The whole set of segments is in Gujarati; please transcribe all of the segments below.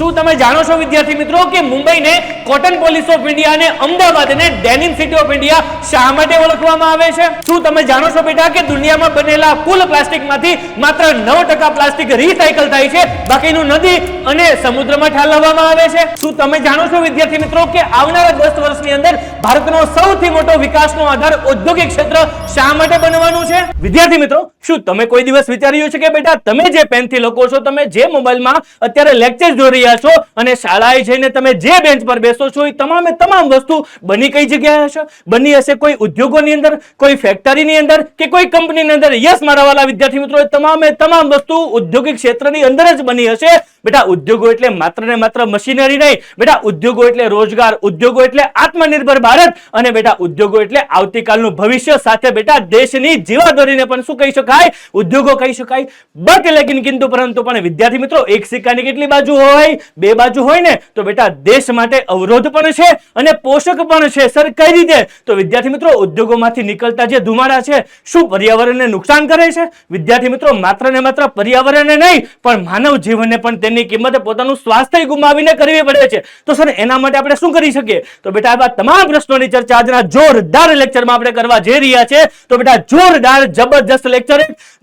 શું તમે જાણો છો વિદ્યાર્થી મિત્રો કે મુંબઈને કોટન પોલિસ ઓફ ઇન્ડિયા અને અમદાવાદને ડેનિમ સિટી ઓફ ઇન્ડિયા શા માટે ઓળખવામાં આવે છે? શું તમે જાણો છો બેટા કે દુનિયામાં બનેલા કુલ પ્લાસ્ટિકમાંથી માત્ર 9% પ્લાસ્ટિક રિસાયકલ થાય છે, બાકીનું નદી અને સમુદ્રમાં ઠાલવવામાં આવે છે? શું તમે જાણો છો વિદ્યાર્થી મિત્રો કે આવનારા 10 વર્ષની અંદર ભારતનો સૌથી મોટો વિકાસનો આધાર ઔદ્યોગિક ક્ષેત્ર શા માટે બનવાનું છે? વિદ્યાર્થી મિત્રો, શું તમે કોઈ દિવસ વિચાર્યું છે કે બેટા તમે જે પેનથી લખો છો, તમે જે મોબાઈલમાં અત્યારે લેક્ચર જોઈ રહ્યા છો અને શાળાએ જઈને તમે જે બેન્ચ પર બેસો છો, એ તમામે તમામ વસ્તુ બની કઈ જગ્યાએ હશે? બની હશે કોઈ ઉદ્યોગોની અંદર, કોઈ ફેક્ટરીની અંદર કે કોઈ કંપનીની અંદર. યસ મારા વાલા વિદ્યાર્થી મિત્રો, તમામે તમામ વસ્તુ ઔદ્યોગિક ક્ષેત્રની અંદર જ બની હશે. બેટા ઉદ્યોગો એટલે માત્ર ને માત્ર મશીનરી નહીં, બેટા ઉદ્યોગો એટલે રોજગાર, ઉદ્યોગો એટલે આત્મનિર્ભર ભારત અને બેટા ઉદ્યોગો એટલે આવતીકાલનું ભવિષ્ય, સાથે બેટા દેશની જીવાદોરીને પણ શું કહી શકાય? ઉદ્યોગો કહી શકાય. બટ લેકિન કિંતુ પરંતુ પણ વિદ્યાર્થી મિત્રો, એક સિક્કાની કેટલી બાજુ હોય? બે બાજુ હોય ને. તો બેટા દેશ માટે અવરોધ પણ છે અને પોષક પણ છે. સર કઈ રીતે? તો વિદ્યાર્થી મિત્રો, ઉદ્યોગોમાંથી નીકળતા જે ધુમાડા છે શું પર્યાવરણને નુકસાન કરે છે? વિદ્યાર્થી મિત્રો, માત્ર ને માત્ર પર્યાવરણને નહીં પણ માનવ જીવનને પણ તેની કિંમત પોતાનું સ્વાસ્થ્ય ગુમાવીને કરવી પડે છે. તો સર એના માટે આપણે શું કરી શકીએ? તો બેટા આ તમામ પ્રશ્નોની ચર્ચા આજના જોરદાર લેક્ચરમાં આપણે કરવા જઈ રહ્યા છે. તો બેટા જોરદાર જબરજસ્ત લેક્ચર,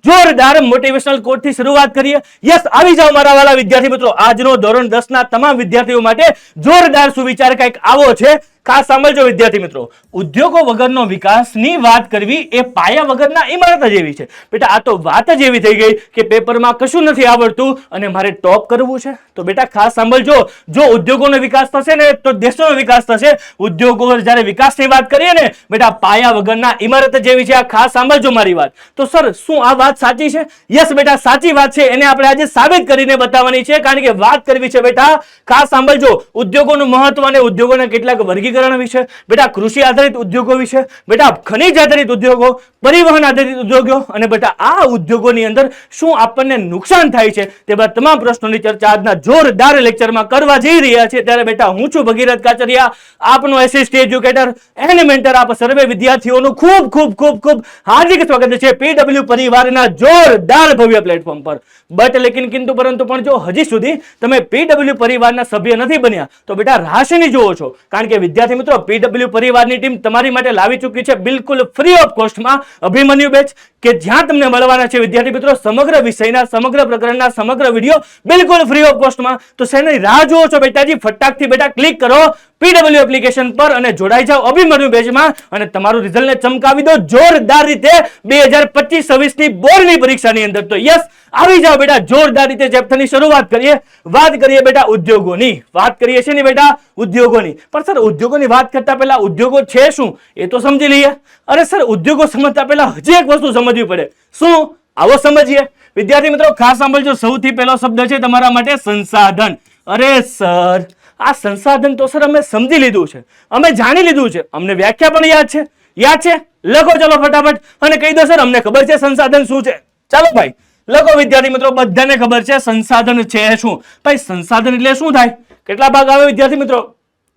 જોરદાર મોટિવેશનલ કોટ થી શરૂઆત કરીએ. યસ, આવી જાઓ મારા વાલા વિદ્યાર્થી મિત્રો. આજનો ધોરણ 10 ના તમામ વિદ્યાર્થીઓ માટે જોરદાર સુવિચાર કંઈક આવો છે. ખાસ સાંભળજો વિદ્યાર્થી મિત્રો, ઉદ્યોગો વગરનો વિકાસની વાત કરવી એ પાયા વગરના ઇમારત જેવી છે. બેટા આ તો વાત જ એવી થઈ ગઈ કે પેપરમાં કશું નથી આવડતું અને મારે ટોપ કરવું છે. તો બેટા ખાસ સાંભળજો, જો ઉદ્યોગોનો વિકાસ થશે ને તો દેશનો વિકાસ થશે. ઉદ્યોગો જ્યારે વિકાસની વાત કરીએ ને બેટા, પાયા વગરના ઇમારત જેવી છે. આ ખાસ સાંભળજો મારી વાત. તો સર શું આ વાત સાચી છે? યસ બેટા, સાચી વાત છે. એને આપણે આજે સાબિત કરીને બતાવવાની છે, કારણ કે વાત કરવી છે બેટા. ખાસ સાંભળજો, ઉદ્યોગોનું મહત્વ અને ઉદ્યોગોના કેટલાક વર્ગીકરણ વિશે, બેટા કૃષિ આધારિત ઉદ્યોગો વિશે, બેટા ખનિજ આધારિત ઉદ્યોગો, પરિવહન આધારિત ઉદ્યોગો અને બેટા આ ઉદ્યોગોની અંદર શું આપણને નુકસાન થાય છે, તે બધા તમામ પ્રશ્નોની ચર્ચા આજના જોરદાર લેક્ચરમાં કરવા જઈ રહ્યા છે. ત્યારે બેટા હું છું ભગીરથ કાચરિયા, આપનો એસએસટી એજ્યુકેટર એન્ડ મેન્ટર. આપ સર્વે વિદ્યાર્થીઓનું ખૂબ ખૂબ ખૂબ ખૂબ હાર્દિક સ્વાગત છે પીડબ્લ્યુ પરિવારના જોરદાર ભવ્ય પ્લેટફોર્મ પર. બટ લેકિન કિંતુ પરંતુ પણ જો હજી સુધી તમે પીડબ્લ્યુ પરિવારના સભ્ય નથી બન્યા તો બેટા રાશિની જુઓ છો, કારણ કે વિદ્યાર્થી મિત્રો પીડબ્લ્યુ પરિવારની ટીમ તમારી માટે લાવી ચૂકી છે બિલકુલ ફ્રી ઓફ કોસ્ટમાં અભિમન્યુ બેચ, કે જ્યાં તમને મળવાના છે વિદ્યાર્થી મિત્રો સમગ્ર વિષયના, સમગ્ર પ્રકરણના સમગ્ર વિડીયો બિલકુલ ફ્રી ઓફ કોસ્ટમાં. તો શેની રાહ જુઓ છો બેટાજી? ફટાકથી બેટા ક્લિક કરો પીડબ્લ્યુ એપ્લિકેશન પર અને જોડાઈ જાઓ અભિમન્યુ બેચમાં અને તમારું રિઝલ્ટને ચમકાવી દો જોરદાર રીતે 2025-26 ની બોર્ડની પરીક્ષાની અંદર. તો યસ, આવી જાઓ બેટા, જોરદાર રીતે ચેપ્ટરની શરૂઆત કરીએ. વાત કરીએ બેટા ઉદ્યોગોની, વાત કરીએ છીએ ને બેટા ઉદ્યોગોની. પણ સર ઉદ્યોગોની વાત કરતા પહેલા ઉદ્યોગો છે શું એ તો સમજી લઈએ. અરે સર, ઉદ્યોગો સમજતા પહેલા હજી એક વસ્તુ સમજવી પડે. શું? આવો સમજીએ વિદ્યાર્થી મિત્રો. ખાસ સાંભળજો, સૌથી પહેલો શબ્દ છે તમારા માટે સંસાધન. અરે સર, આ સંસાધન તો સર અમે સમજી લીધું છે, અમે જાણી લીધું છે, અમને વ્યાખ્યા પણ યાદ છે. યાદ છે? લખો ચલો ફટાફટ અને કહી દો સર અમને ખબર છે સંસાધન શું છે. ચાલો ભાઈ લખો વિદ્યાર્થી મિત્રો, બધાને ખબર છે સંસાધન છે શું. ભાઈ સંસાધન એટલે શું થાય? કેટલા ભાગ આવે વિદ્યાર્થી મિત્રો?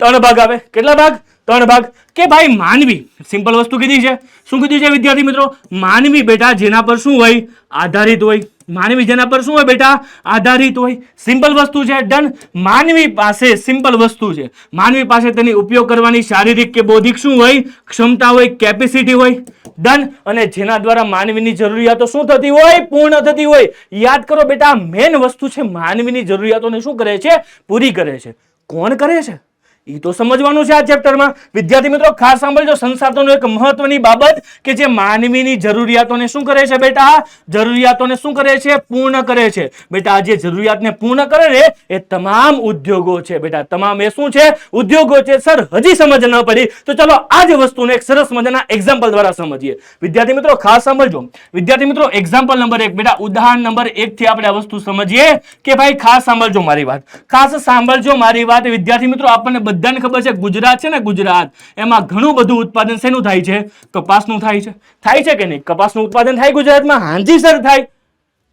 3 ભાગ આવે. કેટલા ભાગ? 3 ભાગ. કે ભાઈ માનવી, સિમ્પલ વસ્તુ કીધી છે. શું કીધું છે વિદ્યાર્થી મિત્રો? માનવી બેટા જેના પર શું હોય? આધારિત હોય. માનવી જેના પર શું હોય બેટા? આધારિત હોય. સિમ્પલ વસ્તુ છે. ડન. માનવી પાસે સિમ્પલ વસ્તુ છે, માનવી પાસે તેની ઉપયોગ કરવાની શારીરિક કે બૌદ્ધિક શું હોય? ક્ષમતા હોય, કેપેસિટી હોય. ડન. અને જેના દ્વારા માનવીની જરૂરિયાતો શું થતી હોય? પૂર્ણ થતી હોય. યાદ કરો બેટા, મેન વસ્તુ છે માનવીની જરૂરિયાતોને શું કરે છે? પૂરી કરે છે. કોણ કરે છે એ તો સમજવાનું છે આ ચેપ્ટરમાં. વિદ્યાર્થી મિત્રો ખાસ સાંભળજો, સંસાધનો એક મહત્વની બાબત કે જે માનવીની જરૂરિયાતોને શું કરે છે બેટા? જરૂરિયાતોને શું કરે છે? પૂર્ણ કરે છે. બેટા આ જે જરૂરિયાતને પૂર્ણ કરે ને એ તમામ ઉદ્યોગો છે બેટા. તમામ એ શું છે? ઉદ્યોગો છે. સર હજી સમજ ન પડી તો ચલો આ જ વસ્તુને એક સરસ મજાના એક્ઝામ્પલ દ્વારા સમજીએ. વિદ્યાર્થી મિત્રો ખાસ સાંભળજો. વિદ્યાર્થી મિત્રો એક્ઝામ્પલ નંબર 1 બેટા, ઉદાહરણ નંબર 1 થી આપણે આ વસ્તુ સમજીએ કે ભાઈ ખાસ સાંભળજો મારી વાત, ખાસ સાંભળજો મારી વાત. વિદ્યાર્થી મિત્રો આપણને બધાને ખબર છે ગુજરાત છે ને, ગુજરાત એમાં ઘણું બધું ઉત્પાદન શેનું થાય છે? કપાસનું થાય છે. થાય છે કે નહીં? કપાસનું ઉત્પાદન થાય ગુજરાતમાં? હાજી સર થાય.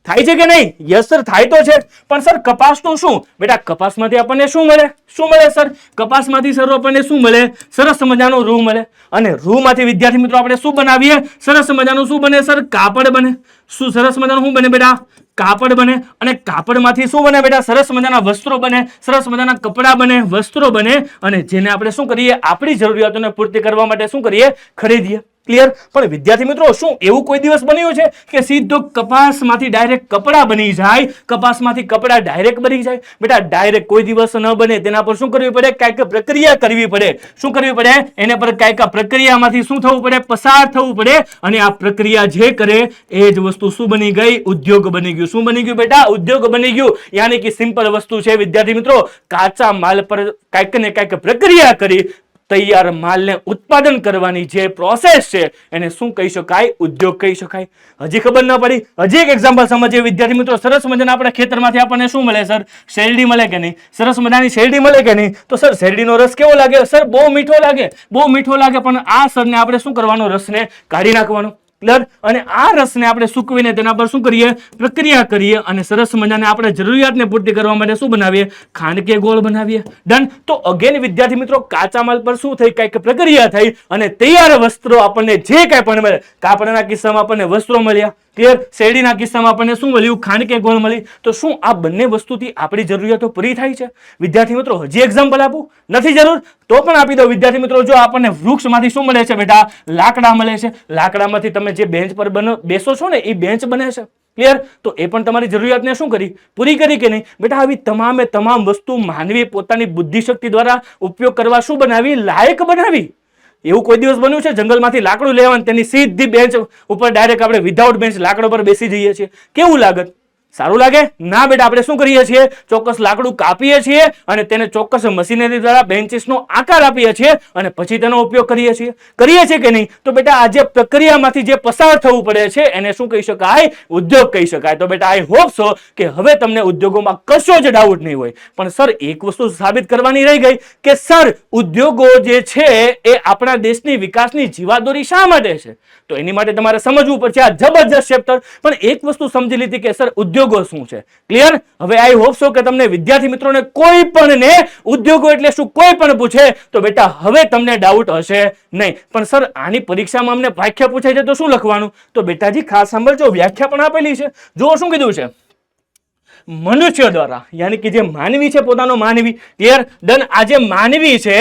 થાય છે કે નહીં? યસ સર, થાય તો છે. પણ સર કપાસનું શું બેટા? કપાસમાંથી આપણને શું મળે? શું મળે સર? કપાસમાંથી સર આપણને શું મળે? સરસ મજાનો રૂ મળે. અને રૂમાંથી વિદ્યાર્થી મિત્રો આપણે શું બનાવીએ? સરસ મજાનું શું બને સર? કાપડ બને. શું સરસ મજાનું શું બને બેટા? કાપડ બને અને કાપડમાંથી શું બને બેટા? સરસ મજાના વસ્ત્રો બને, સરસ મજાના કપડાં બને, વસ્ત્રો બને અને જેને આપણે શું કરીએ? આપણી જરૂરિયાતોને પૂર્તિ કરવા માટે શું કરીએ? ખરીદીએ. ક્લિયર? પણ વિદ્યાર્થી મિત્રો, શું એવું કોઈ દિવસ બન્યું છે કે સીધો કપાસમાંથી ડાયરેક્ટ કપડાં બની જાય? કપાસમાંથી કપડાં ડાયરેક્ટ બની જાય? બેટા ડાયરેક્ટ કોઈ દિવસ ન બને. તેના પર શું કરવી પડે? કાંઈક પ્રક્રિયા કરવી પડે. શું કરવી પડે? એના પર કાંઈક પ્રક્રિયામાંથી શું થવું પડે? પસાર થવું પડે. અને આ પ્રક્રિયા જે કરે એ જ વસ્તુ શું બની ગઈ? ઉદ્યોગ બની ગયું. શું બની ગયું બેટા? ઉદ્યોગ બની ગયું. યાની કે સિમ્પલ વસ્તુ છે વિદ્યાર્થી મિત્રો, કાચા માલ પર કાંઈક ને કાંઈક પ્રક્રિયા કરી તૈયાર માલને ઉત્પાદન કરવાની જે પ્રોસેસ છે એને શું કહી શકાય? ઉદ્યોગ કહી શકાય. હજી ખબર ન પડી? હજી એક એક્ઝામ્પલ સમજીએ વિદ્યાર્થી મિત્રો. સરસ મજાના આપણા ખેતરમાંથી આપણને શું મળે સર? શેરડી મળે કે નહીં? સરસ મજાની શેરડી મળે કે નહીં? તો સર શેરડીનો રસ કેવો લાગે? સર બહુ મીઠો લાગે, બહુ મીઠો લાગે. પણ આ સરને આપણે શું કરવાનો? રસને કાઢી નાખવાનો. ક્લિયર? અને આ રસને આપણે સૂકવીને તેના પર શું કરીએ? પ્રક્રિયા કરીએ અને સરસ મજાને આપણે જરૂરિયાતને પૂર્તિ કરવા માટે શું બનાવીએ? ખાંડ કે ગોળ બનાવીએ. ડન? તો અગેન વિદ્યાર્થી મિત્રો, કાચા માલ પર શું થઈ? કંઈક પ્રક્રિયા થઈ અને તૈયાર વસ્ત્રો આપણને જે કાંઈ પણ મળે. કાપડના કિસ્સામાં આપણને વસ્ત્રો મળ્યા. ક્લિયર? શેરડીના કિસ્સામાં આપણને શું મળ્યું? ખાંડ કે ગોળ મળી. તો શું આ બંને વસ્તુથી આપણી જરૂરિયાતો પૂરી થાય છે? વિદ્યાર્થી મિત્રો, હજી એક્ઝામ્પલ આપું? નથી જરૂર તો પણ આપી દો વિદ્યાર્થી મિત્રો. જો આપણને વૃક્ષમાંથી શું મળે છે બેટા? લાકડા મળે છે. લાકડામાંથી તમે જે બેન્ચ પર બેસો છો ને એ બેન્ચ બને છે. ક્લિયર? તો એ પણ તમારી જરૂરિયાતને શું કરી? પૂરી કરી કે નહીં? બેટા આવી તમામે તમામ વસ્તુ માનવી પોતાની બુદ્ધિશક્તિ દ્વારા ઉપયોગ કરવા શું બનાવી? લાયક બનાવી. એવું કોઈ દિવસ બન્યું છે જંગલમાંથી લાકડું લેવાનું તેની સીધી બેન્ચ ઉપર ડાયરેક્ટ આપણે વિધાઉટ બેન્ચ લાકડો પર બેસી જઈએ છીએ? કેવું લાગત? સારું લાગે? ના બેટા, આપણે શું કરીએ છીએ? ચોક્કસ લાકડું કાપીએ છીએ અને તેને ચોક્કસ મશીનરી દ્વારા બેન્ચીસનો આકાર આપીએ છીએ અને પછી તેનો ઉપયોગ કરીએ છીએ. કરીએ છીએ કે નહીં? તો બેટા આ જે પ્રક્રિયામાંથી જે પસાર થવું પડે છે એને શું કહી શકાય? ઉદ્યોગ કહી શકાય. તો બેટા આઈ હોપ સો કે હવે તમને ઉદ્યોગોમાં કશો જ ડાઉટ નહીં હોય. પણ સર એક વસ્તુ સાબિત કરવાની રહી ગઈ કે સર ઉદ્યોગો જે છે એ આપણા દેશની વિકાસની જીવાદોરી શા માટે છે? તો એની માટે તમારે સમજવું પડશે આ જબરજસ્ત ચેપ્ટર. પણ એક વસ્તુ સમજી લીધી કે સર ઉદ્યોગો શું છે. ક્લિયર? હવે આઈ હોપ સો કે તમને વિદ્યાર્થી મિત્રોને કોઈ પણ ને ઉદ્યોગો એટલે શું કોઈ પણ પૂછે તો બેટા હવે તમને ડાઉટ હશે નહીં. પણ સર આની પરીક્ષામાં અમને વ્યાખ્યા પૂછાય છે તો શું લખવાનું? તો બેટાજી ખાસ સાંભળજો, વ્યાખ્યા પણ આપેલી છે. જો શું કીધું છે? મનુષ્ય દ્વારા, યાની કે જે માનવી છે, પોતાનો માનવી. ક્લિયર? ડન? આ જે માનવી છે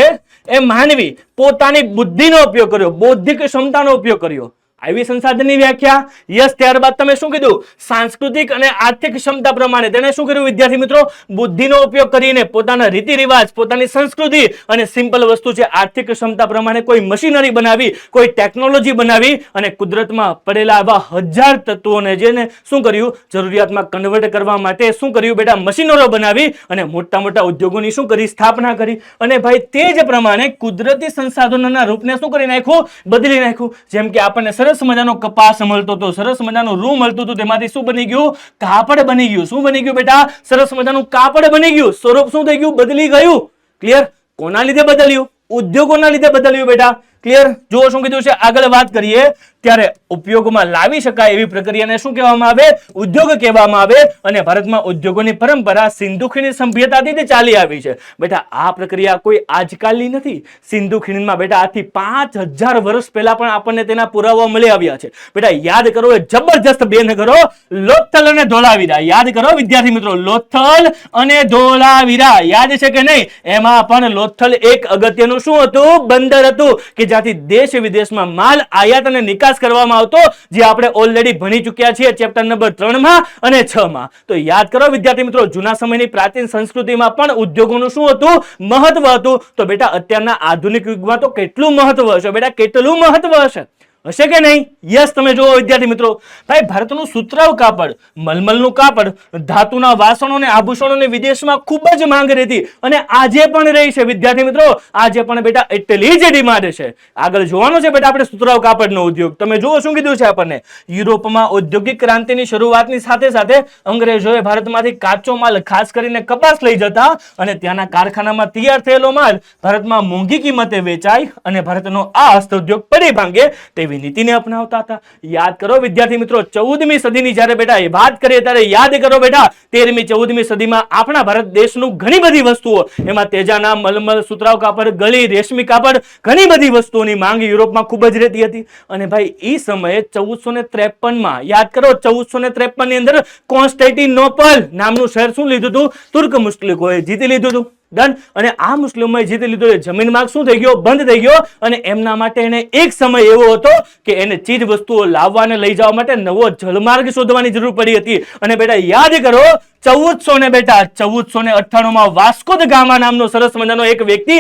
એ માનવી પોતાની બુદ્ધિનો ઉપયોગ કર્યો, બૌદ્ધિક ક્ષમતાનો ઉપયોગ કર્યો. આવી સંસાધનની વ્યાખ્યા. યસ. ત્યારબાદ તમે શું કીધું? સાંસ્કૃતિક અને આર્થિક ક્ષમતા પ્રમાણે તેને શું કર્યું વિદ્યાર્થી મિત્રો? બુદ્ધિનો ઉપયોગ કરીને પોતાના રીતિ રિવાજ, પોતાની સંસ્કૃતિ અને સિમ્પલ વસ્તુ છે આર્થિક ક્ષમતા પ્રમાણે કોઈ મશીનરી બનાવી, કોઈ ટેકનોલોજી બનાવી અને કુદરતમાં પડેલા આવા હજાર તત્વોને જેને શું કર્યું? જરૂરિયાતમાં કન્વર્ટ કરવા માટે શું કર્યું બેટા? મશીનરો બનાવી અને મોટા મોટા ઉદ્યોગોની શું કરી? સ્થાપના કરી. અને ભાઈ તે જ પ્રમાણે કુદરતી સંસાધનોના રૂપને શું કરી નાખ્યું? બદલી નાખ્યું. જેમ કે આપણને સરસ મજાનો કપાસ મળતો હતો, સરસ મજાનું રૂ મળતું હતું, તેમાંથી શું બની ગયું? કાપડ બની ગયું. શું બની ગયું બેટા? સરસ મજાનું કાપડ બની ગયું. સ્વરૂપ શું થઈ ગયું? બદલી ગયું. ક્લિયર? કોના લીધે બદલ્યું? ઉદ્યોગોના લીધે બદલ્યું બેટા. ક્લિયર? જો શું કીધું છે? આગળ વાત કરીએ ત્યારે ઉપયોગમાં લાવી શકાય એવી પ્રક્રિયાને શું કહેવામાં આવે? ઉદ્યોગ કહેવામાં આવે. અને ભારતમાં ઉદ્યોગોની પરંપરા સિંધુ ખીણ સભ્યતાથી ચાલી આવી છે. બેટા આ પ્રક્રિયા કોઈ આજકાલની નથી. સિંધુ ખીણમાં બેટા આજથી 5000 વર્ષ પહેલા પણ આપણને તેના પુરાવા મળી આવ્યા છે. બેટા યાદ કરો એ જબરજસ્ત બે નગરો લોથલ અને ધોળાવીરા. યાદ કરો વિદ્યાર્થી મિત્રો, લોથલ અને ધોળાવીરા. યાદ છે કે નહીં? એમાં પણ લોથલ એક અગત્યનું શું હતું? બંદર હતું કે જ્યાંથી દેશ વિદેશમાં માલ આયાત અને નિકાસ કરવામાં આવતો, જે આપણે ઓલરેડી ભણી ચૂક્યા છીએ ચેપ્ટર નંબર 3 માં અને 6 માં. તો યાદ કરો વિદ્યાર્થી મિત્રો, જૂના સમયની પ્રાચીન સંસ્કૃતિમાં પણ ઉદ્યોગોનું શું હતું? મહત્વ હતું. તો બેટા અત્યારના આધુનિક યુગમાં તો કેટલું મહત્વ હશે બેટા? કેટલું મહત્વ હશે? હશે કે નહીં? યસ. તમે જુઓ વિદ્યાર્થી મિત્રો, ભાઈ ભારતનું સુતરાઉ કાપડ, મલમલનું કાપડ, ધાતુના વાસણો અને આભૂષણોની વિદેશમાં ખૂબ જ માંગ રહેતી અને આજે પણ રહી છે વિદ્યાર્થી મિત્રો. આજે પણ બેટા એટલી જ ડિમાન્ડ છે. આગળ જોવાનું છે બેટા આપણે સુતરાઉ કાપડનો ઉદ્યોગ. તમે જુઓ શું કીધું છે આપણને? યુરોપમાં ઔદ્યોગિક ક્રાંતિની શરૂઆતની સાથે સાથે અંગ્રેજોએ ભારતમાંથી કાચો માલ ખાસ કરીને કપાસ લઈ જતા અને ત્યાંના કારખાનામાં તૈયાર થયેલો માલ ભારતમાં મોંઘી કિંમતે વેચાય અને ભારતનો આ હસ્તોદ્યોગ પડી ભાંગે તેવી નવી નીતિને અપનાવતા હતા. યાદ કરો વિદ્યાર્થી મિત્રો, 14મી સદીની જ્યારે બેટા એ વાત કરીએ ત્યારે યાદ કરો બેટા 13મી 14મી સદીમાં આપણા ભારત દેશનું ઘણી બધી વસ્તુઓ, એમાં તેજાના, મલમલ, સુતરાઉ કાપડ, ગળી, રેશમી કાપડ, ઘણી બધી વસ્તુઓની માંગ યુરોપમાં ખૂબ જ રહેતી હતી. અને ભાઈ એ સમયે 1453માં યાદ કરો 1453 ની અંદર કોન્સ્ટેન્ટિનોપલ નામનું શહેર શું લીધું હતું? તુર્ક મુસ્લિકોએ જીતી લીધું હતું. ડન. અને આ મુસ્લિમોએ જીતી લીધો, જમીન માર્ગ શું થઈ ગયો? બંધ થઈ ગયો. અને એમના માટે એને એક સમય એવો હતો કે એને ચીજ વસ્તુઓ લાવવા અને લઈ જવા માટે નવો જળમાર્ગ શોધવાની જરૂર પડી હતી. અને બેટા યાદ કરો 1498માં વાસ્કો દ ગામા નામનો સરસ મજાનો એક વ્યક્તિ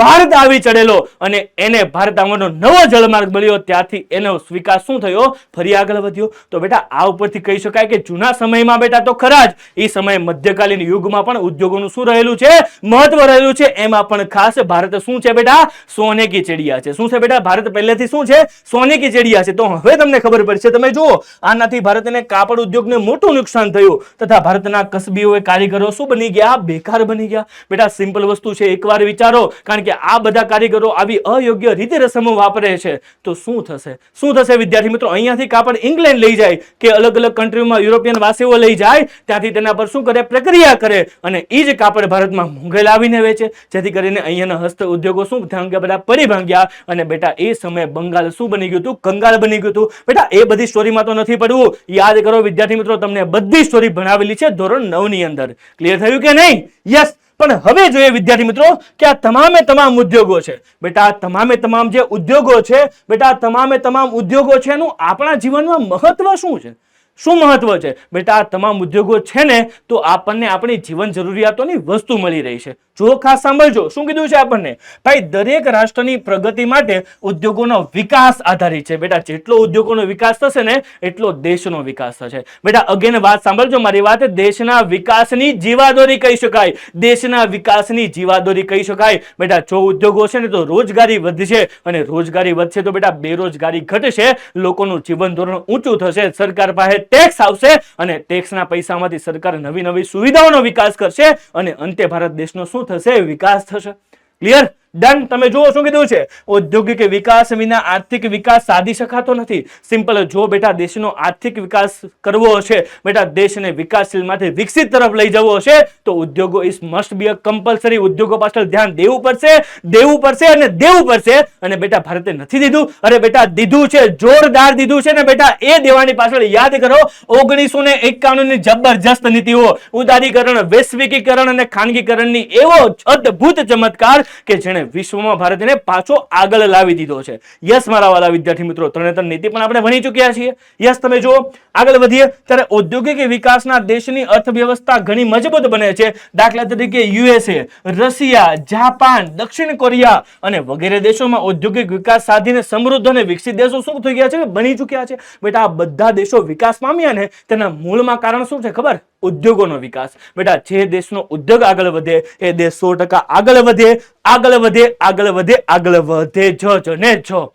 ભારત આવી ચડેલો અને એને ભારત આવવાનો નવો જળમાર્ગ મળ્યો. ત્યારથી એનો વિકાસ શું થયો? ફરી આગળ વધ્યો. તો બેટા આ ઉપરથી કહી શકાય કે જૂના સમયમાં બેટા તો ખરા જ, એ સમયે મધ્યકાલીન યુગમાં પણ ઉદ્યોગોનું શું રહેલું છે? મહત્વ રહેલું છે. એમાં પણ ખાસ ભારત શું છે બેટા? સોને કી ચિડિયા છે. શું છે બેટા? ભારત પહેલેથી શું છે? સોને કી ચિડિયા છે. તો હવે તમને ખબર પડશે. તમે જુઓ, આનાથી ભારતને કાપડ ઉદ્યોગને મોટું નુકસાન થયું તથા ભારતના કસબીઓ કારીગરો શું બની ગયા? બેકાર બની ગયા. બેટા સિમ્પલ વસ્તુ છે, એકવાર વિચારો, કારણ કે આ બધા કારીગરો આવી અયોગ્ય રીતે રસમો વાપરે છે તો શું થશે? શું થશે વિદ્યાર્થી મિત્રો? અહીંયાથી કાપડ ઇંગ્લેન્ડ લઈ જાય કે અલગ અલગ કન્ટ્રીમાં યુરોપિયન વાસીઓ લઈ જાય, ત્યાંથી તેના પર શું કરે? પ્રક્રિયા કરે અને એ જ કાપડ ભારતમાં મોંઘે લાવીને વેચે, જેથી કરીને અહીંયાના હસ્ત ઉદ્યોગો શું ભાંગ્યા? બેટા પડી ભાંગ્યા. અને બેટા એ સમયે બંગાળ શું બની ગયું હતું? કંગાળ બની ગયું હતું. બેટા એ બધી સ્ટોરીમાં તો નથી પડવું. યાદ કરો વિદ્યાર્થી મિત્રો, તમને બધી સ્ટોરી ભણાવેલી છે ધોરણ 9 ની અંદર. ક્લિયર થયું કે નહીં? યસ. પણ હવે જોઈએ વિદ્યાર્થી મિત્રો કે આ તમામે તમામ ઉદ્યોગો છે બેટા, તમામે તમામ જે ઉદ્યોગો છે બેટા, તમામે તમામ ઉદ્યોગો છે એનું આપણા જીવનમાં મહત્વ શું છે? શું મહત્વ છે બેટા? આ તમામ ઉદ્યોગો છે ને તો આપણને આપણી જીવન જરૂરિયાતોની વસ્તુ મળી રહી છે. જો ખાસ સાંભળજો શું કીધું છે આપણને. ભાઈ દરેક રાષ્ટ્રની પ્રગતિ માટે ઉદ્યોગોનો વિકાસ આધારિત છે. બેટા જેટલો ઉદ્યોગોનો વિકાસ થશે ને એટલો દેશનો વિકાસ થશે. બેટા અગેન વાત સાંભળજો મારી વાત, દેશના વિકાસની જીવાદોરી કહી શકાય. દેશના વિકાસની જીવાદોરી કહી શકાય. બેટા જો ઉદ્યોગો છે ને તો રોજગારી વધશે અને રોજગારી વધશે તો બેટા બેરોજગારી ઘટશે, લોકોનું જીવન ધોરણ ઊંચું થશે, સરકાર પાસે ટેક્સ આવશે અને ટેક્સના પૈસામાંથી સરકાર નવી નવી સુવિધાઓનો વિકાસ કરશે અને અંતે ભારત દેશનો શું થશે? વિકાસ થશે. ક્લિયર? ડન. તમે જુઓ શું કીધું છે? ઔદ્યોગિક વિકાસ વિના આર્થિક વિકાસ સાધી શકાતો નથી. સિમ્પલ. જો બેટા દેશનો આર્થિક વિકાસ કરવો હશે, બેટા દેશને વિકાસશીલમાંથી વિકસિત તરફ લઈ જવો હશે તો ઉદ્યોગો is must be a compulsory. ઉદ્યોગો પાછળ ધ્યાન દેવું પડશે, દેવું પડશે અને દેવું પડશે. અને બેટા ભારતે નથી દીધું? અરે બેટા દીધું છે, જોરદાર દીધું છે ને બેટા. એ દેવાની પાછળ યાદ કરો 1951 ની જબરજસ્ત નીતિઓ, ઉદારીકરણ, વૈશ્વિકીકરણ અને ખાનગીકરણની એવો અદ્ભુત ચમત્કાર કે જેણે વિશ્વમાં ભારતને પાછો આગળ લાવી દીધો છે. યસ મારા વાલા વિદ્યાર્થી મિત્રો, ત્રણે નીતિ પણ આપણે ભણી ચૂક્યા છીએ. યસ. તમે જુઓ આગળ વધીએ ત્યારે ઔદ્યોગિક વિકાસના દેશની અર્થવ્યવસ્થા ઘણી મજબૂત બને છે. દાખલા તરીકે યુએસએ, રશિયા, જાપાન, દક્ષિણ કોરિયા અને વગેરે દેશોમાં ઔદ્યોગિક વિકાસ સાધીને સમૃદ્ધ અને વિકસિત દેશો શું થઈ ગયા છે? બની ચૂક્યા છે. બેટા આ બધા દેશો વિકાસ પામ્યા ને તેના મૂળમાં કારણ શું છે ખબર? ઉદ્યોગોનો વિકાસ. બેટા જે દેશનો ઉદ્યોગ આગળ વધે એ દેશ 100% આગળ વધે, આગળ વધે, આગળ વધે, આગળ વધે જ ને જ.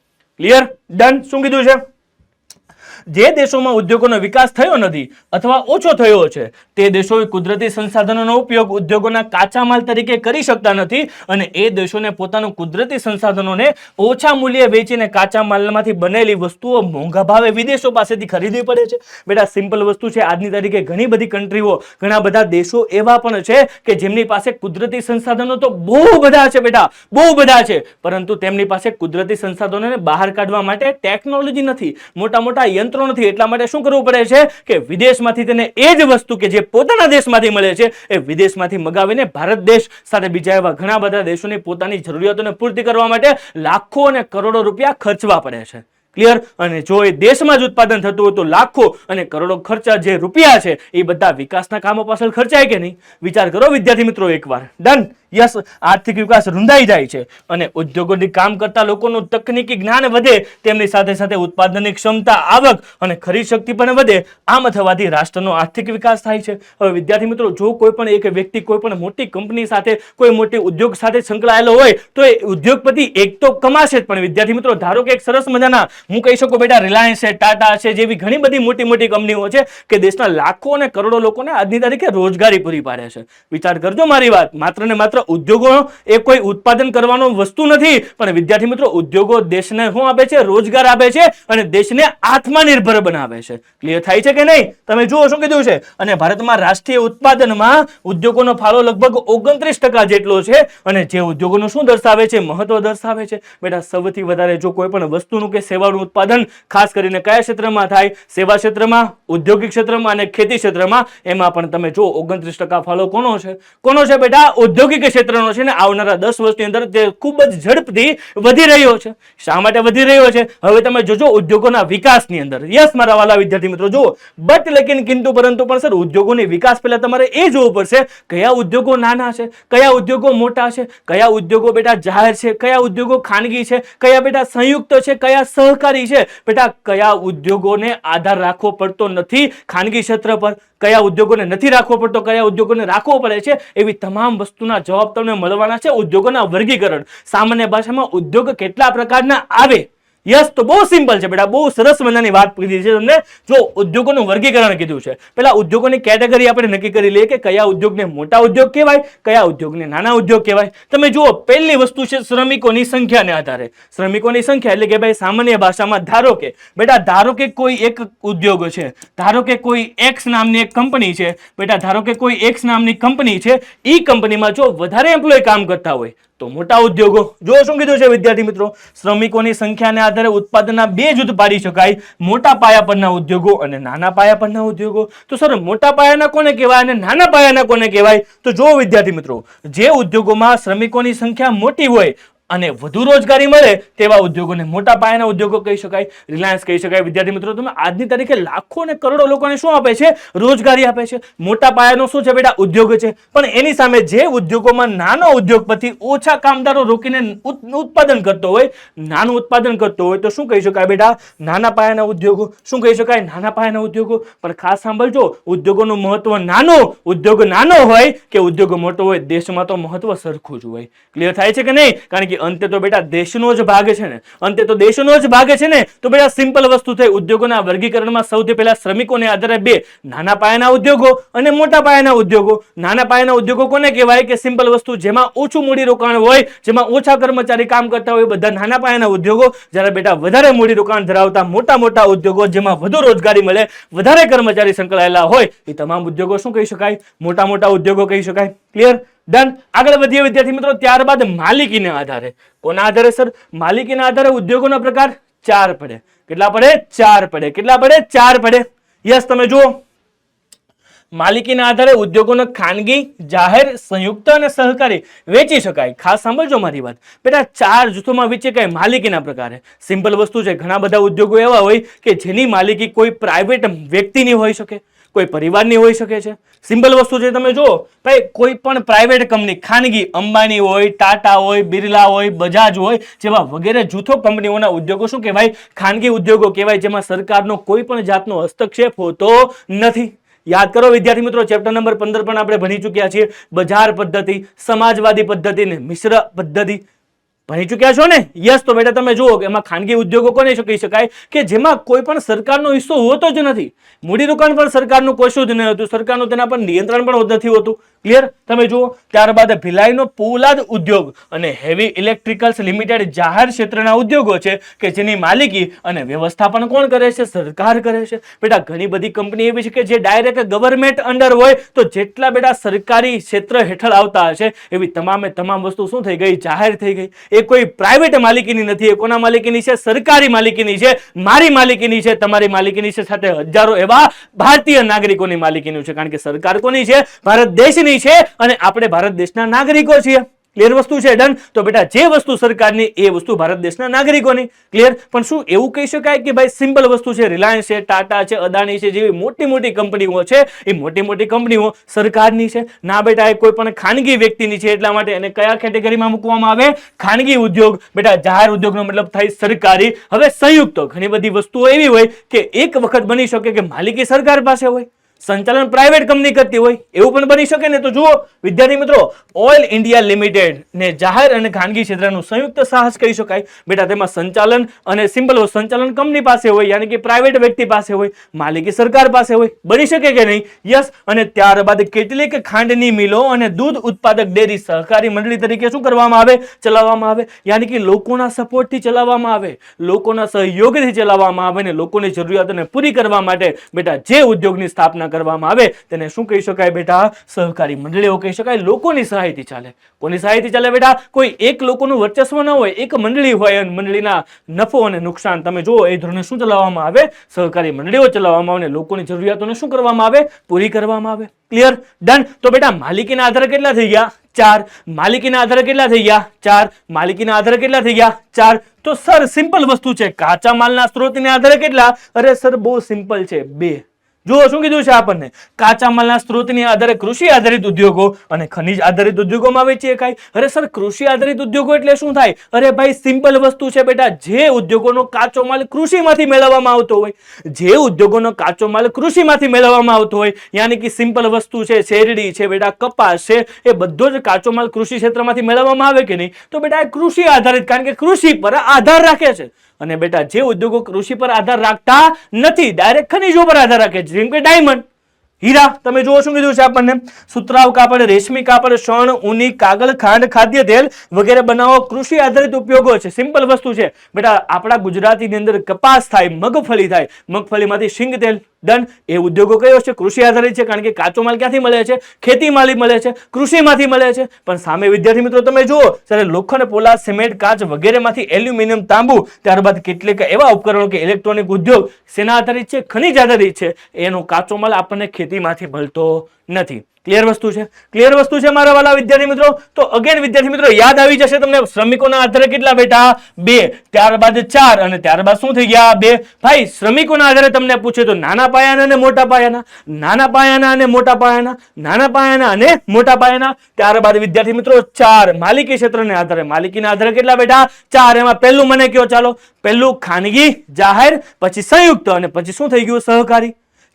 ક્લિયર? ડન. શું કીધું છે? જે દેશોમાં ઉદ્યોગોનો વિકાસ થયો નથી અથવા ઓછો થયો છે તે દેશોએ કુદરતી સંસાધનોનો ઉપયોગ ઉદ્યોગોના કાચા માલ તરીકે કરી શકતા નથી અને એ દેશોને પોતાનું કુદરતી સંસાધનોને ઓછા મૂલ્યે વેચીને કાચા માલમાંથી બનેલી વસ્તુઓ મોંઘા ભાવે વિદેશો પાસેથી ખરીદવી પડે છે. બેટા સિમ્પલ વસ્તુ છે, આજની તારીખે ઘણી બધી કન્ટ્રીઓ, ઘણા બધા દેશો એવા પણ છે કે જેમની પાસે કુદરતી સંસાધનો તો બહુ બધા છે બેટા, બહુ બધા છે, પરંતુ તેમની પાસે કુદરતી સંસાધનોને બહાર કાઢવા માટે ટેકનોલોજી નથી, મોટા મોટા યંત્રો નથી. એટલા માટે શું કરવું પડે છે કે વિદેશમાંથી તેને એ જ વસ્તુ કે જે પોતાના દેશમાંથી મળે છે એ વિદેશમાંથી મંગાવીને ભારત દેશ સાથે બીજા એવા ઘણા બધા દેશોની પોતાની જરૂરિયાતોને પૂર્તિ કરવા માટે લાખો અને કરોડો રૂપિયા ખર્ચવા પડે છે. ક્લિયર? અને જો એ દેશમાં જ ઉત્પાદન થતું હોય તો લાખો અને કરોડો ખર્ચા જે રૂપિયા છે એ બધા વિકાસના કામો પાછળ ખર્ચાય કે નહીં? વિચાર કરો વિદ્યાર્થી મિત્રો એકવાર. ડન. યસ. આર્થિક વિકાસ રૂંધાઈ જાય છે અને ઉદ્યોગોની કામ કરતા લોકોનું તકનીકી જ્ઞાન વધે, તેમની સાથે સાથે ઉત્પાદનની ક્ષમતા, આવક અને ખરીદ શક્તિ પણ વધે. આમ થવાથી રાષ્ટ્રનો આર્થિક વિકાસ થાય છે. હવે વિદ્યાર્થી મિત્રો જો કોઈ પણ એક વ્યક્તિ કોઈ પણ મોટી કંપની સાથે, કોઈ મોટી ઉદ્યોગ સાથે સંકળાયેલો હોય તો એ ઉદ્યોગપતિ એક તો કમાશે જ, પણ વિદ્યાર્થી મિત્રો ધારો કે એક સરસ મજાના હું કહી શકું બેટા રિલાયન્સ છે, ટાટા છે, જેવી ઘણી બધી મોટી મોટી કંપનીઓ છે કે દેશના લાખો અને કરોડો લોકોને આજની તારીખે રોજગારી પૂરી પાડે છે. વિચાર કરજો મારી વાત, માત્ર ને માત્ર ઉદ્યોગો એ કોઈ ઉત્પાદન કરવાનો વસ્તુ નથી, પણ વિદ્યાર્થી મિત્રો ઉદ્યોગો દેશને શું આપે છે? રોજગાર આપે છે અને દેશને આત્મનિર્ભર બનાવે છે. ક્લિયર થાય છે કે નહીં? તમે જુઓ શું કીધું છે. અને ભારતમાં રાષ્ટ્રીય ઉત્પાદનમાં ઉદ્યોગોનો ફાળો લગભગ 29% જેટલો છે. અને જે ઉદ્યોગોનું શું દર્શાવે છે? મહત્વ દર્શાવે છે. બેટા સૌથી વધારે જો કોઈ પણ વસ્તુનું કે સેવાનું ઉત્પાદન ખાસ કરીને કયા ક્ષેત્રમાં થાય? સેવા ક્ષેત્રમાં, ઔદ્યોગિક ક્ષેત્રમાં અને ખેતી ક્ષેત્રમાં. એમાં પણ તમે જો 29% ફાળો કોનો છે? કોનો છે બેટા? ઔદ્યોગિક ક્ષેત્રનો છે. ને આવનારા 10 વર્ષની અંદર તે ખૂબ જ ઝડપથી વધી રહ્યો છે. શા માટે વધી રહ્યો છે? હવે તમે જોજો ઉદ્યોગોના વિકાસની અંદર. યસ મારા વાલા વિદ્યાર્થી મિત્રો, જુઓ બટ લેકિન કિંતુ પરંતુ પણ સર ઉદ્યોગોની વિકાસ પહેલા તમારે એ જોવું પડશે કયા ઉદ્યોગો નાના છે, કયા ઉદ્યોગો મોટા છે, કયા ઉદ્યોગો બેટા જાહેર છે, કયા ઉદ્યોગો ખાનગી છે, કયા બેટા સંયુક્ત છે, કયા સહકારી છે. બેટા કયા ઉદ્યોગોને આધાર રાખવો પડતો નથી ખાનગી ક્ષેત્ર પર, કયા ઉદ્યોગોને નથી રાખવો પડતો, કયા ઉદ્યોગોને રાખવો પડે છે, એવી તમામ વસ્તુના જવાબ તમને મળવાના છે ઉદ્યોગોના વર્ગીકરણ. સામાન્ય ભાષામાં ઉદ્યોગ કેટલા પ્રકારના આવે? યસ, તો બહુ સિમ્પલ છે બેટા, બહુ સરસ મજાની વાત કીધી છે તમને. જો ઉદ્યોગોનું વર્ગીકરણ કીધું છે, પેલા ઉદ્યોગોની કેટેગરી આપણે નક્કી કરી લઈએ કે કયા ઉદ્યોગને મોટા ઉદ્યોગ કહેવાય, કયા ઉદ્યોગને નાના ઉદ્યોગ કહેવાય. તમે જુઓ પહેલી વસ્તુ છે શ્રમિકોની સંખ્યાને આધારે. શ્રમિકોની સંખ્યા એટલે કે ભાઈ સામાન્ય ભાષામાં ધારો કે બેટા ધારો કે કોઈ એક ઉદ્યોગ છે, ધારો કે કોઈ એક્સ નામની એક કંપની છે. બેટા ધારો કે કોઈ એક્સ નામની કંપની છે, એ કંપનીમાં જો વધારે એમ્પ્લોય કામ કરતા હોય તો મોટા ઉદ્યોગો. જો શું કીધું છે વિદ્યાર્થી મિત્રો? શ્રમિકોની સંખ્યાને આધારે ઉત્પાદનના બે જૂથ પાડી શકાય, મોટા પાયા પરના ઉદ્યોગો અને નાના પાયા પરના ઉદ્યોગો. તો સર મોટા પાયાના કોને કહેવાય અને નાના પાયાના કોને કહેવાય? તો જો વિદ્યાર્થી મિત્રો, જે ઉદ્યોગોમાં શ્રમિકોની સંખ્યા મોટી હોય અને વધુ રોજગારી મળે તેવા ઉદ્યોગોને મોટા પાયાના ઉદ્યોગો કહી શકાય. રિલાયન્સ કહી શકાય. વિદ્યાર્થી મિત્રો તમે આજની તારીખે લાખો અને કરોડો લોકોને શું આપે છે? રોજગારી આપે છે. મોટા પાયાનો શું છે બેટા? ઉદ્યોગ છે. પણ એની સામે જે ઉદ્યોગોમાં નાનો ઉદ્યોગપતિ ઓછા કામદારો રોકીને ઉત્પાદન કરતો હોય, નાનું ઉત્પાદન કરતો હોય તો શું કહી શકાય બેટા? નાના પાયાના ઉદ્યોગો. શું કહી શકાય? નાના પાયાના ઉદ્યોગો. પણ ખાસ સાંભળજો, ઉદ્યોગોનું મહત્વ નાનો ઉદ્યોગ નાનો હોય કે ઉદ્યોગ મોટો હોય, દેશમાં તો મહત્વ સરખું જ હોય. ક્લિયર થાય છે કે નહીં? કારણ કે અંતે તો બેટા દેશનો જ ભાગ છે ને, અંતે તો દેશનો જ ભાગ છે ને. તો બેટા સિમ્પલ વસ્તુ થઈ, ઉદ્યોગોના વર્ગીકરણમાં સૌથી પહેલા શ્રમિકોને આધારે બે નાના પાયાના ઉદ્યોગો અને મોટા પાયાના ઉદ્યોગો. નાના પાયાના ઉદ્યોગો કોને કહેવાય? કે સિમ્પલ વસ્તુ જેમાં ઓછું મૂડી રોકાણ હોય, જેમાં ઓછા કર્મચારી કામ કરતા હોય, બધા નાના પાયાના ઉદ્યોગો. જ્યારે બેટા વધારે મૂડી રોકાણ ધરાવતા મોટા મોટા ઉદ્યોગો, જેમાં વધુ રોજગારી મળે, વધારે કર્મચારી સંકળાયેલા હોય, એ તમામ ઉદ્યોગો શું કહી શકાય? મોટા મોટા ઉદ્યોગો કહી શકાય. ક્લિયર? ડન. આગળ વધીએ વિદ્યાર્થી મિત્રો. ત્યારબાદ માલિકીના આધારે. કોના આધારે સર? માલિકીના આધારે ઉદ્યોગોના પ્રકાર 4 પડે. કેટલા પડે? 4 પડે. કેટલા પડે? 4 પડે. યસ, તમે જુઓ માલિકીના આધારે ઉદ્યોગોને ખાનગી, જાહેર, સંયુક્ત અને સહકારી વેચી શકાય. ખાસ સાંભળજો મારી વાત બેટા, 4 જૂથોમાં વેચી શકાય માલિકીના પ્રકારે. સિમ્પલ વસ્તુ છે, ઘણા બધા ઉદ્યોગો એવા હોય કે જેની માલિકી કોઈ પ્રાઇવેટ વ્યક્તિની હોઈ શકે, કોઈ પરિવારની હોઈ શકે છે. સિમ્પલ વસ્તુ છે, તમે જુઓ ભાઈ કોઈ પણ પ્રાઇવેટ કંપની, ખાનગી, અંબાણી હોય, ટાટા હોય, બિરલા હોય, બજાજ હોય, જેવા વગેરે જૂથો કંપનીઓના ઉદ્યોગો શું કહેવાય? ખાનગી ઉદ્યોગો કહેવાય, જેમાં સરકારનો કોઈ પણ જાતનો હસ્તક્ષેપ હોતો નથી. યાદ કરો વિદ્યાર્થી મિત્રો, ચેપ્ટર નંબર 15 પણ આપણે ભણી ચૂક્યા છીએ. બજાર પદ્ધતિ, સમાજવાદી પદ્ધતિ ને મિશ્ર પદ્ધતિ ભણી ચૂક્યા છો ને? યસ. તો બેટા તમે જુઓ કે એમાં ખાનગી ઉદ્યોગો કોને કહી શકાય? કે જેમાં કોઈ પણ સરકારનો હિસ્સો હોતો જ નથી. મૂડીરોકાણ પણ સરકારનું કશું જ ન હતું, સરકારનું તેના પર નિયંત્રણ પણ નથી હોતું. ક્લિયર? તમે જુઓ ત્યારબાદ ભિલાઈનો પોલાદ ઉદ્યોગ અને હેવી ઇલેક્ટ્રિકલ્સ લિમિટેડ જાહેર ક્ષેત્રના ઉદ્યોગો છે કે જેની માલિકી અને વ્યવસ્થાપન કોણ કરે છે? સરકાર કરે છે. બેટા ઘણી બધી કંપની એવી છે કે જે ડાયરેક્ટ ગવર્મેન્ટ અંડર હોય, તો જેટલા બેટા સરકારી ક્ષેત્ર હેઠળ આવતા હશે એવી તમામે તમામ વસ્તુ શું થઈ ગઈ? જાહેર થઈ ગઈ. એ કોઈ પ્રાઇવેટ માલિકીની નથી. એ કોના માલિકીની છે? સરકારી માલિકીની છે, મારી માલિકીની છે, તમારી માલિકીની છે, સાથે હજારો એવા ભારતીય નાગરિકોની માલિકીનું છે. કારણ કે સરકાર કોની છે? ભારત દેશની છે અને આપણે ભારત દેશના નાગરિકો છીએ. ક્લિયર વસ્તુ છે? ડન. તો બેટા જે વસ્તુ સરકારની એ વસ્તુ ભારત દેશના નાગરિકોની. ક્લિયર? પણ શું એવું કહી શકાય કે ભાઈ સિમ્પલ વસ્તુ છે, રિલાયન્સ છે, ટાટા છે, અદાણી છે, જેવી મોટી મોટી કંપનીઓ છે, એ મોટી મોટી કંપનીઓ સરકારની છે? ના બેટા, એ કોઈ પણ ખાનગી વ્યક્તિની છે. એટલા માટે એને કયા કેટેગરીમાં મૂકવામાં આવે? ખાનગી ઉદ્યોગ. બેટા જાહેર ઉદ્યોગનો મતલબ થાય સરકારી. હવે સંયુક્ત ઘણી બધી વસ્તુઓ એવી હોય કે એક વખત બની શકે કે માલિકી સરકાર પાસે હોય, સંચાલન પ્રાઇવેટ કંપની કરતી હોય એવું પણ બની શકે ને. તો જુઓ વિદ્યાર્થી મિત્રો, ઓઇલ ઇન્ડિયા લિમિટેડ ને જાહેર અને ખાનગી ક્ષેત્રનું સંયુક્ત સાહસ કહી શકાય. બેટા તેમાં સંચાલન અને સિમ્પલ સંચાલન કંપની પાસે હોય, યાની કે પ્રાઇવેટ વ્યક્તિ પાસે હોય, માલિકી સરકાર પાસે હોય, બની શકે કે નહીં? યસ. અને ત્યારબાદ કેટલીક ખાંડની મિલો અને દૂધ ઉત્પાદક ડેરી સહકારી મંડળી તરીકે શું કરવામાં આવે? ચલાવવામાં આવે. યાની કે લોકોના સપોર્ટથી ચલાવવામાં આવે, લોકોના સહયોગથી ચલાવવામાં આવે ને લોકોની જરૂરિયાતોને પૂરી કરવા માટે બેટા જે ઉદ્યોગની સ્થાપના કરવામાં આવે તેને શું કહી શકાય બેટા? સહકારી મંડળીઓ કહી શકાય. લોકોની સહાયથી ચાલે. કોની સહાયથી ચાલે બેટા? કોઈ એક લોકોનું વર્ચસ્વ ન હોય, એક મંડળી હોય અને મંડળીના નફો અને નુકસાન તમે જુઓ એ ધોરણે શું ચલાવવામાં આવે? સહકારી મંડળીઓ ચલાવવામાં આવે અને લોકોની જરૂરિયાતોને શું કરવામાં આવે? પૂરી કરવામાં આવે. ક્લિયર? ડન. તો બેટા માલિકીના આધારે કેટલા થઈ ગયા? 4. માલિકીના આધારે કેટલા થઈ ગયા? 4. માલિકીના આધારે કેટલા થઈ ગયા? 4. તો સર સિમ્પલ વસ્તુ છે. કાચા માલના સ્ત્રોતને આધારે કેટલા? અરે સર બહુ સિમ્પલ છે, 2. જુઓ શું કીધું છે આપણને? કાચા માલના સ્ત્રોતની આધારે કૃષિ આધારિત ઉદ્યોગો અને ખનિજ આધારિત ઉદ્યોગોમાં વેચી શકાય. અરે સર કૃષિ આધારિત ઉદ્યોગો એટલે શું થાય? અરે ભાઈ સિમ્પલ વસ્તુ છે બેટા, જે ઉદ્યોગોનો કાચો માલ કૃષિમાંથી મેળવવામાં આવતો હોય, જે ઉદ્યોગોનો કાચો માલ કૃષિમાંથી મેળવવામાં આવતો હોય, યાની કે સિમ્પલ વસ્તુ છે, શેરડી છે બેટા, કપાસ છે, એ બધો જ કાચો માલ કૃષિ ક્ષેત્રમાંથી મેળવવામાં આવે કે નહીં? તો બેટા કૃષિ આધારિત, કારણ કે કૃષિ પર આધાર રાખે છે. અને બેટા જે ઉદ્યોગો કૃષિ પર આધાર રાખતા નથી, ડાયરેક્ટ ખનિજો પર આધાર રાખે છે, જેમ કે ડાયમંડ, હીરા. તમે જુઓ શું કીધું છે આપણને? સુતરાઉ કાપડ, રેશમી કાપડ, શણ, ઊની, કાગળ, ખાંડ, ખાદ્ય તેલ વગેરે બનાવો કૃષિ આધારિત ઉપયોગો છે. સિમ્પલ વસ્તુ છે બેટા. આપણા ગુજરાતીની અંદર કપાસ થાય, મગફળી થાય, મગફળીમાંથી શીંગ તેલ. ડન. એ ઉદ્યોગો કયો છે? કૃષિ આધારિત છે, કારણ કે કાચો માલ ક્યાંથી મળે છે? ખેતીમાંથી મળે છે, કૃષિમાંથી મળે છે. પણ સામે વિદ્યાર્થી મિત્રો તમે જુઓ, જ્યારે લોખંડ, પોલાદ, સિમેન્ટ, કાચ વગેરેમાંથી એલ્યુમિનિયમ, તાંબુ, ત્યારબાદ કેટલીક એવા ઉપકરણો કે ઇલેક્ટ્રોનિક ઉદ્યોગ શેના આધારિત છે? ખનિજ આધારિત છે. એનો કાચો માલ આપણને ખેતીમાંથી મળતો નથી. ક્લિયર વસ્તુ છે? ક્લિયર વસ્તુ છે મારા વાલા વિદ્યાર્થી મિત્રો. તો અગેન વિદ્યાર્થી મિત્રો યાદ આવી જશે તમને, શ્રમિકોના આધારે કેટલા બેટા? 2. ત્યારબાદ 4 અને ત્યારબાદ શું થઈ ગયા? 2. ભાઈ શ્રમિકોના આધારે તમને પૂછે તો નાના પાયાના અને મોટા પાયાના, નાના પાયાના અને મોટા પાયાના, નાના પાયાના અને મોટા પાયાના. ત્યારબાદ વિદ્યાર્થી મિત્રો 4 માલિકી ક્ષેત્રને આધારે, માલિકીના આધારે કેટલા બેટા? 4. એમાં પહેલું મને કયો? ચાલો પહેલું ખાનગી, જાહેર, પછી સંયુક્ત અને પછી શું થઈ ગયું? સહકારી.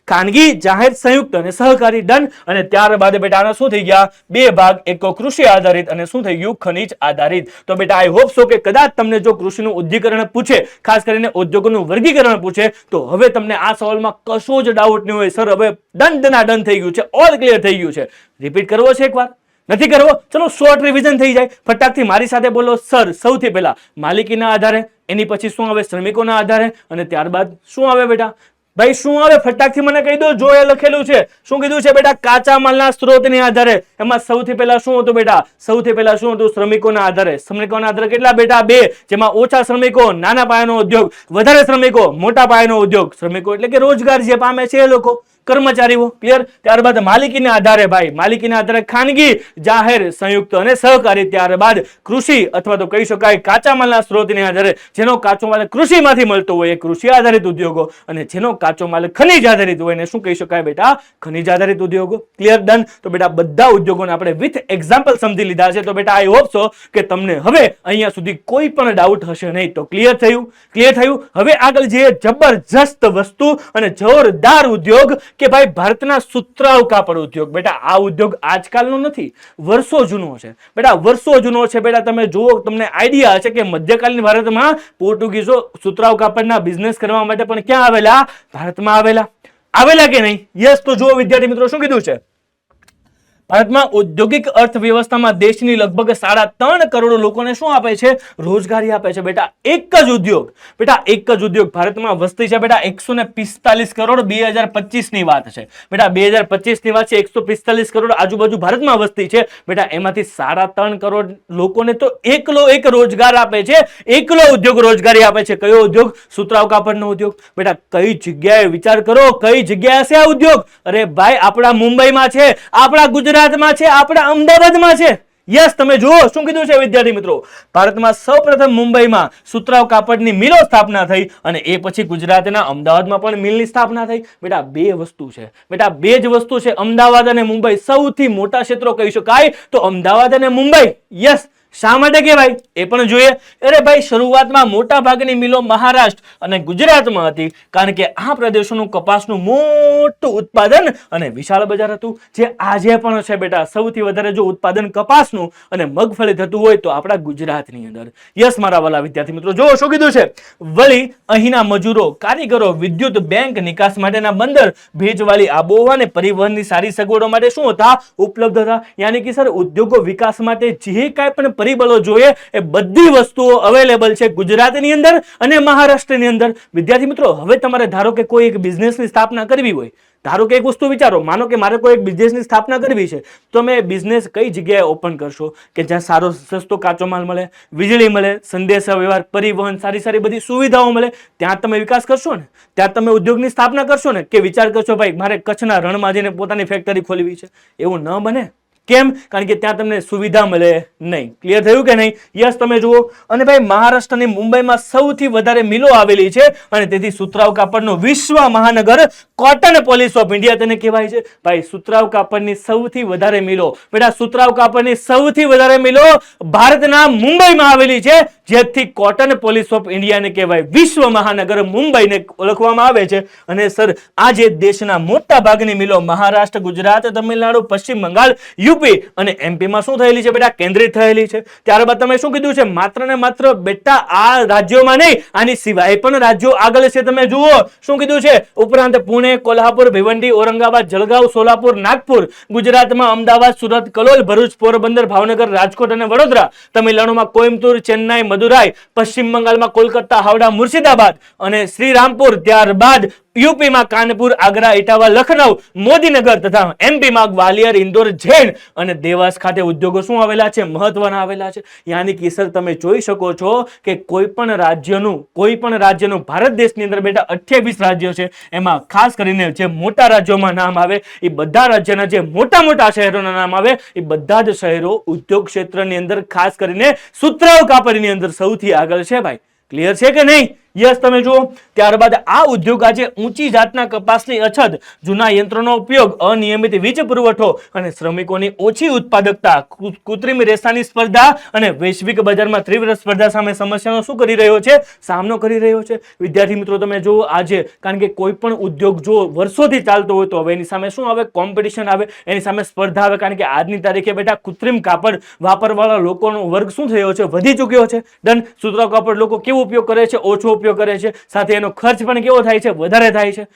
ખાનગી, જાહેર, સંયુક્ત અને સહકારી. ડન. અને ત્યારબાદ બેટા આના શું થઈ ગયા? 2 ભાગ, એક કૃષિ આધારિત અને શું થઈ ગયું? ખનિજ આધારિત. તો બેટા આઈ હોપ સો કે કદાચ તમને જો કૃષિનું ઉદ્યોગીકરણ પૂછે, ખાસ કરીને ઉદ્યોગોનું વર્ગીકરણ પૂછે, તો હવે તમને આ સવાલમાં કશો જ ડાઉટ નહીં હોય. સર હવે ડન થઈ ગયું છે, ઓલ ક્લિયર થઈ ગયું છે. રિપીટ કરવો છે એકવાર? નથી કરવો? ચલો શોર્ટ રિવિઝન થઈ જાય. ફટાકથી મારી સાથે બોલો. સર સૌથી પહેલા માલિકીના આધારે, એની પછી શું આવે? શ્રમિકોના આધારે, અને ત્યારબાદ શું આવે બેટા? ભાઈ શું આવે? ફટાકથી મને કહી દો. જો એ લખેલું છે શું કીધું છે બેટા? કાચા માલના સ્ત્રોતની આધારે. એમાં સૌથી પહેલા શું હતું બેટા? સૌથી પહેલા શું હતું? શ્રમિકોના આધારે. શ્રમિકોના આધારે કેટલા બેટા? 2. જેમાં ઓછા શ્રમિકો નાના પાયાનો ઉદ્યોગ, વધારે શ્રમિકો મોટા પાયાનો ઉદ્યોગ. શ્રમિકો એટલે કે રોજગાર જે પામે છે એ લોકો, કર્મચારીઓ. ક્લિયર? ત્યારબાદ માલિકીના આધારે ભાઈ, માલિકીના આધારે ખાનગી, જાહેર, સંયુક્ત અને સહકારી. ત્યારબાદ કૃષિ અથવા તો કહી શકાય કાચા માલના સ્ત્રોતને આધારે, જેનો કાચો માલ કૃષિમાંથી મળતો હોય એ કૃષિ આધારિત ઉદ્યોગો, અને જેનો કાચો માલ ખનિજ આધારિત હોય એને શું કહી શકાય બેટા? ખનિજ આધારિત ઉદ્યોગો. ક્લિયર? ડન. તો બેટા બધા ઉદ્યોગોને આપણે વિથ એક્ઝામ્પલ સમજી લીધા છે. તો બેટા આઈ હોપ સો કે તમને હવે અહીંયા સુધી કોઈ પણ ડાઉટ હશે નહીં. તો ક્લિયર થયું? ક્લિયર થયું? હવે આગળ જે જબરજસ્ત વસ્તુ અને જોરદાર ઉદ્યોગ કે ભાઈ ભારતના સુતરાઉ કાપડ ઉદ્યોગ. બેટા આ ઉદ્યોગ આજકાલનો નથી, વર્ષો જૂનો છે બેટા, વર્ષો જૂનો છે બેટા. તમે જુઓ, તમને આઈડિયા હશે કે મધ્યકાલીન ભારતમાં પોર્ટુગીઝો સુતરાઉ કાપડના બિઝનેસ કરવા માટે પણ ક્યાં આવેલા? ભારતમાં આવેલા કે નહીં? યસ. તો જુઓ વિદ્યાર્થી મિત્રો શું કીધું છે? ભારતમાં ઔદ્યોગિક અર્થવ્યવસ્થામાં દેશની લગભગ 3.5 કરોડ લોકોને શું આપે છે? રોજગારી આપે છે બેટા. એક જ ઉદ્યોગ બેટા, એક જ ઉદ્યોગ. ભારતમાં વસ્તી છે બેટા 145 કરોડ. 2025 ની વાત છે બેટા, 2025 ની વાત છે. 145 કરોડ આજુબાજુ ભારતમાં વસ્તી છે બેટા. એમાંથી 3.5 કરોડ લોકોને તો એકલો એક રોજગાર આપે છે, એકલો ઉદ્યોગ રોજગારી આપે છે. કયો ઉદ્યોગ? સુતરાઉ કાપડનો ઉદ્યોગ. બેટા કઈ જગ્યાએ વિચાર કરો, કઈ જગ્યાએ છે આ ઉદ્યોગ? અરે ભાઈ આપણા મુંબઈમાં છે, આપણા ગુજરાતમાં છે, આપણા અમદાવાદમાં છે. યસ. તમે જુઓ શું કીધું છે વિદ્યાર્થી મિત્રો? ભારતમાં સૌપ્રથમ મુંબઈમાં સુતરાઉ કાપડની મિલો સ્થાપના થઈ અને એ પછી ગુજરાતના અમદાવાદમાં પણ મિલની સ્થાપના થઈ. બેટા 2 વસ્તુ છે બેટા, 2 જ વસ્તુ છે. અમદાવાદ અને મુંબઈ સૌથી મોટા ક્ષેત્રો કહી શકાય તો અમદાવાદ અને મુંબઈ. યસ. શા માટે કહેવાય એ પણ જોઈએ. અરે ભાઈ, શરૂઆતમાં મોટા ભાગની મિલો મહારાષ્ટ્ર અને ગુજરાતમાં હતી, કારણ કે આ પ્રદેશોનું કપાસનું મોટું ઉત્પાદન અને વિશાળ બજાર હતું. જે આજે પણ છે બેટા, સૌથી વધારે જો ઉત્પાદન કપાસનું અને મગફળી થતું હોય તો આપણા ગુજરાતની અંદર. યસ મારા વાલા વિદ્યાર્થી મિત્રો, જો શું કીધું છે, વળી અહીંના મજૂરો, કારીગરો, વિદ્યુત, બેંક, નિકાસ માટેના બંદર, ભેજવાળી આબોહવા અને પરિવહનની સારી સગવડો માટે શું હતા, ઉપલબ્ધ હતા. યાની કે સર, ઉદ્યોગો વિકાસ માટે જે કાંઈ પણ પરિબળો જોઈએ એ બધી વસ્તુઓ અવેલેબલ છે ગુજરાતની અંદર અને મહારાષ્ટ્રની અંદર. વિદ્યાર્થી મિત્રો, હવે તમારે ધારો કે કોઈ એક બિઝનેસની સ્થાપના કરવી હોય, ધારો કે એક વસ્તુ વિચારો, માનો કે મારે કોઈ એક બિઝનેસની સ્થાપના કરવી છે, તો મેં બિઝનેસ કઈ જગ્યાએ ઓપન કરશો કે જ્યાં સારો સસ્તો કાચો માલ મળે, વીજળી મળે, સંદેશા વ્યવહાર, પરિવહન, સારી સારી બધી સુવિધાઓ મળે, ત્યાં તમે વિકાસ કરશો ને, ત્યાં તમે ઉદ્યોગની સ્થાપના કરશો ને. કે વિચાર કરશો ભાઈ મારે કચ્છના રણમાં જઈને પોતાની ફેક્ટરી ખોલવી છે, એવું ન બને. કેમ? કારણ કે ત્યાં તમને સુવિધા મળે નહીં. ક્લિયર થયું કે નહીં? યસ, તમે જુઓ. અને ભાઈ, મહારાષ્ટ્રની મુંબઈમાં સૌથી વધારે મિલો આવેલી છે અને તેથી સુતરાઉ કાપડનો વિશ્વ મહાનગર કોટન પોલિસ ઓફ ઇન્ડિયા તેને કહેવાય છે. ભાઈ, સુતરાઉ કાપડની સૌથી વધારે મિલો, બેટા સુતરાઉ કાપડની સૌથી વધારે મિલો ભારતના મુંબઈમાં આવેલી છે, જેથી કોટન પોલિસ ઓફ ઇન્ડિયાને કહેવાય. વિશ્વ મહાનગર મુંબઈને ઓળખવામાં આવે છે. અને સર, આજે દેશના મોટા ભાગની મિલો મહારાષ્ટ્ર, ગુજરાત, તમિલનાડુ, પશ્ચિમ બંગાળ, યુપી અને એમપી માં શું થયેલી છે બેટા, કેન્દ્રિત થયેલી છે. ત્યારબાદ તમે શું કીધું છે, માત્ર ને માત્ર બેટા આ રાજ્યોમાં નહીં, આની સિવાય પણ રાજ્યો આગળ છે. તમે જુઓ શું કીધું છે, ઉપરાંત પુણે, કોલ્હાપુર, ભિવંડી, ઔરંગાબાદ, જળગાંવ, સોલાપુર, નાગપુર, ગુજરાતમાં અમદાવાદ, સુરત, કલોલ, ભરૂચ, પોરબંદર, ભાવનગર, રાજકોટ અને વડોદરા, તમિલનાડુમાં કોઇમ્બતુર, ચેન્નાઈ, મદુરાઈ, પશ્ચિમ બંગાળમાં કોલકાતા, હાવડા, મુર્શિદાબાદ અને શ્રીરામપુર, ત્યારબાદ યુપીમાં કાનપુર, આગ્રા, ઇટાવા, લખનઉ, મોદીનગર તથા એમપીમાં ગ્વાલિયર, ઇન્દોર, જૈન અને દેવાસ ખાતે ઉદ્યોગો શું આવેલા છે, મહત્વના આવેલા છે. યાની કે સર, તમે જોઈ શકો છો કે કોઈ પણ રાજ્યનું ભારત દેશની અંદર બેટા 28 રાજ્યો છે, એમાં ખાસ કરીને જે મોટા રાજ્યોમાં નામ આવે એ બધા રાજ્યના જે મોટા મોટા શહેરોના નામ આવે એ બધા જ શહેરો ઉદ્યોગ ક્ષેત્રની અંદર ખાસ કરીને સુતરાઉ કાપડની અંદર સૌથી આગળ છે. ભાઈ, ક્લિયર છે કે નહીં? યસ, તમે જુઓ. ત્યારબાદ આ ઉદ્યોગ આજે ઊંચી જાતના કપાસની અછત, જૂના યંત્રોનો ઉપયોગ, અનિયમિત વીજ પુરવઠો અને શ્રમિકોની ઓછી ઉત્પાદકતા, કૃત્રિમ રેસાની સ્પર્ધા અને વૈશ્વિક બજારમાં તીવ્ર સ્પર્ધા સામે સમસ્યાનો શું કરી રહ્યો છે, સામનો કરી રહ્યો છે. વિદ્યાર્થી મિત્રો, તમે જુઓ આજે, કારણ કે કોઈ પણ ઉદ્યોગ જો વર્ષોથી ચાલતો હોય તો હવે એની સામે શું આવે, કોમ્પિટિશન આવે, એની સામે સ્પર્ધા આવે. કારણ કે આજની તારીખે બેટા કૃત્રિમ કાપડ વાપરવાળા લોકોનો વર્ગ શું થયો છે, વધી ચૂક્યો છે. ડન. સુતરાઉ કાપડ લોકો કેવો ઉપયોગ કરે છે, ઓછો ઉપયોગ કરે છે, સાથે એનો ખર્ચ પણ કેવો થાય છે, વધારે થાય છે.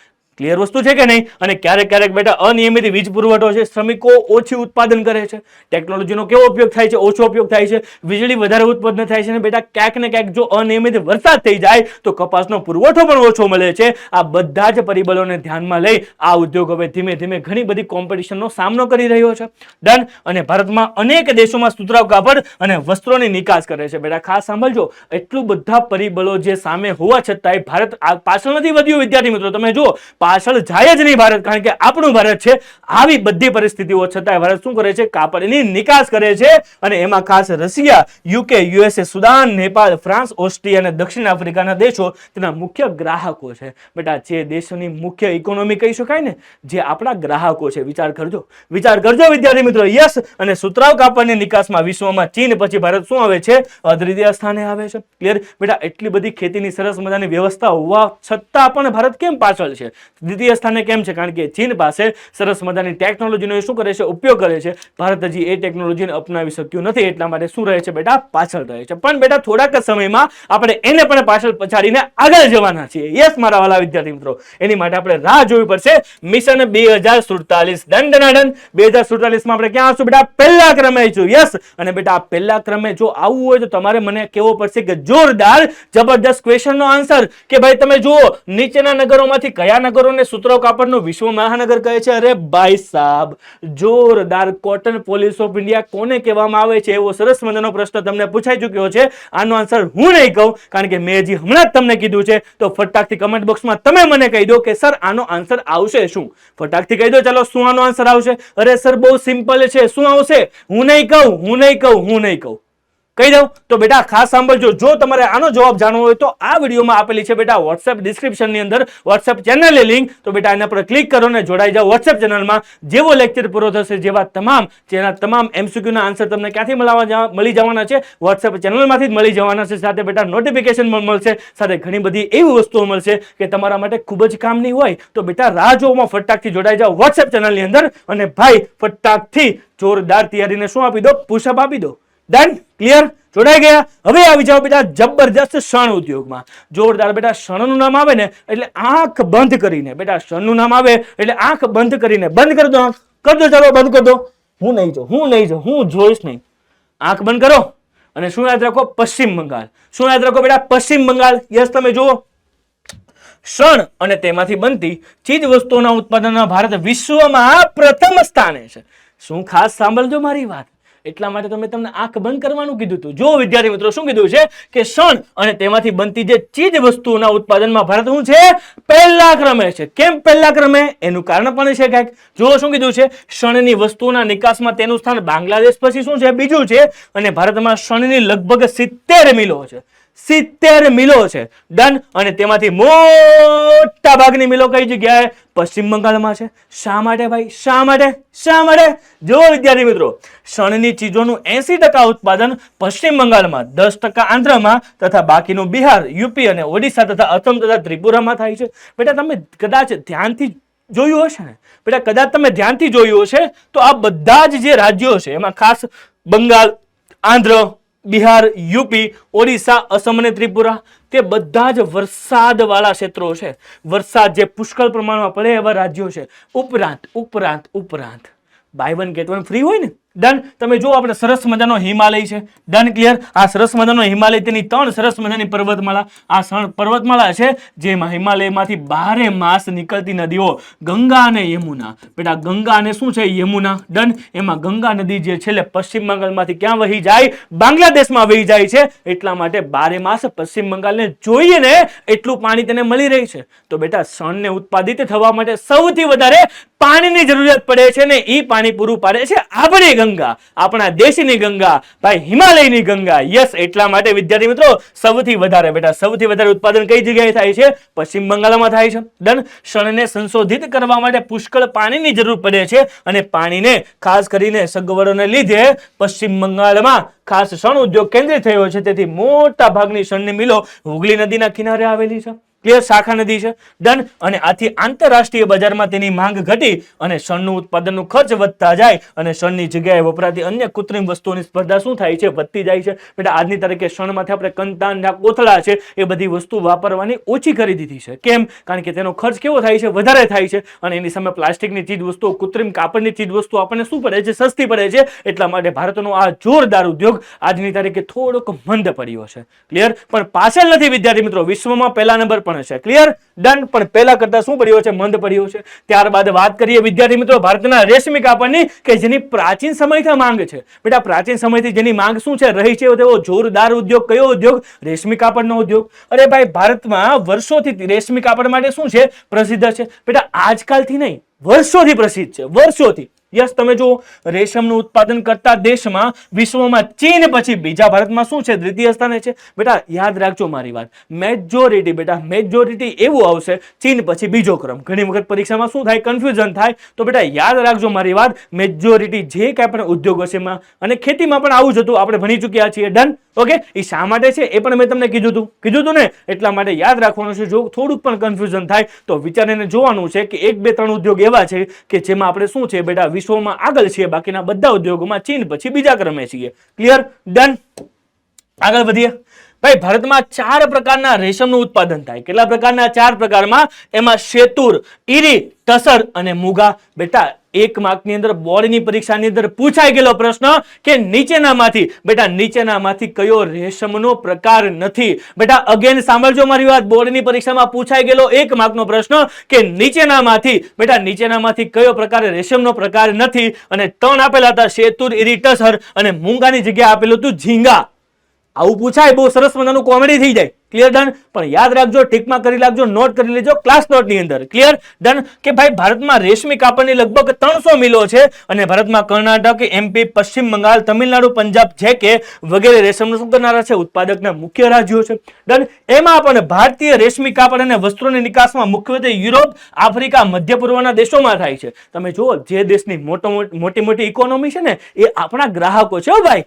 ક્લિયર વસ્તુ છે કે નહીં? અને ક્યારેક ક્યારેક બેટા અનિયમિત વીજ પુરવઠો છે, શ્રમિકો ઓછી ઉત્પાદન કરે છે, ટેકનોલોજીનો કેવો ઉપયોગ થાય છે, ઓછો ઉપયોગ થાય છે, વીજળી વધારે ઉત્પન્ન થાય છે. અને બેટા ક્યાંક ને ક્યાંક જો અનિયમિત વરસાદ થઈ જાય તો કપાસનો પુરવઠો પણ ઓછો મળે છે. આ બધા જ પરિબળોને ધ્યાનમાં લઈ આ ઉદ્યોગ હવે ધીમે ધીમે ઘણી બધી કોમ્પિટિશનનો સામનો કરી રહ્યો છે. ડન. અને ભારતમાં અનેક દેશોમાં સુતરાઉ કાપડ અને વસ્ત્રોની નિકાસ કરે છે. બેટા ખાસ સાંભળજો, એટલું બધા પરિબળો જે સામે હોવા છતાંય ભારત પાછળ નથી વધ્યું. વિદ્યાર્થી મિત્રો, તમે જુઓ, પાછળ જાય જ નહીં ભારત, કારણ કે આપણું ભારત છે. આવી બધી પરિસ્થિતિઓ છતાંય ભારત શું કરે છે, કાપડની નિકાસ કરે છે. અને એમાં ખાસ Russia, UK, USA, Sudan, Nepal, France, Austria અને દક્ષિણ આફ્રિકાના દેશો તેના મુખ્ય ગ્રાહકો છે. બેટા જે દેશોની મુખ્ય ઇકોનોમી કહી શકાય ને, જે આપણા ગ્રાહકો છે, વિચાર કરજો વિદ્યાર્થી મિત્રો. યસ. અને સુતરાઉ કાપડની નિકાસમાં વિશ્વમાં ચીન પછી ભારત શું આવે છે, અદ્વિતીય સ્થાને આવે છે. ક્લિયર? બેટા એટલી બધી ખેતીની સરસ મજાની વ્યવસ્થા હોવા છતાં પણ ભારત કેમ પાછળ છે, દ્વિતીય સ્થાને કેમ છે? કારણ કે ચીન પાસે સરસ મજાની ટેકનોલોજીનો શું કરે છે, ઉપયોગ કરે છે. ભારત હજી એ ટેકનોલોજીને અપનાવી શક્યું નથી, એટલા માટે શું રહે છે બેટા, પાછળ રહે છે. પણ બેટા થોડાક જ સમયમાં આપણે એને પણ પાછળ પછાડીને આગળ જવાના છીએ. યસ મારા વાલા વિદ્યાર્થી મિત્રો, એની માટે આપણે રાહ જોવી પડશે. મિશન 2047 દંડનાદન 2047 માં આપણે ક્યાં આવશું બેટા, પહેલા ક્રમે આવીશું. યસ. અને બેટા પહેલા ક્રમે જો આવવું હોય તો તમારે મને કહેવો પડશે કે જોરદાર જબરદસ્ત ક્વેશ્ચનનો આન્સર, કે ભાઈ તમે જુઓ નીચેના નગરોમાંથી કયા નગરોને સુતરાઉ કાપડનું વિશ્વ મહાનગર કહે છે? અરે ભાઈ સાહેબ, જોરદાર. કોટન પોલિસ ઓફ ઇન્ડિયા કોને કહેવામાં આવે છે, એવો સરસ મજાનો પ્રશ્ન તમને પૂછાઈ ચૂક્યો છે. આનો આન્સર હું નહીં કહું, કારણ કે મેં હજી હમણાં જ તમને કીધું છે. તો ફટાકથી કમેન્ટ બોક્સમાં તમે મને કહી દો કે સર આનો આન્સર આવશે શું? ફટાકથી કહી દો. ચાલો, શું આનો આન્સર આવશે? અરે સર બહુ સિમ્પલ છે. શું આવશે? હું નહીં કહું. કહી દઉં તો બેટા ખાસ સાંભળજો. જો તમારે આનો જવાબ જાણવો હોય તો આ વિડીયોમાં આપેલી છે બેટા વોટ્સએપ ડિસ્ક્રિપ્શનની અંદર વોટ્સએપ ચેનલની લિંક. તો બેટા એના પર ક્લિક કરો ને જોડાઈ જાઓ વોટ્સએપ ચેનલમાં. જેવો લેક્ચર પૂરો થશે જેના તમામ MCQ ના આન્સર તમને ક્યાંથી મળી જવાના છે? વોટ્સએપ ચેનલમાંથી જ મળી જવાના છે. સાથે બેટા નોટિફિકેશન પણ મળશે, સાથે ઘણી બધી એવી વસ્તુઓ મળશે કે તમારા માટે ખૂબ જ કામની હોય. તો બેટા રાહ જોવામાં ફટાકથી જોડાઈ જાઓ વોટ્સએપ ચેનલની અંદર. અને ભાઈ ફટાકથી જોરદાર તૈયારીને શું આપી દો? પુશઅપ આપી દો. ડન? ક્લિયર? જોડાઈ ગયા? હવે આવી જાઓ બેટા જબરજસ્ત શણ ઉદ્યોગમાં. જોરદાર બેટા શણનું નામ આવે ને એટલે આંખ બંધ કરીને, બેટા શણનું નામ આવે એટલે આંખ બંધ કરીને, બંધ કરી દો આંખ, કરી દો, ચાલો બંધ કરી દો. હું નહીં જાઉં, હું જોઈશ નહીં. આંખ બંધ કરો અને શું યાદ રાખો? પશ્ચિમ બંગાળ. શું યાદ રાખો બેટા? પશ્ચિમ બંગાળ. યસ, તમે જુઓ શણ અને તેમાંથી બનતી ચીજ વસ્તુઓના ઉત્પાદનમાં ભારત વિશ્વમાં પ્રથમ સ્થાને છે. શું ખાસ સાંભળજો મારી વાત. એટલા માટે તો મેં તમને આંખ બંધ કરવાનું કીધું હતું. જો વિદ્યાર્થી મિત્રો શું કીધું છે કે શણ અને તેમાંથી બનતી જે ચીજ વસ્તુઓના ઉત્પાદનમાં ભારત શું છે? પહેલા ક્રમે છે. કેમ પહેલા ક્રમે? એનું કારણ પણ છે કંઈક. જો શું કીધું છે? શણની વસ્તુઓના નિકાસમાં તેનું સ્થાન બાંગ્લાદેશ પછી શું છે? બીજું છે. અને ભારતમાં શણની લગભગ 70 મિલો છે. 70 મિલો છે. ડન? અને તેમાંથી મોટા ભાગની મિલો કઈ જગ્યાએ? પશ્ચિમ બંગાળમાં છે. શા માટે ભાઈ? શા માટે? જો વિદ્યાર્થી મિત્રો શણની ચીજોનું 80% ઉત્પાદન પશ્ચિમ બંગાળમાં, 10% આંધ્રમાં તથા બાકીનું બિહાર, યુપી અને ઓડિશા તથા અસમ તથા ત્રિપુરામાં થાય છે. બેટા તમે કદાચ ધ્યાનથી જોયું હશે ને, બેટા કદાચ તમે ધ્યાનથી જોયું હશે તો આ બધા જ જે રાજ્યો છે એમાં ખાસ બંગાળ, આંધ્ર, બિહાર, યુપી, ઓડિશા, અસમ અને ત્રિપુરા તે બધા જ વરસાદ વાળા ક્ષેત્રો છે. વરસાદ જે પુષ્કળ પ્રમાણમાં પડે એવા રાજ્યો છે. ઉપરાંત buy one get one free હોય ને. ડન? તમે જો આપણે સરસ મજાનો હિમાલય છે. ડન? ક્લિયર? આ સરસ મજાનો હિમાલય, તેની 3 સરસ મજાની પર્વતમાળા. આ પર્વતમાળા છે જેમાં હિમાલયમાંથી 12 માસ નીકળતી નદીઓ ગંગા અને યમુના. બેટા ગંગા અને શું છે? યમુના. ડન? એમાં ગંગા નદી જે છેલ્લે પશ્ચિમ બંગાળમાંથી ક્યાં વહી જાય? બાંગ્લાદેશમાં વહી જાય છે. એટલા માટે 12 માસ પશ્ચિમ બંગાળને જોઈએ ને એટલું પાણી તેને મળી રહી છે. તો બેટા શણને ઉત્પાદિત થવા માટે સૌથી વધારે પાણીની જરૂરિયાત પડે છે ને એ પાણી પૂરું પાડે છે આપણી ગંગા, આપણા દેશની ગંગા, ભાઈ હિમાલયની ગંગા. યસ, એટલા માટે વિદ્યાર્થી મિત્રો સૌથી વધારે ઉત્પાદન કઈ જગ્યાએ થાય છે? પશ્ચિમ બંગાળમાં થાય છે. ડન? શણને સંશોધિત કરવા માટે પુષ્કળ પાણીની જરૂર પડે છે અને પાણીને ખાસ કરીને સગવડોને લીધે પશ્ચિમ બંગાળમાં ખાસ શણ ઉદ્યોગ કેન્દ્રિત થયો છે. તેથી મોટા ભાગની શણની મિલો હુગલી નદીના કિનારે આવેલી છે. ક્લિયર? શાખા નદી છે. ડન? અને આથી આંતરરાષ્ટ્રીય બજારમાં તેની માંગ ઘટી અને શણનું ઉત્પાદનનું ખર્ચ વધતા જાય અને શણની જગ્યાએ વપરાતી અન્ય કૃત્રિમ વસ્તુઓની સ્પર્ધા શું થાય છે? વધતી જાય છે. બેટા આજની તારીખે શણમાંથી આપણે કંતાન, કોથળા છે એ બધી વસ્તુ વાપરવાની ઓછી કરી દીધી છે. કેમ? કારણ કે તેનો ખર્ચ કેવો થાય છે? વધારે થાય છે. અને એની સામે પ્લાસ્ટિકની ચીજ વસ્તુઓ, કૃત્રિમ કાપડની ચીજ વસ્તુઓ આપણને શું પડે છે? સસ્તી પડે છે. એટલા માટે ભારતનો આ જોરદાર ઉદ્યોગ આજની તારીખે થોડોક મંદ પડ્યો છે. ક્લિયર? પણ પાછળ નથી વિદ્યાર્થી મિત્રો, વિશ્વમાં પહેલા નંબર પણ છે. ક્લિયર? ડન? પણ પહેલા કરતા શું પડ્યો છે? મંદ પડ્યો છે. ત્યારબાદ વાત કરીએ વિદ્યાર્થી મિત્રો ભારતના રેશમી કાપડની કે જેની પ્રાચીન સમયથી માંગ છે. બેટા પ્રાચીન સમયથી જેની માંગ શું છે? રહી છે તેવો જોરદાર ઉદ્યોગ કયો ઉદ્યોગ? રેશમી કાપડનો ઉદ્યોગ. અરે ભાઈ ભારતમાં વર્ષોથી રેશમી કાપડ માટે શું છે? પ્રસિદ્ધ છે. બેટા આજકાલથી નહીં, વર્ષોથી પ્રસિદ્ધ છે. વર્ષોથી. યસ, તમે જો રેશમનું ઉત્પાદન કરતા દેશમાં વિશ્વમાં ચીન પછી બીજા ભારતમાં શું છે? દ્વિતીય સ્થાને છે. બેટા યાદ રાખજો મારી વાત, મેજોરિટી એવું આવશે ચીન પછી બીજો ક્રમ. ઘણી વખત પરીક્ષામાં શું થાય? કન્ફ્યુઝન થાય. તો બેટા યાદ રાખજો મારી વાત, મેજોરિટી જે કાંઈ પણ ઉદ્યોગો છે એમાં, અને ખેતીમાં પણ આવું જ હતું, આપણે ભણી ચૂક્યા છીએ. ડન? ઓકે? એ શા માટે છે એ પણ મેં તમને કીધું હતું ને. એટલા માટે યાદ રાખવાનું છે. જો થોડુંક પણ કન્ફ્યુઝન થાય તો વિચારીને જોવાનું છે કે 1, 2, 3 ઉદ્યોગ એવા છે કે જેમાં આપણે શું છે બેટા વિશ્વમાં આગળ છીએ, બાકીના બધા ઉદ્યોગોમાં ચીન પછી બીજા ક્રમે છીએ. ક્લિયર? ડન? આગળ વધીએ. ભાઈ ભારતમાં 4 પ્રકારના રેશમનું ઉત્પાદન થાય. કેટલા પ્રકારના? 4 પ્રકારમાં. એમાં શેતુર, ઈરી, ટસર અને મુગા. બેટા 1 માર્કની અંદર બોર્ડની પરીક્ષાની અંદર પૂછાઈ ગયેલો પ્રશ્ન કે નીચેનામાંથી કયો રેશમનો પ્રકાર નથી? બેટા અગેન સાંભળજો મારી વાત, બોર્ડની પરીક્ષામાં પૂછાઈ ગયેલો 1 માર્કનો પ્રશ્ન કે નીચેનામાંથી કયો પ્રકાર રેશમનો પ્રકાર નથી? અને 3 આપેલા હતા, શેતુર, ઈરી, ટસર અને મૂંગાની જગ્યાએ આપેલું હતું ઝીંગા. આવું પૂછાય, બહુ સરસ મજાનું કોમેડી થઈ જાય. Clear done. પણ યાદ રાખજો, ટીકમાં કરી લાગજો, નોટ કરી લેજો ક્લાસ નોટની અંદર. Clear done. કે ભાઈ ભારતમાં રેશમી કાપડની લગભગ 300 મિલો છે અને ભારતમાં કર્ણાટક, એમપી, પશ્ચિમ બંગાળ, તમિલનાડુ, પંજાબ છે કે વગેરે રેશમનું શું કરનારા છે, ઉત્પાદકના મુખ્ય રાજ્યો છે. ડન. એમાં પણ ભારતીય રેશમી કાપડ અને વસ્ત્રોની નિકાસમાં મુખ્યત્વે યુરોપ, આફ્રિકા, મધ્ય પૂર્વના દેશોમાં થાય છે. તમે જુઓ, જે દેશની મોટી ઇકોનોમી છે ને એ આપણા ગ્રાહકો છે. ભાઈ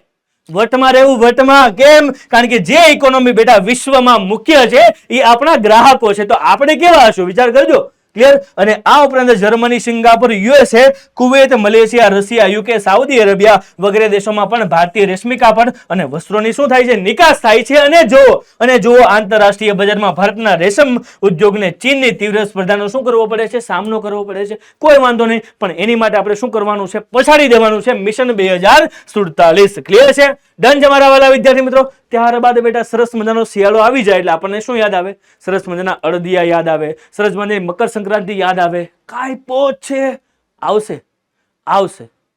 વટમાં રહેવું, વટમાં કેમ? કારણ કે જે ઇકોનોમી બેટા વિશ્વમાં મુખ્ય છે એ આપણા ગ્રાહકો છે. તો આપણે કેવા હશું વિચાર કરજો. ક્લિયર. અને આ ઉપરાંત Germany, Singapore, USA, Kuwait, Malaysia, Russia, UK, Saudi Arabia વગેરે દેશોમાં પણ ભારતીય રેશમી કાપડ અને વસ્ત્રોની શું થાય છે, નિકાસ થાય છે. અને જો આંતરરાષ્ટ્રીય બજારમાં ભારતના રેશમ ઉદ્યોગને ચીનની તીવ્ર સ્પર્ધાનો શું કરવો પડે છે, સામનો કરવો પડે છે. કોઈ વાંધો નહીં, પણ એની માટે આપણે શું કરવાનું છે, પછાડી દેવાનું છે મિશન 2047. ક્લિયર છે? ડન છે મારા વાલા વિદ્યાર્થી મિત્રો. ત્યારબાદ બેટા સરસ મજાનો શિયાળો આવી જાય એટલે આપણને શું યાદ આવે? સરસ મજાના અળદિયા યાદ આવે, સરસ મજાની મકર સંક્રાંતિ યાદ આવે. કાંઈ છે?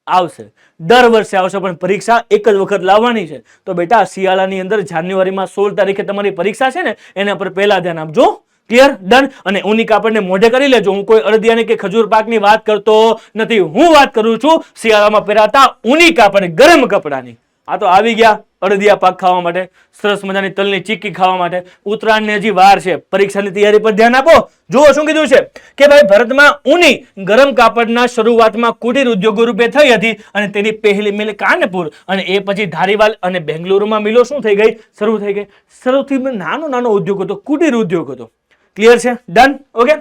આવશે. દર વર્ષે આવશે, પણ પરીક્ષા એક જ વખત લાવવાની છે. તો બેટા શિયાળાની અંદર જાન્યુઆરીમાં 16 તારીખે તમારી પરીક્ષા છે ને, એના પર પહેલા ધ્યાન આપજો. ક્લિયર. ડન. અને ઊની કાપડને મોઢે કરી લેજો. હું કોઈ અળદિયાની કે ખજૂર પાકની વાત કરતો નથી, હું વાત કરું છું શિયાળામાં પહેરાતા ઊની કાપડ, ગરમ કપડાની. આ તો આવી ગયા અડદિયા પાક ખાવા માટે, સરસ મજાની તલની ચીક્કી ખાવા માટે. ઉત્તરાયણની હજી વાર છે, પરીક્ષાની તૈયારી પર ધ્યાન આપો. જુઓ શું કીધું છે કે ભાઈ ભારતમાં ઊની ગરમ કાપડના શરૂઆતમાં કુટીર ઉદ્યોગો રૂપે થઈ હતી અને તેની પહેલી મિલ કાનપુર અને એ પછી ધારીવાલ અને બેંગલુરુમાં મિલો શું થઈ ગઈ, શરૂ થઈ ગઈ. સૌથી નાનો ઉદ્યોગ હતો, કુટીર ઉદ્યોગ હતો. ક્લિયર છે? ડન. ઓકે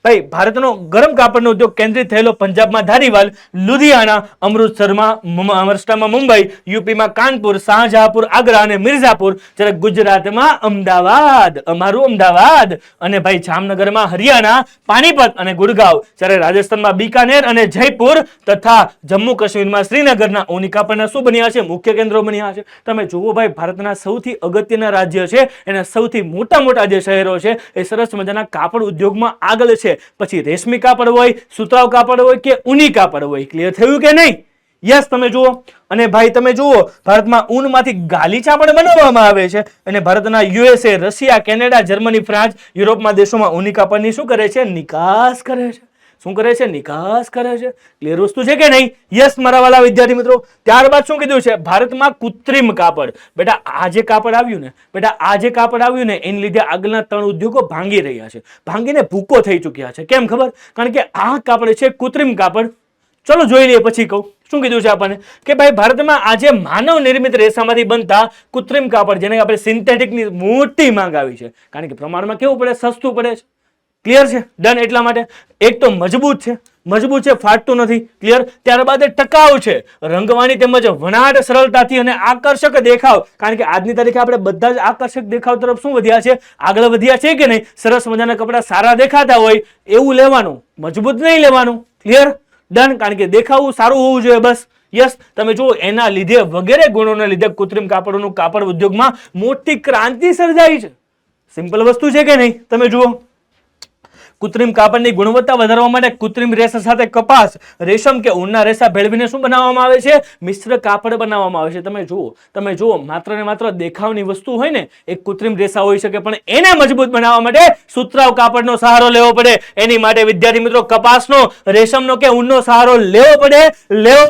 ભાઈ. ભારતનો ગરમ કાપડનો ઉદ્યોગ કેન્દ્રિત થયેલો પંજાબમાં ધારીવાલ, લુધિયાણા, અમૃતસરમાં, મહારાષ્ટ્રમાં મુંબઈ, યુપીમાં કાનપુર, શાહજહાંપુર, આગ્રા અને મિર્ઝાપુર, જ્યારે ગુજરાતમાં અમદાવાદ, અમારું અમદાવાદ, અને ભાઈ જામનગરમાં હરિયાણા, પાણીપત અને ગુડગાંવ, જ્યારે રાજસ્થાનમાં બીકાનેર અને જયપુર તથા જમ્મુ કાશ્મીરમાં શ્રીનગરના ઊની કાપડના શું બન્યા છે, મુખ્ય કેન્દ્રો બન્યા છે. તમે જુઓ ભાઈ, ભારતના સૌથી અગત્યના રાજ્ય છે, એના સૌથી મોટા જે શહેરો છે એ સરસ મજાના કાપડ ઉદ્યોગમાં આગળ છે. પછી રેશમી કાપડ હોય, સુતરાઉ કાપડ હોય કે ઊની કાપડ હોય. ક્લિયર થયું કે નહીં? યસ. તમે જુઓ, અને ભાઈ તમે જુઓ, ભારતમાં ઊનમાંથી ગાલીચા પણ બનાવવામાં આવે છે અને ભારતના USA, Russia, Canada, Germany, France, યુરોપમાં દેશોમાં ઊની કાપડની શું કરે છે, નિકાસ કરે છે. શું કરે છે? નિકાસ કરે છે. ક્લિયર વસ્તુ છે કે નહીં? યસ મારા વાલા વિદ્યાર્થી મિત્રો. ત્યારબાદ શું કીધું છે? ભારતમાં કૃત્રિમ કાપડ. બેટા આ જે કાપડ આવ્યું ને એની લીધે આગળના 3 ઉદ્યોગો ભાંગી રહ્યા છે, ભાંગીને ભૂકો થઈ ચૂક્યા છે. કેમ ખબર? કારણ કે આ કાપડ છે કૃત્રિમ કાપડ. ચલો જોઈ લઈએ, પછી કહું શું કીધું છે આપણને કે ભાઈ ભારતમાં આજે માનવ નિર્મિત રેસામાંથી બનતા કૃત્રિમ કાપડ, જેને આપણે સિન્થેટિકની મોટી માંગ આવી છે. કારણ કે પ્રમાણમાં કેવું પડે, સસ્તું પડે છે. ક્લિયર છે? ડન. એટલા માટે એક તો મજબૂત છે, ફાટતું નથી. ક્લિયર. ત્યારબાદ ટકાઉ છે, રંગવાની તેમજ વણાટ સરળતાથી અને આકર્ષક દેખાવ. કારણ કે આજની તારીખે આપણે બધા જ આકર્ષક દેખાવ તરફ શું વધ્યા છે, આગળ વધ્યા છે કે નહીં? સરસ મજાના કપડા સારા દેખાતા હોય એવું લેવાનું, મજબૂત નહીં લેવાનું. ક્લિયર. ડન. કારણ કે દેખાવું સારું હોવું જોઈએ બસ. યસ. તમે જુઓ, એના લીધે વગેરે ગુણોને લીધે કૃત્રિમ કાપડોનું કાપડ ઉદ્યોગમાં મોટી ક્રાંતિ સર્જાઈ છે. સિમ્પલ વસ્તુ છે કે નહીં? તમે જુઓ, કૃત્રિમ કાપડની ગુણવત્તા વધારવા માટે કૃત્રિમ રેસા સાથે કપાસ, રેશમ કે ઊનના રેસા ભેળવીને શું બનાવવામાં આવે છે, મિશ્ર કાપડ બનાવવામાં આવે છે. તમે જુઓ, માત્ર ને માત્ર દેખાવની વસ્તુ હોય ને એ કૃત્રિમ રેસા હોઈ શકે, પણ એને મજબૂત બનાવવા માટે સુતરાઉ કાપડનો સહારો લેવો પડે. એની માટે વિદ્યાર્થી મિત્રો કપાસનો, રેશમનો કે ઊનનો સહારો લેવો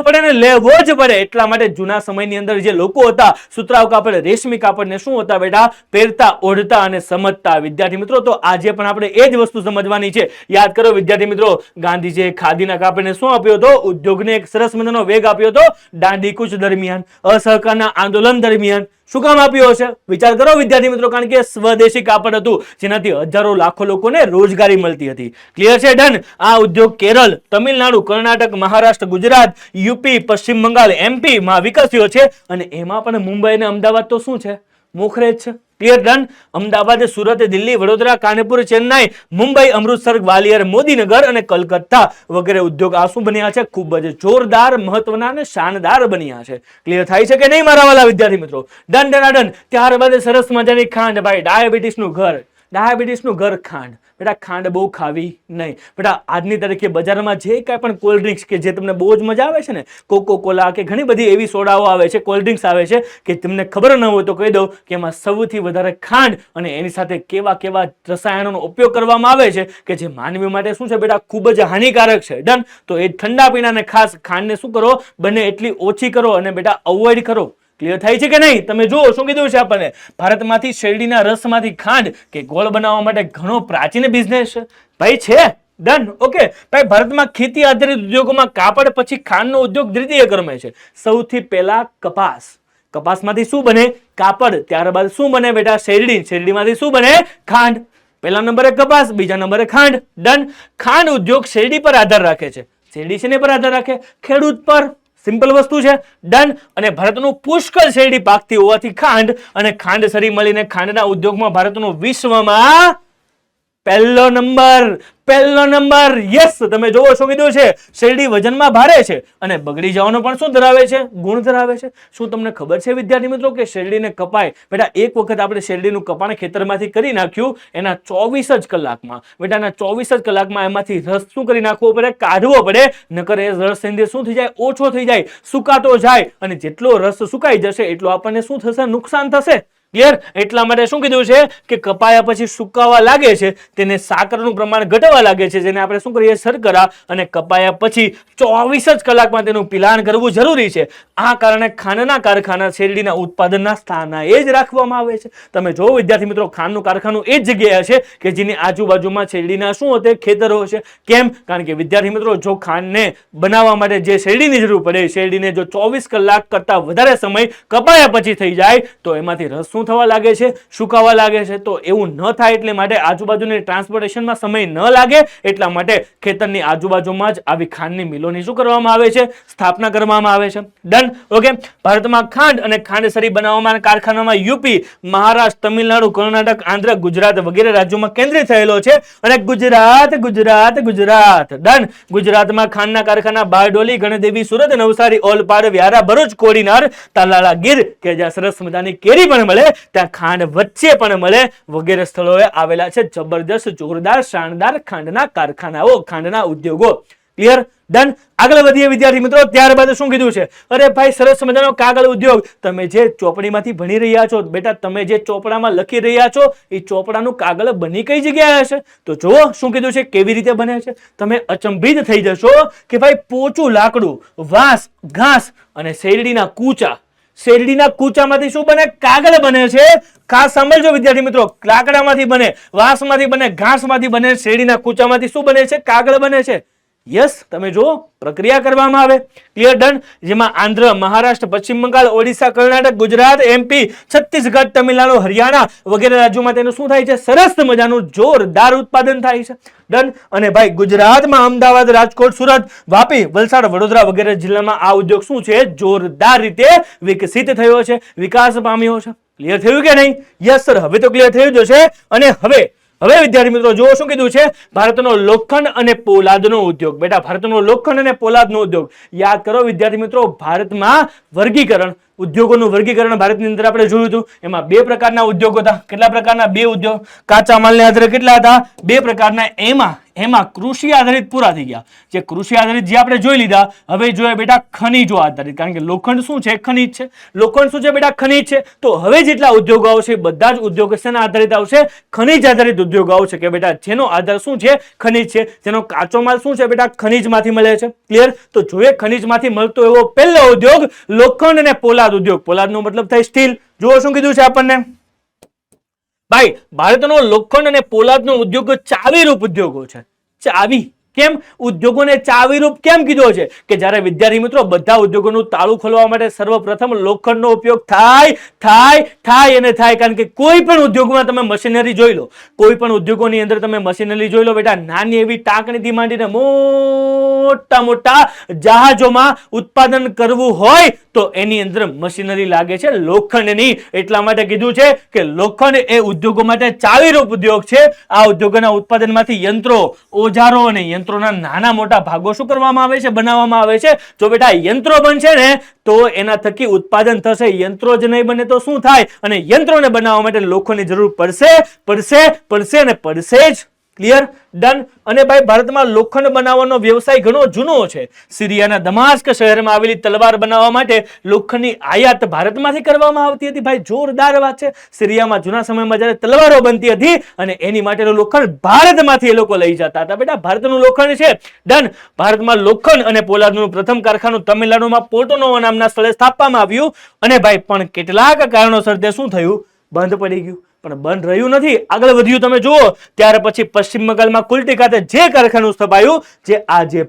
પડે ને લેવો જ પડે. એટલા માટે જૂના સમયની અંદર જે લોકો હતા, સુતરાઉ કાપડ, રેશમી કાપડને શું હતા બેટા, પહેરતા, ઓઢતા અને સમજતા. વિદ્યાર્થી મિત્રો તો આજે પણ આપણે એ જ વસ્તુ સમજવાની છે. યાદ કરો વિદ્યાર્થી મિત્રો, ગાંધીજીએ ખાદીના કાપડને શું આપ્યો હતો, ઉદ્યોગને એક સરસ મજાનો વેગ આપ્યો હતો દાંડી કૂચ દરમિયાન, અસહકારના આંદોલન દરમિયાન. શું કામ આપ્યો હશે? વિચાર કરો વિદ્યાર્થી મિત્રો. કારણ કે સ્વદેશી કાપડ હતું, જેનાથી હજારો લાખો લોકોને રોજગારી મળતી હતી. ક્લિયર છે? ડન. આ ઉદ્યોગ કેરળ, તમિલનાડુ, કર્ણાટક, મહારાષ્ટ્ર, ગુજરાત, યુપી, પશ્ચિમ બંગાળ, એમપી માં વિકસ્યો છે અને એમાં પણ મુંબઈ અને અમદાવાદ તો શું છે, મોખરે જ છે. ક્લિયર. ડન. અમદાવાદ, સુરત, દિલ્હી, વડોદરા, કાનપુર, ચેન્નાઈ, મુંબઈ, અમૃતસર, ગ્વાલિયર, મોદીનગર અને કલકત્તા વગેરે ઉદ્યોગ આ શું બન્યા છે, ખૂબ જ જોરદાર, મહત્વના અને શાનદાર બન્યા છે. ક્લિયર થાય છે કે નહીં મારા વાલા વિદ્યાર્થી મિત્રો? ડન. ત્યારબાદ સરસ મજાની ખાંડ, ભાઈ ડાયાબિટીસ નું ઘર. ડાયાબિટીસનું ઘર ખાંડ. બેટા ખાંડ બહુ ખાવી નહીં. બેટા આજની તારીખે બજારમાં જે કાંઈ પણ કોલ્ડ ડ્રિંક્સ કે જે તમને બહુ જ મજા આવે છે ને, કોકો કોલા કે ઘણી બધી એવી સોડાઓ આવે છે, કોલ્ડ ડ્રિંક્સ આવે છે કે તમને ખબર ન હોય તો કહી દઉં કે એમાં સૌથી વધારે ખાંડ અને એની સાથે કેવા કેવા રસાયણોનો ઉપયોગ કરવામાં આવે છે કે જે માનવી માટે શું છે બેટા ખૂબ જ હાનિકારક છે. ડન. તો એ ઠંડા પીણાને ખાસ ખાંડને શું કરો, બને એટલી ઓછી કરો અને બેટા અવોઇડ કરો. ક્લિયર થાય છે કે નહીં? તમે જુઓ શું કીધું છે આપણને, ભારતમાંથી શેરડીના રસમાંથી ખાંડ કે ગોળ બનાવવા માટે ઘણો પ્રાચીન બિઝનેસ છે ભાઈ છે. ડન. ઓકે ભાઈ, ભારતમાં ખેતી આધારિત ઉદ્યોગોમાં કાપડ પછી ખાંડનો ઉદ્યોગ દ્વિતીય ક્રમે છે. સૌથી પહેલા કપાસ, કપાસમાંથી શું બને? કાપડ. ત્યારબાદ શું બને બેટા? શેરડી. શેરડીમાંથી શું બને? ખાંડ. પહેલા નંબરે કપાસ, બીજા નંબરે ખાંડ. ડન. ખાંડ ઉદ્યોગ શેરડી પર આધાર રાખે છે. શેરડી શેને પર આધાર રાખે? ખેડૂત પર. સિમ્પલ વસ્તુ છે. ડન. અને ભારતનું પુષ્કળ શેરડી પાકતી હોવાથી ખાંડ અને ખાંડ સરી મળીને ખાંડના ઉદ્યોગમાં ભારતનો વિશ્વમાં પહેલો નંબર. પહેલો નંબર. યસ. તમે જોવો શું કીધું છે? શેરડી વજનમાં ભારે છે અને બગડી જવાનો પણ શું ધરાવે છે? ગુણ ધરાવે છે. શું તમને ખબર છે વિદ્યાર્થી મિત્રો કે શેરડીને કપાય? બેટા એક વખત આપણે શેરડીનું કપાણ ખેતરમાંથી કરી નાખ્યું, એના 24 જ કલાકમાં બેટા એના 24 જ કલાકમાં એમાંથી રસ શું કરી નાખવો પડે? કાઢવો પડે. નકર એ રસ એની શું થઈ જાય? ઓછો થઈ જાય, સુકાતો જાય અને જેટલો રસ સુકાઈ જશે એટલો આપણને શું થશે? નુકસાન થશે. ક્લિયર? એટલા માટે શું કીધું છે કે કપાયા પછી સુકાવા લાગે છે તેને સાકરનું પ્રમાણ ઘટવા લાગે છે, જેને આપણે શું કરીએ? શર્કરા. અને કપાયા પછી 24 જ કલાકમાં તેનું પિલાણ કરવું જરૂરી છે. આ કારણે ખાંડના કારખાના શેરડીના ઉત્પાદનના સ્થાને જ રાખવામાં આવે છે. તમે જો વિદ્યાર્થી મિત્રો, ખાંડનું કારખાનું એ જ જગ્યાએ છે કે જેની આજુબાજુમાં શેરડીના શું હશે? ખેતરો હશે. કેમ? કારણ કે વિદ્યાર્થી મિત્રો, જો ખાંડને બનાવવા માટે જે શેરડીની જરૂર પડે, શેરડીને જો 24 કલાક કરતા વધારે સમય કપાયા પછી થઈ જાય તો એમાંથી રસ શું થવા લાગે છે? સુકાવા લાગે છે. તો એવું ન થાય એટલે માટે આજુબાજુની ટ્રાન્સપોર્ટેશનમાં સમય ન લાગે એટલા માટે ખેતરની આજુબાજુમાં જ આવી ખાંડની મિલોની શું કરવામાં આવે છે? સ્થાપના કરવામાં આવે છે. ડન. ઓકે. ભારતમાં ખાંડ અને ખાંડસરી બનાવવામાં કારખાનામાં યુપી, મહારાષ્ટ્ર, તમિલનાડુ, કર્ણાટક, આંધ્ર, ગુજરાત વગેરે રાજ્યોમાં કેન્દ્રિત થયેલો છે. અને ગુજરાત ગુજરાત ગુજરાત. ડન. ગુજરાતમાં ખાંડના કારખાના બારડોલી, ગણદેવી, સુરત, નવસારી, ઓલપાડ, વ્યારા, ભરૂચ, કોડીનાર, તાલાળા, ગીર કે જ્યાં સરસ મજાની કેરી પણ મળે, ત્યાં ખાંડ વચ્ચે પણ મળે વગેરે સ્થળોએ આવેલા છે જબરદસ્ત જોરદાર શાનદાર ખાંડના કારખાનાઓ, ખાંડના ઉદ્યોગો. ક્લિયર? ડન. આગળ વધીએ વિદ્યાર્થી મિત્રો. ત્યારબાદ શું કીધું છે? અરે ભાઈ સરસ મજાનો કાગળ ઉદ્યોગ. તમે જે ચોપડીમાંથી ભણી રહ્યા છો બેટા, તમે જે ચોપડામાં લખી રહ્યા છો એ ચોપડાનું કાગળ બની કઈ જગ્યાએ હશે? તો જુઓ શું કીધું છે, કેવી રીતે બને છે. તમે અચંભિત થઈ જશો કે ભાઈ પોચું લાકડું, વાંસ, ઘાસ અને શેરડીના કૂચા. શેરડીના કૂચામાંથી શું બને? કાગળ બને છે. ખાસ સાંભળજો વિદ્યાર્થી મિત્રો, લાકડામાંથી બને, વાંસમાંથી બને, ઘાસમાંથી બને, શેરડીના કૂચામાંથી શું બને છે? કાગળ બને છે. યસ. તમે જુઓ પ્રક્રિયા કરવામાં આવે. ક્લિયર? ડન. જેમાં આંધ્ર, મહારાષ્ટ્ર, પશ્ચિમ બંગાળ, ઓડિશા, કર્ણાટક, ગુજરાત, એમપી, છત્તીસગઢ, તમિલનાડુ, હરિયાણા વગેરે રાજ્યોમાં તેનું શું થાય છે? સરસ મજાનું જોરદાર ઉત્પાદન થાય છે. ડન. અને ભાઈ ગુજરાતમાં અમદાવાદ, રાજકોટ, સુરત, વાપી, વલસાડ, વડોદરા વગેરે જિલ્લામાં આ ઉદ્યોગ શું છે? જોરદાર રીતે વિકસિત થયો છે, વિકાસ પામ્યો છે. ક્લિયર થયું કે નહીં? Yes sir. હવે તો ક્લિયર થયું જશે. અને હવે વિદ્યાર્થી મિત્રો જુઓ શું કીધું છે? ભારતનો લોખંડ અને પોલાદનો ઉદ્યોગ. બેટા ભારતનો લોખંડ અને પોલાદનો ઉદ્યોગ યાદ કરો વિદ્યાર્થી મિત્રો. ભારતમાં વર્ગીકરણ, ઉદ્યોગોનું વર્ગીકરણ ભારતની અંદર આપણે જોયું હતું. એમાં બે પ્રકારના ઉદ્યોગો હતા. કેટલા પ્રકારના? બે ઉદ્યોગ. કાચા માલને આધારે કેટલા હતા? બે પ્રકારના. એમાં કૃષિ આધારિત પૂરા થઈ ગયા. જે કૃષિ આધારિત જે આપણે જોઈ લીધા. હવે જોઈએ બેટા ખનીજો આધારિત, કારણ કે લોખંડ શું છે? ખનીજ છે. લોખંડ શું છે બેટા? ખનીજ છે. તો હવે જેટલા ઉદ્યોગો આવશે બધા જ ઉદ્યોગો શેના આધારિત આવશે? ખનીજ આધારિત ઉદ્યોગો આવશે કે બેટા જેનો આધાર શું છે? ખનીજ છે. જેનો કાચો માલ શું છે બેટા? ખનીજમાંથી મળે છે. ક્લિયર? તો જોઈએ ખનીજમાંથી મળતો એવો પહેલો ઉદ્યોગ લોખંડ અને પોલાદ ઉદ્યોગ. પોલાદનો મતલબ થાય સ્ટીલ. જુઓ શું કીધું છે આપણને ભાઈ, ભારતનો લોખંડ અને પોલાદનો ઉદ્યોગ ચાવીરૂપ ઉદ્યોગો છે. ચાવી. કેમ ઉદ્યોગોને ચાવીરૂપ કેમ કીધો છે? કે જ્યારે વિદ્યાર્થી મિત્રો બધા ઉદ્યોગોનું તાળું ખોલવા માટે સર્વપ્રથમ લોખંડનો ઉપયોગ થાય. કારણ કે કોઈ પણ ઉદ્યોગમાં તમે મશીનરી જોઈ લો, કોઈ પણ ઉદ્યોગોની અંદર તમે મશીનરી જોઈ લો બેટા, નાની એવી ટાંકણીથી માંડીને મોટા જહાજોમાં ઉત્પાદન કરવું હોય તો એની અંદર મશીનરી લાગે છે લોખંડની. એટલા માટે કીધું છે કે લોખંડ એ ઉદ્યોગો માટે ચાવીરૂપ ઉદ્યોગ છે. આ ઉદ્યોગોના ઉત્પાદનમાંથી યંત્રો, ઓજારો અને યંત્રોના નાના મોટા ભાગો શું કરવામાં આવે છે, બનાવવામાં આવે છે. જો બેટા યંત્રો બનશે ને તો એના થકી ઉત્પાદન થશે. યંત્રો જ નહીં બને તો શું થાય? અને યંત્રોને બનાવવા માટે લોખંડની જરૂર પડશે અને પડશે જ. ક્લિયર? ડન. અને ભાઈ ભારતમાં લોખંડ બનાવવાનો વ્યવસાય ઘણો જૂનો છે. સિરિયાના દમાસ્ક શહેરમાં આવેલી તલવાર બનાવવા માટે લોખંડની આયાત ભારતમાંથી કરવામાં આવતી હતી. ભાઈ જોરદાર વાત છે. સિરિયામાં જૂના સમયમાં જ્યારે તલવારો બનતી હતી અને એની માટેનું લોખંડ ભારતમાંથી એ લોકો લઈ જતા હતા. બેટા ભારતનું લોખંડ છે. ડન. ભારતમાં લોખંડ અને પોલાદનું પ્રથમ કારખાનું તમિલનાડુમાં પોર્ટોનોવો નામના સ્થળે સ્થાપવામાં આવ્યું. અને ભાઈ પણ કેટલાક કારણોસર તે શું થયું? બંધ પડી ગયું. પણ બંધ રહ્યું નથી, આગળ વધ્યું. તમે જુઓ ત્યાર પછી પશ્ચિમ બંગાળમાં કુલ્ટી ખાતે જે કારખાનું સ્થપાયું જે આજે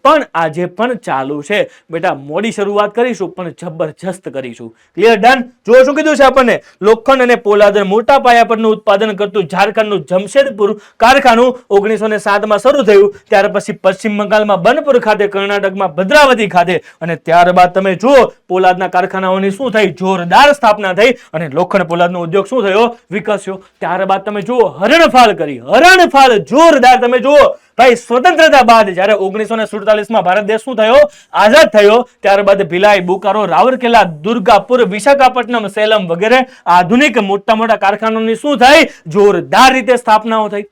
પણ ચાલુ છે. બેટા મોડી શરૂઆત કરીશું પણ જબરજસ્ત કરીશું. ક્લિયર? ડન. જુઓ શું કીધું છે આપણને, લોખંડ અને પોલાદ મોટા પાયા પરનું ઉત્પાદન કરતું ઝારખંડનું જમશેદપુર કારખાનું 1907 માં શરૂ થયું. ત્યાર પછી પશ્ચિમ બંગાળમાં બનપુર ખાતે, કર્ણાટકમાં ભદ્રાવતી ખાતે અને ત્યારબાદ તમે જુઓ પોલાદના કારખાનાઓની શું થઈ? જોરદાર સ્થાપના થઈ અને લોખંડ પોલાદનો ઉદ્યોગ શું થયો? વિકસ્યો. ત્યારબાદ તમે જુઓ હરણફાળ કરી. હરણફાળ જોરદાર. તમે જુઓ ભાઈ સ્વતંત્રતા બાદ જ્યારે 1947 માં ભારત દેશ શું થયો? આઝાદ થયો. ત્યારબાદ ભિલાઈ, બોકારો, રાઉરકેલા, દુર્ગાપુર, વિશાખાપટ્ટનમ, સેલમ વગેરે આધુનિક મોટા મોટા કારખાનાઓની શું થઈ? જોરદાર રીતે સ્થાપનાઓ થઈ.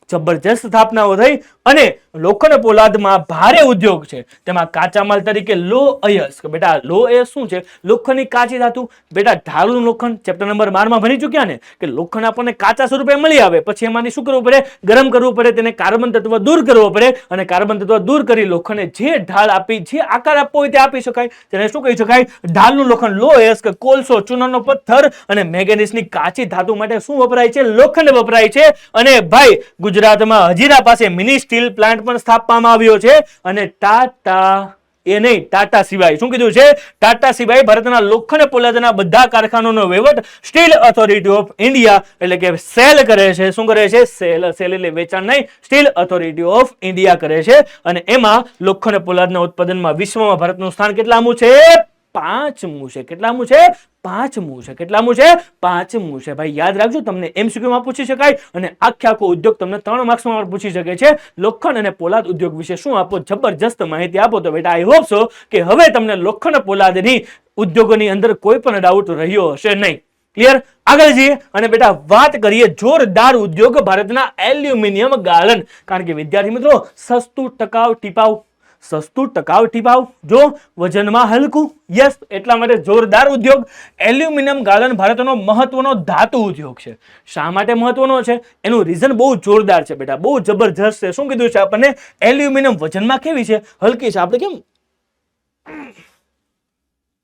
જબરજસ્ત સ્થાપનાઓ થઈ. અને લોખંડ પોલાદમાં ભારે ઉદ્યોગ છે. તેમાં કાચા માલ તરીકે લો અયસ્ક. બેટા લો અયસ્ક શું છે? લોખંડની કાચી ધાતુ. બેટા ઢાળનું લોખંડ ચેપ્ટર નંબર 12 માં ભણી ચૂક્યા ને કે લોખંડ આપણને કાચા સ્વરૂપે મળી આવે પછી એમાંથી શું કરવું પડે? ગરમ કરવું પડે, તેને કાર્બન તત્વ દૂર કરવો પડે અને કાર્બન તત્વ દૂર કરી લોખંડને જે ઢાળ આપી, જે આકાર આપવો હોય તે આપી શકાય. તેને શું કહી શકાય? ઢાળનું લોખંડ. લો અયસ્ક, કોલસો, ચૂનાનો પથ્થર અને મેંગેનીઝની કાચી ધાતુ માટે શું વપરાય છે? લોખંડ વપરાય છે. અને ભાઈ ગુજરાતમાં હજીરા પાસે મિની સ્ટીલ પ્લાન્ટ પણ સ્થાપવામાં આવ્યો છે. અને ટાટા સિવાય શું કીધું છે? ટાટા સિવાય ભારતના લોખંડ પોલાદના બધા કારખાનાનો વહીવટ સ્ટીલ ઓથોરિટી ઓફ ઇન્ડિયા એટલે કે સેલ કરે છે. શું કરે છે? સેલ એટલે વેચાણ નહીં, સ્ટીલ ઓથોરિટી ઓફ ઇન્ડિયા કરે છે. અને એમાં લોખંડ પોલાદના ઉત્પાદનમાં વિશ્વમાં ભારતનું સ્થાન કેટલામું છે? 5મું છે. કેટલામું છે? 5મું છે. કેટલામું છે? 5મું છે. ભાઈ યાદ રાખજો, તમને MCQ માં પૂછી શકાય અને આખો ઉદ્યોગ તમને 3 માર્ક્સમાં પૂછી શકે છે. લોખંડ અને પોલાદ ઉદ્યોગ વિશે શું આપો? જબરજસ્ત માહિતી આપો. તો બેટા આઈ હોપ સો કે હવે તમને લોખંડ પોલાદની ઉદ્યોગોની અંદર કોઈ પણ ડાઉટ રહ્યો હશે નહીં. ક્લિયર? આગળ જઈએ અને બેટા વાત કરીએ જોરદાર ઉદ્યોગ ભારતના એલ્યુમિનિયમ ગાલન. કારણ કે વિદ્યાર્થી મિત્રો સસ્તું, ટકાઉ, ટીપાઉ. સસ્તું, ટકાઉ, ટીપાઉ. જો વજનમાં હલકું. યસ, એટલા માટે જોરદાર ઉદ્યોગ. એલ્યુમિનિયમ ગાલન ભારતનો મહત્વનો ધાતુ ઉદ્યોગ છે. શા માટે મહત્વનો છે? એનું રીઝન બહુ જોરદાર છે બેટા, બહુ જબરજસ્ત છે. શું કીધું છે આપણને? એલ્યુમિનિયમ વજનમાં કેવી છે? હલકી છે. આપણે કેમ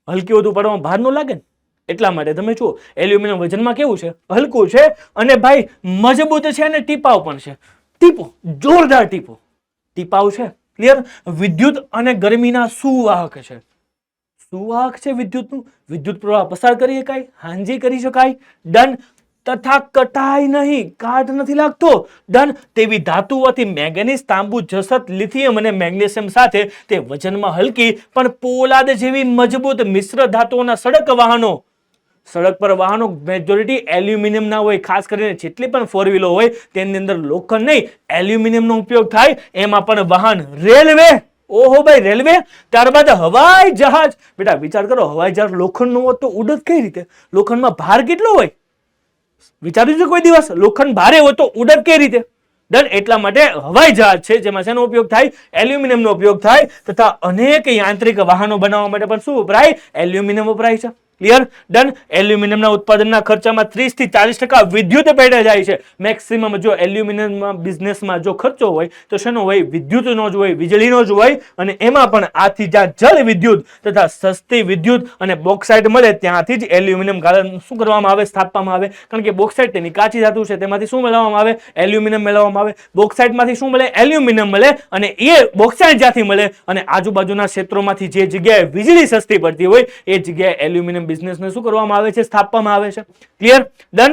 હલકી વધુ પડવામાં ભાર ન લાગે ને એટલા માટે તમે જુઓ એલ્યુમિનિયમ વજનમાં કેવું છે? હલકું છે. અને ભાઈ મજબૂત છે અને ટીપાઉ પણ છે. ટીપો, જોરદાર ટીપો, ટીપાઉ છે. ક્લિયર? વિદ્યુત અને ગરમીના સુવાહક છે. સુવાહક છે વિદ્યુતનું. વિદ્યુત પ્રવાહ પસાર કરી શકાય, હાંજી કરી શકાય. ડન. તથા કટાય નહીં, કાટ નથી લાગતો. ડન. તેવી ધાતુઓથી મેંગેનીઝ, તાંબુ, જસત, લિથિયમ અને મેગ્નેશિયમ સાથે તે વજનમાં હલકી પણ પોલાદ જેવી મજબૂત મિશ્ર ધાતુઓના સડક વાહનો, સડક પર વાહનો મેજોરિટી એલ્યુમિનિયમ ના હોય. ખાસ કરીને જેટલી પણ 4 વ્હીલો હોય તેની અંદર લોખંડ નહીં એલ્યુમિનિયમનો ઉપયોગ થાય. એમાં પણ વાહન, રેલવે. ઓહો ભાઈ રેલવે. ત્યારબાદ હવાઈ જહાજ. બેટા વિચાર કરો, હવાઈ જહાજ લોખંડનું હોત તો ઉડત કઈ રીતે? લોખંડમાં ભાર કેટલો હોય? વિચાર્યું છે કોઈ દિવસ? લોખંડ ભારે હોય તો ઉડત કઈ રીતે? ડન. એટલા માટે હવાઈ જહાજ છે જેમાં શેનો ઉપયોગ થાય? એલ્યુમિનિયમનો ઉપયોગ થાય. તથા અનેક યાંત્રિક વાહનો બનાવવા માટે પણ શું વપરાય? એલ્યુમિનિયમ વપરાય છે. ક્લિયર? ડન. એલ્યુમિનિયમના ઉત્પાદનના ખર્ચામાં 30 થી 40% વિદ્યુત પેટે જાય છે. મેક્સિમમ જો એલ્યુમિનિયમ બિઝનેસમાં જો ખર્ચો હોય તો શેનો હોય? વિદ્યુતનો જ હોય, વીજળીનો જ હોય. અને એમાં પણ આથી જ્યાં જળ વિદ્યુત તથા સસ્તી વિદ્યુત અને બોક્સાઇટ મળે ત્યાંથી જ એલ્યુમિનિયમ ગાલન શું કરવામાં આવે? સ્થાપવામાં આવે. કારણ કે બોક્સાઇટ તેની કાચી ધાતુ છે, તેમાંથી શું મેળવવામાં આવે? એલ્યુમિનિયમ મેળવવામાં આવે. બોક્સાઇટમાંથી શું મળે? એલ્યુમિનિયમ મળે. અને એ બોક્સાઇટ જ્યાંથી મળે અને આજુબાજુના ક્ષેત્રોમાંથી જે જગ્યાએ વીજળી સસ્તી પડતી હોય એ જગ્યાએ એલ્યુમિનિયમ બિઝનેસને શું કરવામાં આવે છે? સ્થાપવામાં આવે છે. ક્લિયર? ડન.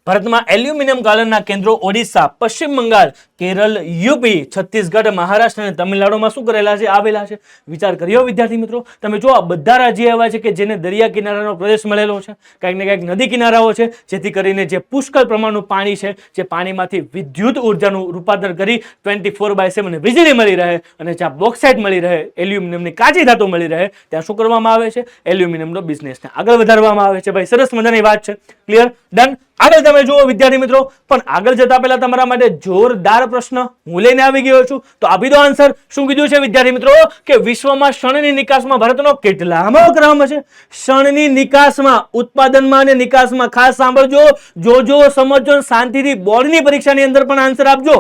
ભારતમાં એલ્યુમિનિયમ ગાલનના કેન્દ્રો ઓડિશા, પશ્ચિમ બંગાળ, કેરળ, યુપી, છત્તીસગઢ, મહારાષ્ટ્ર અને તમિલનાડુમાં શું કરેલા છે, આવેલા છે. વિચાર કર્યો વિદ્યાર્થી મિત્રો. તમે જો આ બધા રાજ્ય એવા છે કે જેને દરિયા કિનારાનો પ્રદેશ મળેલો છે, કંઈક ને કંઈક નદી કિનારાઓ છે, જેથી કરીને જે પુષ્કળ પ્રમાણનું પાણી છે, જે પાણીમાંથી વિદ્યુત ઉર્જાનું રૂપાંતર કરી 24/7 વીજળી મળી રહે અને જ્યાં બોક્સાઇટ મળી રહે, એલ્યુમિનિયમની કાચી ધાતુ મળી રહે, ત્યાં શું કરવામાં આવે છે, એલ્યુમિનિયમનો બિઝનેસને આગળ વધારવામાં આવે છે. ભાઈ સરસ મજાની વાત છે. ક્લિયર? ડન. આગળ તમે જુઓ વિદ્યાર્થી મિત્રો, પણ આગળ જતા પહેલા તમારા માટે જોરદાર પ્રશ્ન હું લઈને આવી ગયો છું, તો આપી દો આન્સર. શું કીધું છે વિદ્યાર્થી મિત્રો કે વિશ્વમાં શણની નિકાસમાં ભારતનો કેટલામો ક્રમ છે? શણની નિકાસમાં, ઉત્પાદનમાં અને નિકાસમાં. ખાસ સાંભળજો, જોજો, સમજજો, શાંતિથી બોર્ડની પરીક્ષાની અંદર પણ આન્સર આપજો.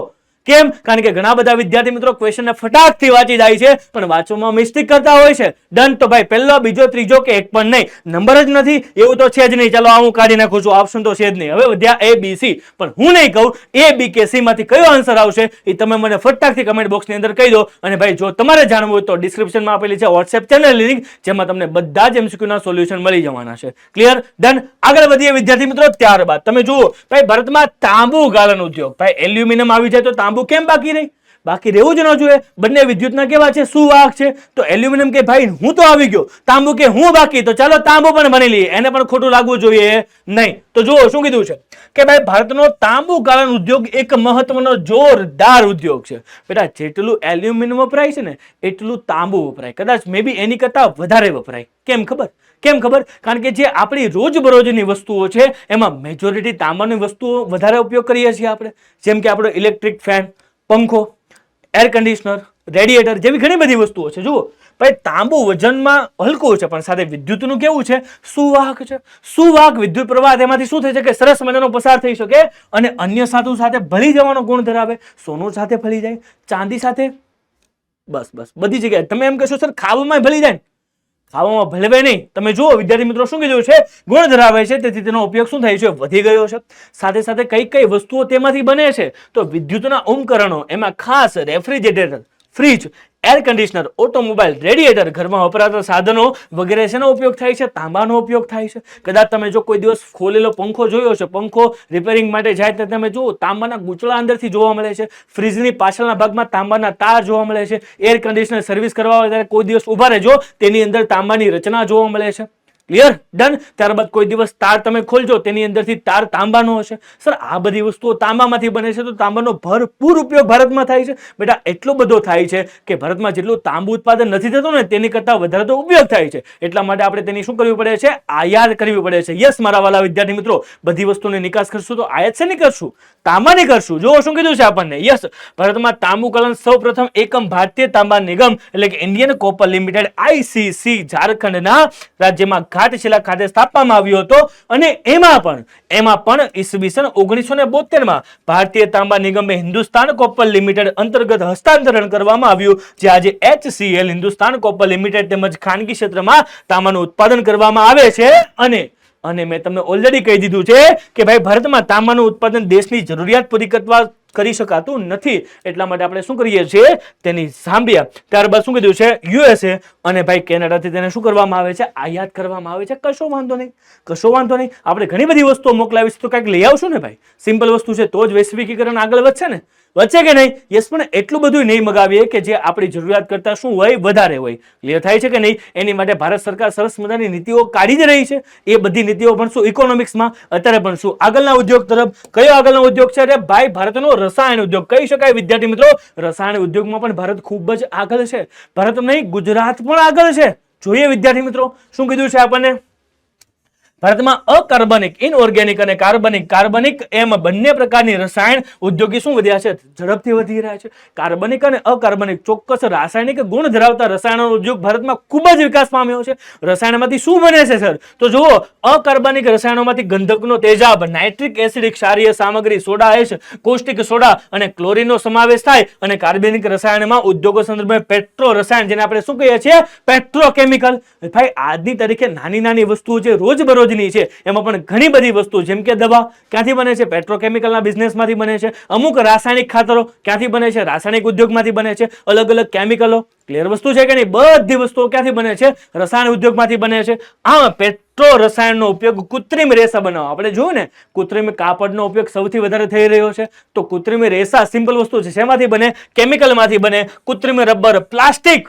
કેમ? કારણ કે ઘણા બધા વિદ્યાર્થી મિત્રો ક્વેશ્ચનને ફટાકથી વાંચી જાય છે પણ વાંચવામાં મિસ્ટેક કરતા હોય છે. ડન. તો ભાઈ પહેલો, બીજો, ત્રીજો કે એક પણ નહીં, નંબર જ નથી એવું તો છે જ નહીં. ચાલો હું કાઢી નાખું છું, ઓપ્શન તો છે જ નહીં. હવે વધ્યા A, B, C, પણ હું નહીં કહું A, B કે C માંથી કયો આન્સર આવશે એ તમે મને ફટાકથી કમેન્ટ બોક્સની અંદર કહી દો. અને ભાઈ જો તમારે જાણવું હોય તો ડિસ્ક્રિપ્શનમાં આપેલી છે વોટ્સએપ ચેનલની લિંક, જેમાં તમને બધા જ MCQ ના સોલ્યુશન મળી જવાના છે. ક્લિયર? ડન. આગળ વધીએ વિદ્યાર્થી મિત્રો. ત્યારબાદ તમે જુઓ ભાઈ ભારતમાં તાંબુ ગાળણ ઉદ્યોગ. ભાઈ એલ્યુમિનિયમ આવી જાય તો તાંબુ કેમ બાકી રહી? બાકી રહેવું જ ન જોઈએ. બંને વિદ્યુતના કેવા છે, સુવાહક છે. તો એલ્યુમિનિયમ કે ભાઈ હું તો આવી ગયો, તાંબુ કે હું બાકી, તો ચાલો તાંબુ પણ બની લઈએ. એને પણ ખોટું લાગવું જોઈએ નહીં. તો જુઓ શું કીધું છે કે ભાઈ ભારતનો તાંબુ ગાળણ ઉદ્યોગ એક મહત્વનો જોરદાર ઉદ્યોગ છે. બેટા જેટલું એલ્યુમિનિયમ વપરાય છે ને એટલું તાંબુ વપરાય, કદાચ મે બી એની કરતા વધારે વપરાય. કેમ ખબર? કેમ ખબર? કારણ કે જે આપણી રોજબરોજની વસ્તુઓ છે એમાં મેજોરિટી તાંબાની વસ્તુઓ વધારે ઉપયોગ કરીએ છીએ આપણે. જેમ કે આપણો ઇલેક્ટ્રિક ફેન, પંખો, એર કન્ડિશનર, રેડિએટર જેવી ઘણી બધી વસ્તુઓ છે. જુઓ ભાઈ તાંબુ વજનમાં હલકું છે પણ સાથે વિદ્યુતનું કેવું છે, સુવાહક છે. સુવાહક વિદ્યુત પ્રવાહ તેમાંથી શું થઈ શકે, સરસ મજાનો પસાર થઈ શકે અને અન્ય ધાતુ સાથે ભળી જવાનો ગુણ ધરાવે. સોનું સાથે ભળી જાય, ચાંદી સાથે, બસ બધી જગ્યાએ. તમે એમ કહેશો સર ખાવામાં ભળી જાય, ખાવામાં ભળવે નહીં. તમે જુઓ વિદ્યાર્થી મિત્રો શું કીધું છે, ગુણ ધરાવે છે, તેથી તેનો ઉપયોગ શું થાય છે, વધી ગયો છે. સાથે સાથે કઈ વસ્તુઓ તેમાંથી બને છે, તો વિદ્યુતના ઉપકરણો, એમાં ખાસ refrigerator, fridge, air conditioner, automobile, radiator, ઘરમાં વપરાતા સાધનો વગેરે શેનો ઉપયોગ થાય છે, તાંબાનો ઉપયોગ થાય છે. કદાચ તમે જો કોઈ દિવસ ખોલેલો પંખો જોયો છે, પંખો રિપેરિંગ માટે જાય તો તમે જુઓ તાંબાના ગૂંચળા અંદરથી જોવા મળે છે. ફ્રીજની પાછળના ભાગમાં તાંબાના તાર જોવા મળે છે. એર કન્ડિશનર સર્વિસ કરવા હોય ત્યારે કોઈ દિવસ ઉભા રહેજો, તેની અંદર તાંબાની રચના જોવા મળે છે. ક્લિયર? ડન. ત્યારબાદ કોઈ દિવસ તાર તમે ખોલજો, તેની અંદરથી તાર તાંબાનો હશે. સર આ બધી વસ્તુઓ તાંબામાંથી બને છે, તો તાંબાનો ભરપૂર ઉપયોગ ભારતમાં થાય છે. બેટા એટલો બધો થાય છે કે ભારતમાં જેટલું તાંબુ ઉત્પાદન નથી થતું ને તેની કરતા વધારે તો ઉપયોગ થાય છે. એટલા માટે આપણે તેની શું કરવી પડે છે, આયાત કરવી પડે છે. યસ મારા વાલા વિદ્યાર્થી મિત્રો, બધી વસ્તુની નિકાસ કરશું તો આયાત શેની કરશું, તાંબાની કરશું. જો શું કીધું છે આપણને, યસ ભારતમાં તાંબુ કલન સૌપ્રથમ એકમ ભારતીય તાંબા નિગમ એટલે કે ઇન્ડિયન કોપર લિમિટેડ ICC ઝારખંડના રાજ્યમાં ઘાટશિલા ખાતે સ્થાપવામાં આવ્યો હતો અને એમાં પણ ઈસવીસન 1972 ભારતીય તાંબા નિગમે હિન્દુસ્તાન કોપર લિમિટેડ અંતર્ગત હસ્તાંતરણ કરવામાં આવ્યું, જે આજે HCL હિન્દુસ્તાન કોપર લિમિટેડ તેમજ ખાનગી ક્ષેત્રમાં તાંબાનું ઉત્પાદન કરવામાં આવે છે. અને મેં તમને ઓલરેડી કહી દીધું છે કે ભાઈ ભારતમાં તાંબાનું ઉત્પાદન દેશની જરૂરિયાત પૂરી કરી શકાતું નથી. એટલા માટે આપણે શું કરીએ છીએ, તેની ઝામ્બિયા, ત્યારબાદ શું કીધું છે, USA અને ભાઈ કેનેડાથી તેને શું કરવામાં આવે છે, આયાત કરવામાં આવે છે. કશો વાંધો નહીં. આપણે ઘણી બધી વસ્તુઓ મોકલાવીશું તો કંઈક લઈ આવશું ને ભાઈ. સિમ્પલ વસ્તુ છે તો જ વૈશ્વિકીકરણ આગળ વધશે ને, વચ્ચે કે નહીં? યસ. પણ એટલું બધું નહીં મગાવીએ કે જે આપણી જરૂરિયાત કરતા શું હોય, વધારે હોય. ક્લિયર થાય છે કે નહીં? એની માટે ભારત સરકાર સરસ મજાની નીતિઓ કાઢી જ રહી છે. એ બધી નીતિઓ ભણશું ઇકોનોમિક્સમાં. અત્યારે ભણશું આગળના ઉદ્યોગ તરફ. કયો આગળનો ઉદ્યોગ છે? અરે ભાઈ ભારતનો રસાયણ ઉદ્યોગ કહી શકાય વિદ્યાર્થી મિત્રો. રસાયણ ઉદ્યોગમાં પણ ભારત ખૂબ જ આગળ છે. ભારત નહીં, ગુજરાત પણ આગળ છે. જોઈએ વિદ્યાર્થી મિત્રો શું કીધું છે આપણને. ભારતમાં અકાર્બનિક, ઇનઓર્ગેનિક અને કાર્બનિક એમ બંને પ્રકારની રસાયણ ઉદ્યોગી શું વધ્યા છે, ઝડપથી વધી રહ્યા છે. કાર્બનિક અને અકાર્બનિક ચોક્કસ રાસાયણિક ગુણ ધરાવતા રસાયણનો ઉદ્યોગ ભારતમાં ખૂબ જ વિકાસ પામ્યો છે. રસાયણમાંથી શું બને છે સર? તો જુઓ અકાર્બનિક રસાયણોમાંથી ગંધકનો તેજાબ, નાઇટ્રિક એસિડ, ક્ષારીય સામગ્રી, સોડા એશ, કોસ્ટિક સોડા અને ક્લોરીનનો સમાવેશ થાય. અને કાર્બનિક રસાયણમાં ઉદ્યોગો સંદર્ભે પેટ્રો રસાયણ, જેને આપણે શું કહીએ છીએ, પેટ્રોકેમિકલ. ભાઈ આજની તારીખે નાની વસ્તુઓ જે રોજબરોજ રોજની છે એમાં પણ ઘણી બધી વસ્તુ, જેમ કે દવા ક્યાંથી બને છે? પેટ્રોકેમિકલના બિઝનેસમાંથી બને છે. અમુક રાસાયણિક ખાતરો ક્યાંથી બને છે? રાસાયણિક ઉદ્યોગમાંથી બને છે. અલગ અલગ કેમિકલો, ક્લિયર વસ્તુ છે કે નહીં? બધી વસ્તુઓ ક્યાંથી બને છે? રસાયણ ઉદ્યોગમાંથી બને છે. આમાં પેટ્રો રસાયણનો ઉપયોગ કૃત્રિમ રેસા બનાવવા, આપણે જોયું ને કૃત્રિમ કાપડનો ઉપયોગ સૌથી વધારે થઈ રહ્યો છે. તો કૃત્રિમ રેસા સિમ્પલ વસ્તુ છે, શેમાંથી બને? કેમિકલમાંથી બને. કૃત્રિમ રબર, પ્લાસ્ટિક.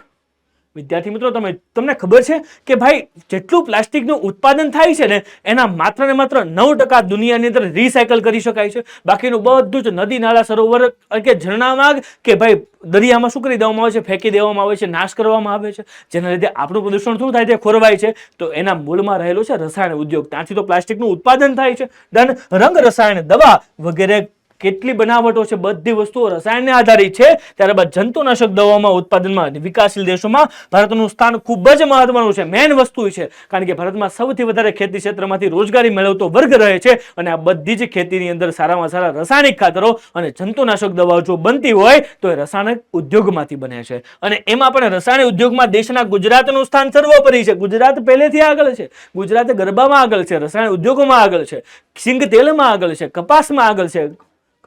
વિદ્યાર્થી મિત્રો, તમને ખબર છે કે ભાઈ જેટલું પ્લાસ્ટિકનું ઉત્પાદન થાય છે ને એના માત્ર ને માત્ર 9% દુનિયાની અંદર રિસાયકલ કરી શકાય છે. બાકીનું બધું જ નદી નાળા સરોવર કે ઝરણામાં કે ભાઈ દરિયામાં શું કરી દેવામાં આવે છે? ફેંકી દેવામાં આવે છે, નાશ કરવામાં આવે છે. જેના લીધે આપણું પ્રદૂષણ શું થાય છે? ખોરવાય છે. તો એના મૂળમાં રહેલું છે રસાયણ ઉદ્યોગ, ત્યાંથી તો પ્લાસ્ટિકનું ઉત્પાદન થાય છે. ડન. રંગ રસાયણ, દવા વગેરે કેટલી બનાવટો છે, બધી વસ્તુઓ રસાયણને આધારિત છે. ત્યારબાદ જંતુનાશક દવાઓમાં ઉત્પાદનમાં વિકાસશીલ દેશોમાં ભારતનું સ્થાન ખૂબ જ મહત્વનું છે, મેઇન વસ્તુ છે. કારણ કે ભારતમાં સૌથી વધારે ખેતી ક્ષેત્રમાંથી રોજગારી મેળવતો વર્ગ રહે છે અને આ બધી જ ખેતીની અંદર સારામાં સારા રાસાયણિક ખાતરો અને જંતુનાશક દવાઓ જો બનતી હોય તો એ રાસાયણિક ઉદ્યોગમાંથી બને છે. અને એમાં પણ રાસાયણિક ઉદ્યોગમાં દેશના ગુજરાતનું સ્થાન સર્વોપરી છે. ગુજરાત પહેલેથી આગળ છે. ગુજરાત ગરબામાં આગળ છે, રસાયણ ઉદ્યોગોમાં આગળ છે, સિંગ તેલમાં આગળ છે, કપાસમાં આગળ છે,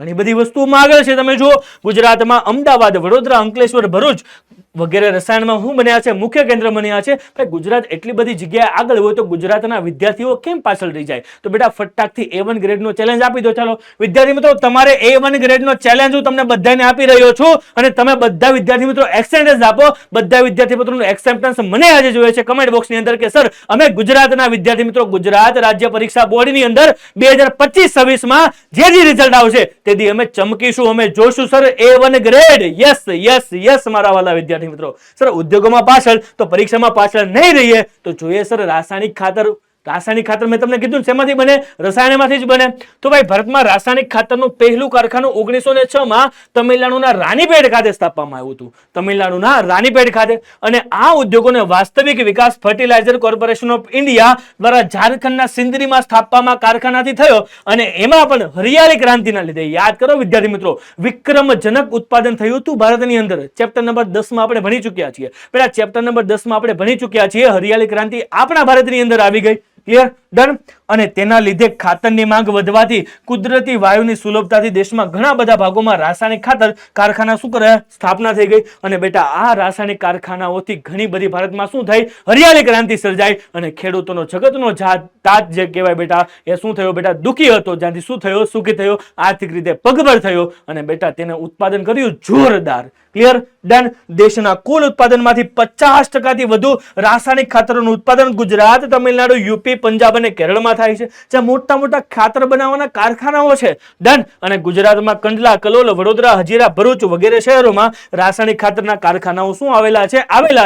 ઘણી બધી વસ્તુઓમાં આગળ છે. તમે જુઓ ગુજરાતમાં અમદાવાદ, વડોદરા, અંકલેશ્વર, ભરૂચ વગેરે રસાયણમાં શું બન્યા છે? મુખ્ય કેન્દ્ર બન્યા છે. ભાઈ ગુજરાત એટલી બધી જગ્યાએ આગળ હોય તો ગુજરાતના વિદ્યાર્થીઓ કેમ પાછળ રહી જાય? તો બેટા ફટાકથી A1 ગ્રેડનો ચેલેન્જ આપી દો. ચાલો વિદ્યાર્થી મિત્રો, તમારે A1 ગ્રેડનો ચેલેન્જ હું તમને બધાને આપી રહ્યો છું અને તમે બધા વિદ્યાર્થી મિત્રો એક્સેપ્ટન્સ આપો. બધા વિદ્યાર્થી મિત્રોનું એક્સેપ્ટન્સ મને આજે જોઈએ છે કમેન્ટ બોક્સની અંદર કે સર અમે ગુજરાતના વિદ્યાર્થી મિત્રો ગુજરાત રાજ્ય પરીક્ષા બોર્ડની અંદર 2025-26માં જે રિઝલ્ટ આવશે તેથી અમે ચમકીશું, અમે જોશું sir A1 grade. Yes yes yes મારા વાલા વિદ્યાર્થી મિત્રો. સર ઉદ્યોગોમાં પાછળ તો પરીક્ષામાં પાછળ નહીં રહીએ તો જોઈએ સર રાસાયણિક ખાતર. રાસાયણિક ખાતર મેં તમને કીધું શેમાંથી બને? રસાયણમાંથી જ બને. તો ભાઈ ભારતમાં રાસાયણિક ખાતરનું પહેલું કારખાનું 1906માં તમિલનાડુના રાનીપેટ ખાતે સ્થાપવામાં આવ્યું હતું. તમિલનાડુના રાનીપેટ ખાતે. અને આ ઉદ્યોગોને વાસ્તવિક વિકાસ ફર્ટિલાઇઝર કોર્પોરેશન ઓફ ઇન્ડિયા દ્વારા ઝારખંડના સિંદરીમાં સ્થાપવામાં કારખાનાથી થયો અને એમાં પણ હરિયાળી ક્રાંતિના લીધે, યાદ કરો વિદ્યાર્થી મિત્રો, વિક્રમજનક ઉત્પાદન થયું હતું ભારતની અંદર. ચેપ્ટર નંબર 10માં આપણે ભણી ચૂક્યા છીએ. પેલા ચેપ્ટર નંબર 10માં આપણે ભણી ચૂક્યા છીએ. હરિયાળી ક્રાંતિ આપણા ભારતની અંદર આવી ગઈ. ક્લિયર? ડન. અને તેના લીધે ખાતરની માંગ વધવાથી કુદરતી વાયુની સુલભતાથી દેશમાં ઘણા બધા ભાગોમાં રાસાયણિક ખાતર કારખાના શું કરે? સ્થાપના થઈ ગઈ. અને બેટા આ રાસાયણિક કારખાનાઓથી ઘણી બધી ભારતમાં શું થઈ? હરિયાળી ક્રાંતિ સર્જાઈ અને ખેડૂતોનો જગતનો તાત જે કહેવાય બેટા એ શું થયો? બેટા દુઃખી હતો, જ્યાંથી શું થયો? સુખી થયો, આર્થિક રીતે પગભર થયો અને બેટા તેને ઉત્પાદન કર્યું જોરદાર. ક્લિયર? ડન. દેશના કુલ ઉત્પાદનમાંથી 50%થી વધુ રાસાયણિક ખાતરોનું ઉત્પાદન ગુજરાત, તમિલનાડુ, યુપી, પંજાબ અને કેરળમાં થાય છે, જ્યાં મોટા મોટા ખાતર બનાવવાના કારખાનાઓ છે. ડન. અને ગુજરાતમાં કંડલા, કલોલ, વડોદરા, હજીરા, ભરૂચ વગેરે શહેરોમાં રાસાયણિક ખાતરના કારખાનાઓ શું આવેલા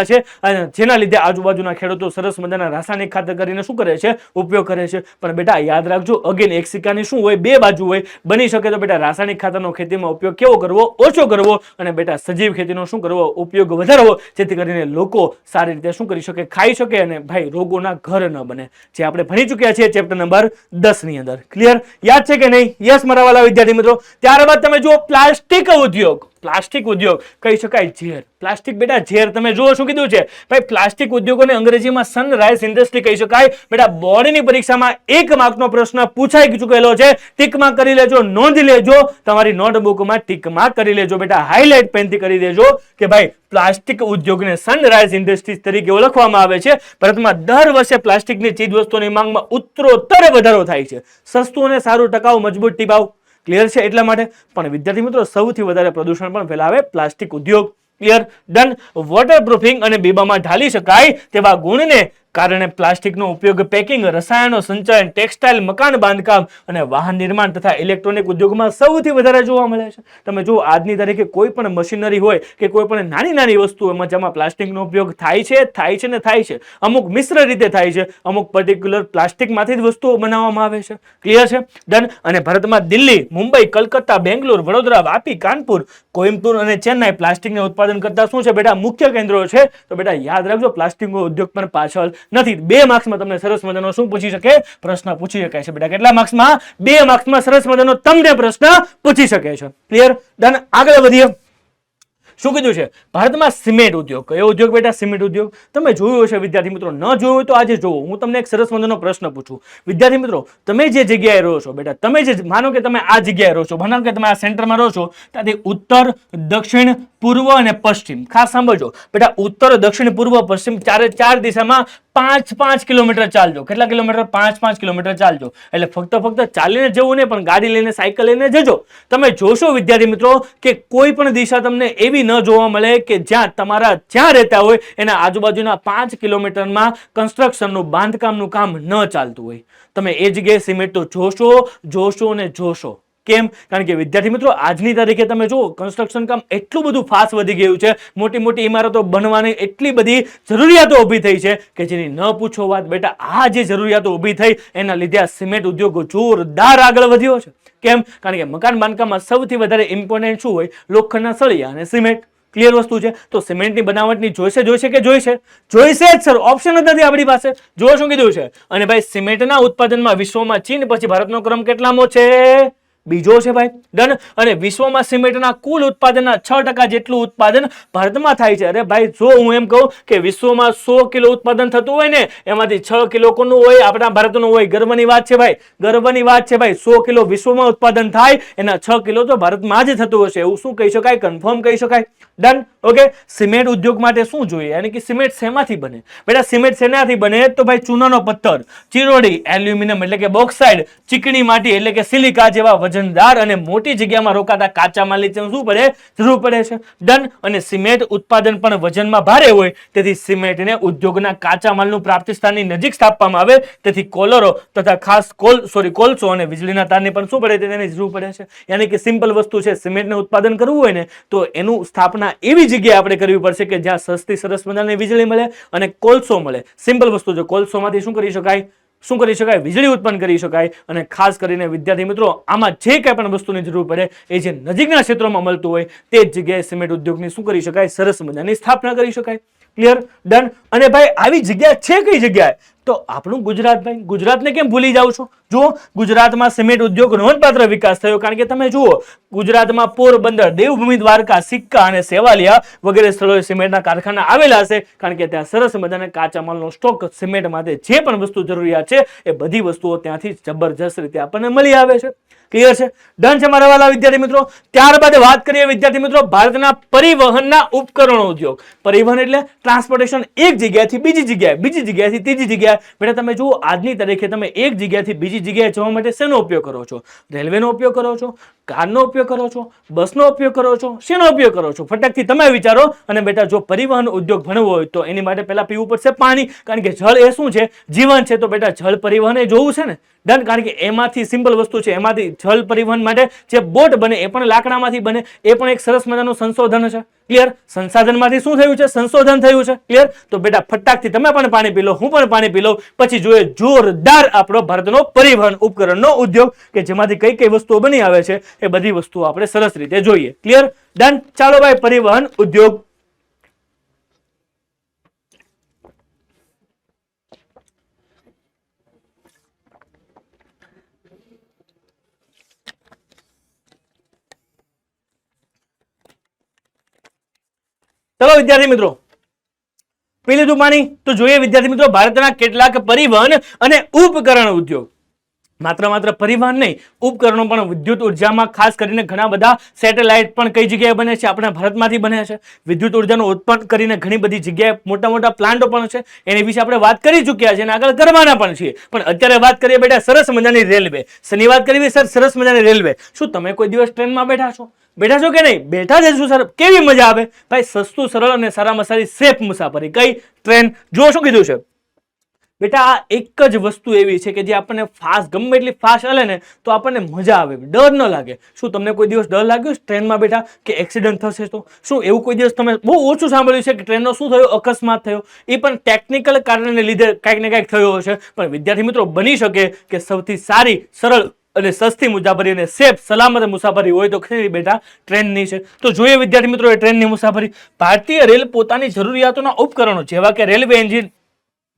છે અને જેના લીધે આજુબાજુના ખેડૂતો સરસ મજાના રાસાયણિક ખાતર કરીને શું કરે છે? ઉપયોગ કરે છે. પણ બેટા યાદ રાખજો, અગેન એક સિક્કાની શું હોય? બે બાજુ હોય. બની શકે તો બેટા રાસાયણિક ખાતરનો ખેતીમાં ઉપયોગ કેવો કરવો? ઓછો કરવો. અને બેટા સજીવ ખેતીનો શું કરવો? ઉપયોગ વધારવો, જેથી કરીને લોકો સારી રીતે શું કરી શકે? ખાઈ શકે અને ભાઈ રોગોના ઘર ન બને, જે આપણે ભણી ચૂક્યા છીએ ચેપ્ટર નંબર 10 ની અંદર. ક્લિયર? યાદ છે કે નહીં? યસ મારા વાલા વિદ્યાર્થી મિત્રો. ત્યારબાદ તમે જુઓ પ્લાસ્ટિક ઉદ્યોગ. પ્લાસ્ટિક ઉદ્યોગ કહી શકાય ઝેર. પ્લાસ્ટિક બેટા ઝેર. તમે જુઓ શું કીધું છે ભાઈ? પ્લાસ્ટિક ઉદ્યોગોને અંગ્રેજીમાં સનરાઇઝ ઇન્ડસ્ટ્રી કહી શકાય. બેટા બોર્ડની પરીક્ષામાં 1 માર્કનો પ્રશ્ન પૂછાઈ ચૂકેલો છે. ટીક માર્ક કરી લેજો, નોંધ લેજો, તમારી નોટબુકમાં ટીક માર્ક કરી લેજો બેટા, હાઇલાઇટ પેનથી કરી દેજો કે ભાઈ પ્લાસ્ટિક ઉદ્યોગને સનરાઇઝ ઇન્ડસ્ટ્રીઝ તરીકે ઓળખવામાં આવે છે. ભારતમાં દર વર્ષે પ્લાસ્ટિકની ચીજવસ્તુઓની માંગમાં ઉત્તરોત્તર વધારો થાય છે. સસ્તું અને સારું, ટકાઉ, મજબૂત, ટીકાઉ. ક્લિયર છે? એટલા માટે પણ વિદ્યાર્થી મિત્રો સૌથી વધારે પ્રદૂષણ પણ ફેલાવે પ્લાસ્ટિક ઉદ્યોગ. ક્લિયર? ડન. વોટરપ્રૂફિંગ અને બીબામાં ઢાલી શકાય તેવા ગુણને કારણે પ્લાસ્ટિકનો ઉપયોગ પેકિંગ, રસાયણો, સંચાલન, ટેક્સટાઇલ, મકાન બાંધકામ અને વાહન નિર્માણ તથા ઇલેક્ટ્રોનિક ઉદ્યોગમાં સૌથી વધારે જોવા મળે છે. તમે જો આજની તારીખે કોઈ પણ મશીનરી હોય કે કોઈ પણ નાની નાની વસ્તુઓમાં જેમાં પ્લાસ્ટિકનો ઉપયોગ થાય છે. અમુક મિશ્ર રીતે થાય છે, અમુક પર્ટિક્યુલર પ્લાસ્ટિકમાંથી જ વસ્તુઓ બનાવવામાં આવે છે. ક્લિયર છે? ડન. અને ભારતમાં દિલ્હી, મુંબઈ, કલકત્તા, બેંગ્લોર, વડોદરા, વાપી, કાનપુર, કોઇમ્બતુર અને ચેન્નાઈ પ્લાસ્ટિકને ઉત્પાદન કરતા શું છે બેટા? મુખ્ય કેન્દ્રો છે. તો બેટા યાદ રાખજો, પ્લાસ્ટિકનો ઉદ્યોગ પણ પાછળ નથી. 2 માર્ક્સમાં તમને સરસ મજાનો શું પૂછી શકે? પ્રશ્ન પૂછી શકાય છે બેટા. કેટલા માર્ક્સમાં? 2 માર્ક્સમાં સરસ મજાનો તમને પ્રશ્ન પૂછી શકે છે. ક્લિયર? ડન. આગળ વધીએ. શું કીધું છે? ભારતમાં સિમેન્ટ ઉદ્યોગ. કયો ઉદ્યોગ બેટા? સિમેન્ટ ઉદ્યોગ. તમે જોયું હશે વિદ્યાર્થી મિત્રો, ન જોયું હોય તો આજે જોવો. હું તમને એક સરસ મજાનો પ્રશ્ન પૂછું. વિદ્યાર્થી મિત્રો, તમે જે જગ્યાએ રહો છો બેટા, તમે જે માનો કે તમે આ જગ્યાએ રહો છો, માનો કે તમે આ સેન્ટરમાં રહો છો, ત્યાંથી ઉત્તર, દક્ષિણ, પૂર્વ અને પશ્ચિમ, ખાસ સાંભળજો બેટા, ઉત્તર, દક્ષિણ, પૂર્વ, પશ્ચિમ ચાર દિશામાં 5-5 કિલોમીટર ચાલજો. કેટલા કિલોમીટર? 5-5 કિલોમીટર ચાલજો. એટલે ફક્ત ચાલીને જવું નહીં, પણ ગાડી લઈને, સાયકલ લઈને જજો. તમે જોશો વિદ્યાર્થી મિત્રો કે કોઈ પણ દિશા તમને એવી ન જોવા મળે કે જ્યાં તમારા જ્યાં રહેતા હોય એના આજુબાજુના 5 કિલોમીટરમાં કન્સ્ટ્રક્શનનું, બાંધકામનું કામ ન ચાલતું હોય. તમે એ જગ્યાએ સિમેન્ટ તો જોશો અને જોશો. કેમ? કારણ કે વિદ્યાર્થી મિત્રો, આજની તારીખે તમે જુઓ, કન્સ્ટ્રક્શન કામ એટલું બધું ફાસ્ટ વધી ગયું છે, મોટી મોટી ઇમારતો બનવાની એટલી બધી જરૂરિયાતો ઊભી થઈ છે કે જેની ન પૂછો વાત બેટા. આ જે જરૂરિયાતો ઊભી થઈ એના લીધે આ સિમેન્ટ ઉદ્યોગ જોરદાર આગળ વધ્યો છે. કેમ? કારણ કે મકાન બાંધકામમાં સૌથી વધારે ઇમ્પોર્ટન્ટ શું હોય? લોખંડના સળિયા અને સિમેન્ટ. ક્લિયર વસ્તુ છે. તો સિમેન્ટની બનાવટની જોઈશે જ સર. ઓપ્શન જ નથી આપણી પાસે. જો શું કીધું છે? અને ભાઈ સિમેન્ટના ઉત્પાદનમાં વિશ્વમાં ચીન પછી ભારતનો ક્રમ કેટલામો છે? બીજો છે ભાઈ. ડન. અને વિશ્વમાં સિમેન્ટના કુલ ઉત્પાદનના 6% જેટલું ઉત્પાદન ભારતમાં થાય છે. અરે ભાઈ, જો હું એમ કહું કે વિશ્વમાં 100 કિલો ઉત્પાદન થતું હોય ને, એમાંથી 6 કિલો કોનું હોય? આપણા ભારતનું હોય. ગર્વની વાત છે ભાઈ, ગર્વની વાત છે ભાઈ. 100 કિલો વિશ્વમાં ઉત્પાદન થાય, એના 6 કિલો તો ભારતમાં જ થતું હશે. એવું શું કહી શકાય? કન્ફર્મ કહી શકાય. ડન. ઓકે. સિમેન્ટ ઉદ્યોગ માટે શું જોઈએ? યાની કે સિમેન્ટ શેમાંથી બને બેટા? સિમેન્ટ શેનાથી બને? તો ભાઈ ચૂનાનો પથ્થર, ચિરોડી, એલ્યુમિનિયમ એટલે કે બોક્સાઇડ, ચીકણી માટી એટલે કે સિલિકા જેવા વજનદાર અને મોટી જગ્યામાં રોકાતા કાચા માલની શું પડે? જરૂર પડે છે. ડન. અને સિમેન્ટ ઉત્પાદન પણ વજનમાં ભારે હોય, તેથી સિમેન્ટને ઉદ્યોગના કાચા માલનું પ્રાપ્તિ સ્થાનની નજીક સ્થાપવામાં આવે, તેથી કોલરો તથા ખાસ કોલસો અને વીજળીના તારની પણ શું પડે? તેની જરૂર પડે છે. યાની કે સિમ્પલ વસ્તુ છે, સિમેન્ટનું ઉત્પાદન કરવું હોય ને તો એનું સ્થાપના એવી જગ્યાએ આપણે કરવી પડશે કે જ્યાં સસ્તી સરસ મજાની વીજળી મળે અને કોલસો મળે. સિમ્પલ વસ્તુ છે. કોલસોમાંથી શું કરી શકાય? વીજળી ઉત્પન્ન કરી શકાય. અને ખાસ કરીને વિદ્યાર્થી મિત્રો, આમાં જે કંઈ પણ વસ્તુની જરૂર પડે એ જે નજીકના ક્ષેત્રોમાં મળતું હોય તે જ જગ્યાએ સિમેન્ટ ઉદ્યોગની શું કરી શકાય? સરસ મજાની સ્થાપના કરી શકાય. ક્લિયર? ડન. અને ભાઈ આવી જગ્યા છે કઈ જગ્યાએ? તો આપણું ગુજરાત. ભાઈ ગુજરાતને કેમ ભૂલી જાવ છો? જુઓ, ગુજરાતમાં સિમેન્ટ ઉદ્યોગ નોંધપાત્ર વિકાસ થયો. કારણ કે તમે જુઓ, ગુજરાતમાં પોરબંદર, દેવભૂમિ, દ્વારકા, સિક્કા અને સેવાલિયા વગેરે સ્થળોએ સિમેન્ટના કારખાના આવેલા છે. કારણ કે ત્યાં સરસ મજાના કાચા માલનો સ્ટોક, સિમેન્ટ માટે જે પણ વસ્તુ જરૂરિયાત છે એ બધી વસ્તુઓ ત્યાંથી જબરજસ્ત રીતે આપણને મળી આવે છે. ક્લિયર છે? ડન છે મારા વાલા વિદ્યાર્થી મિત્રો. ત્યારબાદ વાત કરીએ વિદ્યાર્થી મિત્રો ભારતના પરિવહનના ઉપકરણો ઉદ્યોગ. પરિવહન એટલે ટ્રાન્સપોર્ટેશન, એક જગ્યાએથી બીજી જગ્યાએથી ત્રીજી જગ્યાએ. બેટા તમે જુઓ, આજની તારીખે તમે એક જગ્યાએથી બીજી જગ્યાએ જવા માટે શેનો ઉપયોગ કરો છો? રેલવેનો ઉપયોગ કરો છો, કારનો ઉપયોગ કરો છો, બસનો ઉપયોગ કરો છો, શેનો ઉપયોગ કરો છો? ફટાકથી તમે વિચારો. અને બેટા જો પરિવહન ઉદ્યોગ ભણવો હોય તો એની માટે પહેલા પીવું પડશે પાણી. કારણ કે જળ એ શું છે? જીવન છે. તો બેટા જળ પરિવહન એ જોવું છે ને. ડન. કારણ કે એમાંથી સિમ્પલ વસ્તુ છે, એમાંથી જળ પરિવહન માટે જે બોટ બને એ પણ લાકડામાંથી બને. એ પણ એક સરસ મજાનું સંશોધન છે. ક્લિયર? સંસાધનમાંથી શું થયું છે? સંશોધન થયું છે. ક્લિયર? તો બેટા ફટાકથી તમે પણ પાણી પી લો, હું પણ પાણી પી લઉં, પછી જોઈએ જોરદાર આપણો ભારતનો પરિવહન ઉપકરણનો ઉદ્યોગ કે જેમાંથી કઈ કઈ વસ્તુઓ બની આવે છે એ બધી વસ્તુઓ આપણે સરસ રીતે જોઈએ. ક્લિયર? ડન. ચાલો ભાઈ, પરિવહન ઉદ્યોગ. ચલો વિદ્યાર્થી મિત્રો, પી લીધું પાણી? તો જોઈએ વિદ્યાર્થી મિત્રો ભારતના કેટલાક પરિવહન અને ઉપકરણ ઉદ્યોગ. માત્ર પરિવહન નહીં, ઉપકરણો પણ વિદ્યુત ઉર્જામાં ખાસ કરીને ઘણા બધા સેટેલાઇટ પણ કઈ જગ્યાએ બને છે? આપણા ભારતમાંથી બને છે. વિદ્યુત ઉર્જાનું ઉત્પન્ન કરીને ઘણી બધી જગ્યાએ મોટા પ્લાન્ટો પણ છે. એની વિશે આપણે વાત કરી ચૂક્યા છે અને આગળ કરવાના પણ છીએ. પણ અત્યારે વાત કરીએ બેટા સરસ મજાની રેલવે. શેની વાત કરવી સર? સરસ મજાની રેલવે. શું તમે કોઈ દિવસ ટ્રેનમાં બેઠા છો કે નહીં? બેઠા જશું સર. કેવી મજા આવે ભાઈ? સસ્તું, સરળ અને સારામાં સારી સેફ મુસાફરી. કઈ? ટ્રેન. જો શું કીધું છે બેટા? આ એક જ વસ્તુ એવી છે કે જે આપણને ફાસ્ટ, ગમે એટલી ફાસ્ટ હાલે ને તો આપણને મજા આવે, ડર ન લાગે. શું તમને કોઈ દિવસ ડર લાગ્યો ટ્રેનમાં બેઠા કે એક્સિડન્ટ થશે? તો શું એવું કોઈ દિવસ તમે બહુ ઓછું સાંભળ્યું છે કે ટ્રેનનો શું થયો? અકસ્માત થયો. એ પણ ટેકનિકલ કારણને લીધે કાંઈક ને કાંઈક થયો હશે. પણ વિદ્યાર્થી મિત્રો, બની શકે કે સૌથી સારી, સરળ અને સસ્તી મુસાફરી અને સેફ સલામત મુસાફરી હોય તો કઈ બેટા? ટ્રેનની છે. તો જોઈએ વિદ્યાર્થી મિત્રો એ ટ્રેનની મુસાફરી. ભારતીય રેલ પોતાની જરૂરિયાતોના ઉપકરણો જેવા કે રેલવે એન્જિન,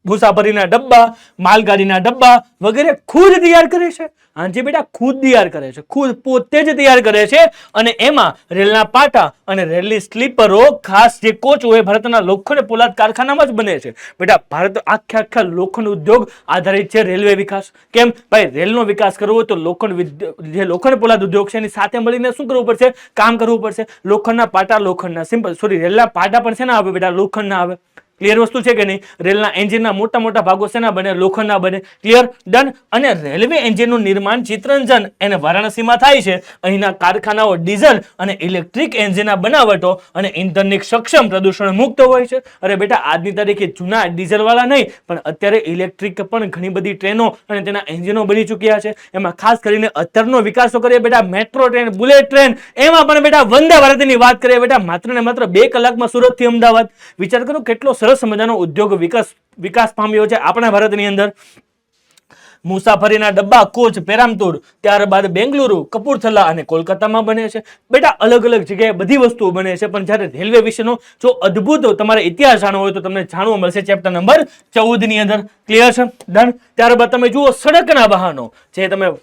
મુસાફરીના ડબ્બા, માલગાડીના ડબ્બા વગેરે ખુદ તૈયાર કરે છે. હાજી બેટા, ખુદ તૈયાર કરે છે, ખુદ પોતે જ તૈયાર કરે છે. અને એમાં રેલના પાટા અને રેલની સ્લીપરો, ખાસ જે કોચ હોય, ભારતના લોખંડ પોલાદ કારખાનામાં જ બને છે. બેટા, ભારત આખા લોખંડ ઉદ્યોગ આધારિત છે રેલવે વિકાસ. કેમ ભાઈ? રેલનો વિકાસ કરવો હોય તો જે લોખંડ પોલાદ ઉદ્યોગ છે એની સાથે મળીને શું કરવું પડશે? કામ કરવું પડશે. લોખંડના પાટા, લોખંડના રેલના પાટા પણ શેના આવે બેટા? લોખંડના આવે. ક્લિયર વસ્તુ છે કે નહીં? રેલના એન્જિનના મોટા મોટા ભાગો શેના બને? લોખંડના બને. ક્લિયર? ડન. અને રેલવે એન્જિનનું નિર્માણ ચિત્તરંજન અને વારાણસીમાં થાય છે. અહીંના કારખાનાઓ ડીઝલ અને ઇલેક્ટ્રિક એન્જિનના બનાવટો અને ઇંધણની સક્ષમ પ્રદૂષણ મુક્ત હોય છે. અરે બેટા, આજની તારીખે જૂના ડીઝલ વાળા નહીં પણ અત્યારે ઇલેક્ટ્રિક પણ ઘણી બધી ટ્રેનો અને તેના એન્જિનો બની ચૂક્યા છે. એમાં ખાસ કરીને અત્યારનો વિકાસ તો કરીએ બેટા, મેટ્રો ટ્રેન, બુલેટ ટ્રેન, એમાં પણ બેટા વંદે ભારતની વાત કરીએ બેટા, માત્ર ને માત્ર 2 કલાકમાં સુરત થી અમદાવાદ. વિચાર કરો કેટલો સરસ મજાનો ઉદ્યોગ વિકાસ પામ્યો છે આપણા ભારતની અંદર. મુસાફરીના ડબ્બા, કોચ પેરામતુર, ત્યારબાદ બેંગલુરુ, કપૂરથલા અને કોલકાતામાં બને છે. બેટા, અલગ અલગ જગ્યાએ બધી વસ્તુઓ બને છે. પણ જ્યારે રેલવે વિશેનો જો અદ્ભુત તમારે ઇતિહાસ જાણવો હોય તો તમને જાણવા મળશે ચેપ્ટર નંબર 14 ની અંદર. ક્લિયર છે? ડન. ત્યારબાદ તમે જુઓ સડકના વાહનો, જે તમે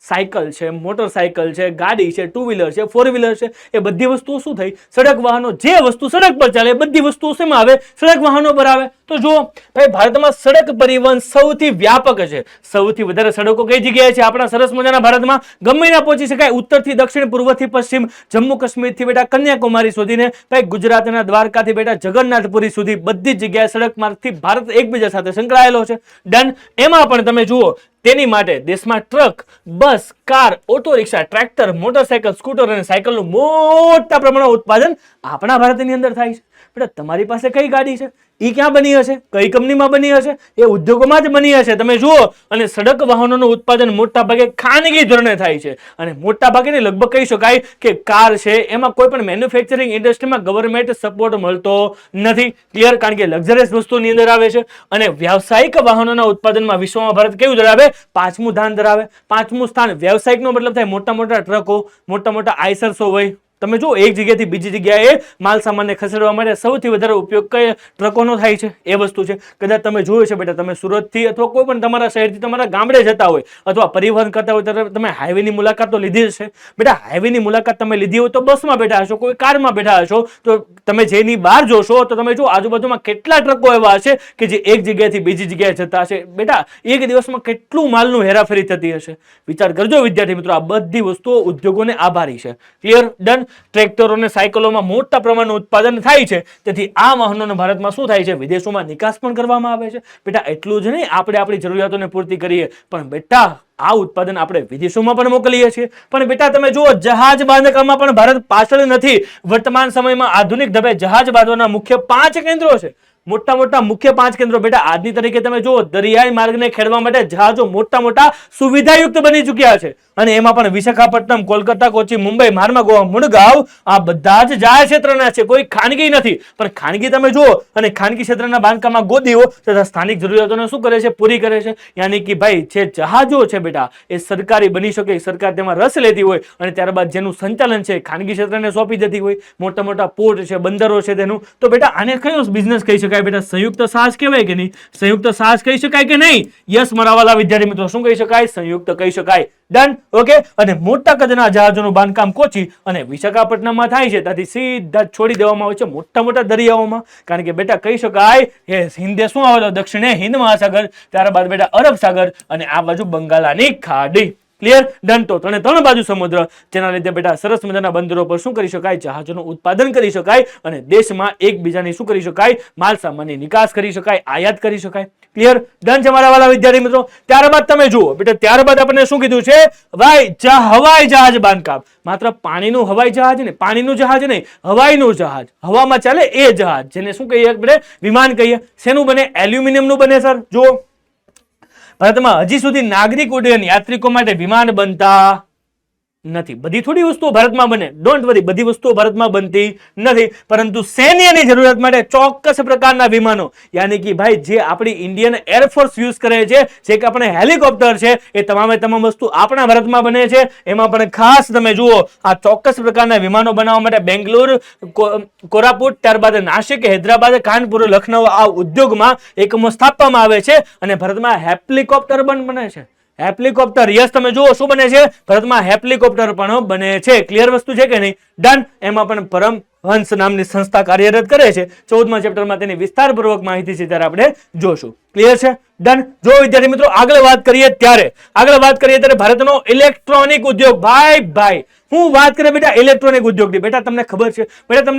સાયકલ છે, મોટરસાયકલ છે, ગાડી છે, 2 વ્હીલર છે, 4 વ્હીલર છે, એ બધી વસ્તુઓ શું થઈ? સડક વાહનો. જે વસ્તુ સડક પર ચાલે બધી વસ્તુઓ શેમાં આવે? સડક વાહનો પર આવે. તો જુઓ ભાઈ, ભારતમાં સડક પરિવહન સૌથી વ્યાપક છે. સૌથી વધારે સડકો કઈ જગ્યાએ છે આપણા સરસ મજાના ભારતમાં? ગમે ત્યાં પહોંચી શકાય. ઉત્તરથી દક્ષિણ, પૂર્વથી પશ્ચિમ, જમ્મુ કાશ્મીરથી બેટા કન્યાકુમારી સુધીને, ભાઈ ગુજરાતના દ્વારકાથી બેટા જગન્નાથપુરી સુધી બધી જ જગ્યાએ સડક માર્ગથી ભારત એકબીજા સાથે સંકળાયેલો છે. ડન. એમાં પણ તમે જુઓ તેની માટે દેશમાં truck, bus, car, auto rickshaw, tractor, motorcycle, scooter અને સાયકલનું મોટા પ્રમાણમાં ઉત્પાદન આપણા ભારતની અંદર થાય છે. બેટા, તમારી પાસે કઈ ગાડી છે? એ ક્યાં બની હશે? કઈ કંપનીમાં બની હશે? એ ઉદ્યોગોમાં જ બની હશે. તમે જુઓ, અને સડક વાહનોનું ઉત્પાદન મોટા ભાગે ખાનગી ધોરણે થાય છે. અને મોટા ભાગે લગભગ કહી શકાય કે કાર છે એમાં કોઈ પણ મેન્યુફેક્ચરિંગ ઇન્ડસ્ટ્રીમાં ગવર્મેન્ટ સપોર્ટ મળતો નથી. ક્લિયર? કારણ કે લક્ઝરિયસ વસ્તુની અંદર આવે છે. અને વ્યાવસાયિક વાહનોના ઉત્પાદનમાં વિશ્વમાં ભારત કેવું ધરાવે? 5મું સ્થાન ધરાવે. 5મું સ્થાન. વ્યવસાયિકનો મતલબ થાય મોટા મોટા ટ્રકો, મોટા મોટા આઈસર્સો હોય. તમે જો એક જગ્યાથી બીજી જગ્યાએ માલ સામાનને ખસેડવા માટે સૌથી વધારે ઉપયોગ કઈ ટ્રકોનો થાય છે? એ વસ્તુ છે. કદાચ તમે જોયું છે બેટા, તમે સુરતથી અથવા કોઈ પણ તમારા શહેરથી તમારા ગામડે જતા હોય અથવા પરિવહન કરતા હોય ત્યારે તમે હાઈવેની મુલાકાત તો લીધી જ છે. બેટા, હાઈવેની મુલાકાત તમે લીધી હોય તો બસમાં બેઠા હશો, કોઈ કારમાં બેઠા હશો, તો તમે જેની બહાર જોશો તો તમે જો આજુબાજુમાં કેટલા ટ્રકો એવા હશે કે જે એક જગ્યાએથી બીજી જગ્યાએ જતા હશે. બેટા, એક દિવસમાં કેટલું માલનું હેરાફેરી થતી હશે? વિચાર કરજો વિદ્યાર્થી મિત્રો. આ બધી વસ્તુઓ ઉદ્યોગોને આભારી છે. ક્લિયર? ડન. ટ્રેક્ટરો અને સાયકલોમાં મોટા પ્રમાણનું ઉત્પાદન થાય છે. તેથી આ વાહનોનો ભારતમાં શું થાય છે? વિદેશોમાં નિકાસ પણ કરવામાં આવે છે. બેટા, એટલું જ નહીં આપણે આપણી જરૂરિયાતોને પૂર્તિ કરીએ, પણ બેટા આ ઉત્પાદન આપણે વિદેશોમાં પણ મોકલીએ છીએ. પણ બેટા તમે જુઓ, જહાજ બાંધકામમાં પણ ભારત પાછળ નથી. વર્તમાન સમયમાં આધુનિક ઢબે જહાજ બાંધવાના મુખ્ય 5 કેન્દ્રો છે. મોટા મોટા મુખ્ય 5 કેન્દ્રો. બેટા, આજની તારીખે તમે જુઓ, દરિયાઈ માર્ગને ખેડવા માટે જહાજો મોટા મોટા સુવિધાયુક્ત બની ચૂક્યા છે. અને એમાં પણ વિશાખાપટ્ટનમ, કોલકાતા, કોચી, મુંબઈ, મારમા, ગોવા, મુડગાંવ આ બધા જ જાહેર ક્ષેત્રના છે, કોઈ ખાનગી નથી. પણ ખાનગી તમે જુઓ, અને ખાનગી ક્ષેત્રના બાંધકામમાં ગોદીઓ તથા સ્થાનિક જરૂરિયાતોને શું કરે છે? પૂરી કરે છે. યાની કે ભાઈ જે જહાજો છે બેટા, એ સરકારી બની શકે, સરકાર તેમાં રસ લેતી હોય અને ત્યારબાદ જેનું સંચાલન છે ખાનગી ક્ષેત્રને સોંપી દેતી હોય. મોટા મોટા પોર્ટ છે, બંદરો છે તેનું. તો બેટા આને કયો બિઝનેસ કહી શકાય બેટા? સંયુક્ત સાહસ કહેવાય કે નહીં? સંયુક્ત સાહસ કહી શકાય કે નહીં? યસ મારા વાલા વિદ્યાર્થી મિત્રો, શું કહી શકાય? સંયુક્ત કહી શકાય. ડન. ઓકે. અને મોટા કદના જહાજોનું બાંધકામ કોચી અને વિશાખાપટ્ટનમમાં થાય છે. ત્યાંથી સીધા છોડી દેવામાં આવે છે મોટા મોટા દરિયાઓમાં. કારણ કે બેટા કહી શકાય એ હિન્દ શું આવેલો? દક્ષિણે હિન્દ મહાસાગર, ત્યારબાદ બેટા અરબ સાગર અને આ બાજુ બંગાળાની ખાડી. ક્લિયર? ડન. તો ત્રણ બાજુ સમુદ્ર, જેના લીધે બેટા સરસ મજાના બંદરો પર શું કરી શકાય? જહાજોનું ઉત્પાદન કરી શકાય અને દેશમાં એકબીજાની શું કરી શકાય? માલ સામાનની નિકાસ કરી શકાય, આયાત કરી શકાય. ક્લિયર? ડન છે મારા વાલા વિદ્યાર્થી મિત્રો. ત્યારબાદ તમે જુઓ બેટા, ત્યારબાદ આપણે શું કીધું છે? ભાઈ હવાઈ જહાજ બાંધકામ. માત્ર પાણીનું હવાઈ જહાજ નહીં, પાણીનું જહાજ નહીં, હવાઈનું જહાજ, હવામાં ચાલે એ જહાજ, જેને શું કહીએ આપણે? વિમાન કહીએ. શેનું બને? એલ્યુમિનિયમનું બને સર. જુઓ, ભારતમાં હજી સુધી નાગરિક ઉડ્ડયન યાત્રિકો માટે વિમાન બનતા નથી. બધી થોડી વસ્તુઓ ભારતમાં બને, ડોન્ટ વરી, બધી વસ્તુઓ ભારતમાં બનતી નથી, પરંતુ સૈન્યની જરૂરિયાત માટે ચોક્કસ પ્રકારના વિમાનો, યાની કે ભાઈ જે આપણી ઇન્ડિયન એરફોર્સ યુઝ કરે છે, જે કે આપણે હેલિકોપ્ટર છે, એ તમામે તમામ વસ્તુ આપણા ભારતમાં બને છે. એમાં પણ ખાસ તમે જુઓ, આ ચોક્કસ પ્રકારના વિમાનો બનાવવા માટે બેંગ્લોર, કોરાપુટ, ત્યારબાદ નાસિક, હૈદરાબાદ, કાનપુર, લખનઉ આ ઉદ્યોગમાં એકમો સ્થાપવામાં આવે છે. અને ભારતમાં હેલિકોપ્ટર પણ બને છે. હેલિકોપ્ટર, યસ, તમે જુઓ શું બને છે, ભારતમાં હેલિકોપ્ટર પણ બને છે. ક્લિયર વસ્તુ છે કે નહીં? ડન. એમાં પણ પરમહંસ નામની સંસ્થા કાર્યરત કરે છે. 14મા ચેપ્ટરમાં તેની વિસ્તારપૂર્વક માહિતી છે ત્યારે આપણે જોશું. ક્લિયર છે? ડન. જો વિદ્યાર્થી મિત્રો આગળ વાત કરીએ ત્યારે ભારતનો ઇલેક્ટ્રોનિક ઉદ્યોગ, ભાઈ હું વાત કરીએ બેટા ઇલેક્ટ્રોનિક ઉદ્યોગની, બેટા તમને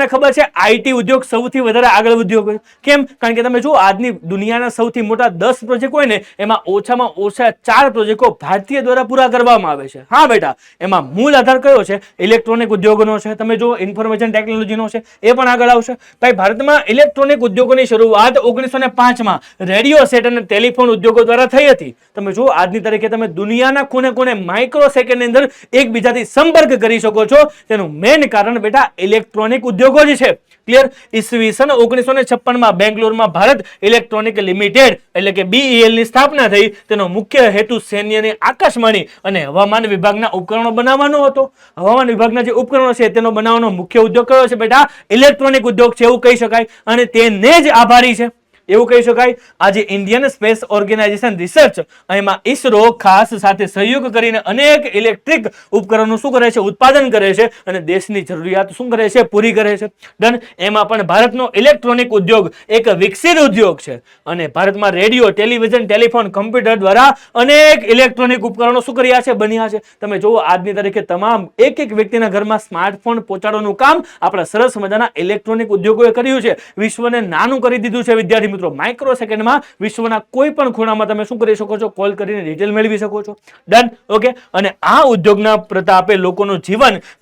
ખબર છે આઈટી ઉદ્યોગ સૌથી વધારે આગળ વધ્યો છે. કેમ? કારણ કે તમે જુઓ આજની દુનિયાના સૌથી મોટા 10 પ્રોજેક્ટ હોય ને એમાં ઓછામાં ઓછા 4 પ્રોજેક્ટો ભારતીય દ્વારા પૂરા કરવામાં આવે છે. હા બેટા, એમાં મૂળ આધાર કયો છે? ઇલેક્ટ્રોનિક ઉદ્યોગનો છે. તમે જુઓ ઇન્ફોર્મેશન ટેકનોલોજીનો છે, એ પણ આગળ આવશે. ભાઈ ભારતમાં ઇલેક્ટ્રોનિક ઉદ્યોગોની શરૂઆત 1905માં રેડિયો સેટ અને ટેલિફોન ઉદ્યોગો દ્વારા થઈ હતી. તમે જુઓ આજની તારીખે તમે દુનિયાના ખૂણે ખૂણે માઇક્રો સેકન્ડની અંદર એકબીજાથી સંપર્ક કરી શકો છો. તેનું મેઇન કારણ બેટા ઇલેક્ટ્રોનિક ઉદ્યોગો જ છે. ક્લિયર? ઈસવીસન 1956માં બેંગ્લોરમાં ભારત ઇલેક્ટ્રોનિક લિમિટેડ એટલે કે BEL ની સ્થાપના થઈ. તેનો મુખ્ય હેતુ સૈન્યની આકાશવાણી અને હવામાન વિભાગના ઉપકરણો બનાવવાનો હતો. હવામાન વિભાગના જે ઉપકરણો છે તેનો બનાવવાનો મુખ્ય ઉદ્યોગ કયો છે બેટા? ઇલેક્ટ્રોનિક ઉદ્યોગ છે, એવું કહી શકાય. અને તેને જ આભારી છે એવું કહી શકાય. આજે ઇન્ડિયન સ્પેસ ઓર્ગેનાઇઝેશન રિસર્ચ, એમાં ઈસરો ખાસ સાથે સહયોગ કરીને અનેક ઇલેક્ટ્રિક ઉપકરણો શું કરે છે? ઉત્પાદન કરે છે અને દેશની જરૂરિયાત શું કરે છે? પૂરી કરે છે. ડન. એમાં પણ ભારતનો ઇલેક્ટ્રોનિક ઉદ્યોગ એક વિકસિત ઉદ્યોગ છે. અને ભારતમાં રેડિયો, ટેલિવિઝન, ટેલિફોન, કમ્પ્યુટર દ્વારા અનેક ઇલેક્ટ્રોનિક ઉપકરણો શું કર્યા છે? બન્યા છે. તમે જુઓ આજની તારીખે તમામ એક વ્યક્તિના ઘરમાં સ્માર્ટફોન પહોંચાડવાનું કામ આપણા સરસ મજાના ઇલેક્ટ્રોનિક ઉદ્યોગોએ કર્યું છે. વિશ્વને નાનું કરી દીધું છે વિદ્યાર્થી મિત્રો. માઇક્રો સેકન્ડમાં વિશ્વના કોઈ પણ ખૂણામાં તમે શું કરી શકો છો? કોલ કરીને ડિટેલ મેળવી શકો છો. ડન. ઓકે. અને આ ઉદ્યોગના પ્રતાપે લોકોનું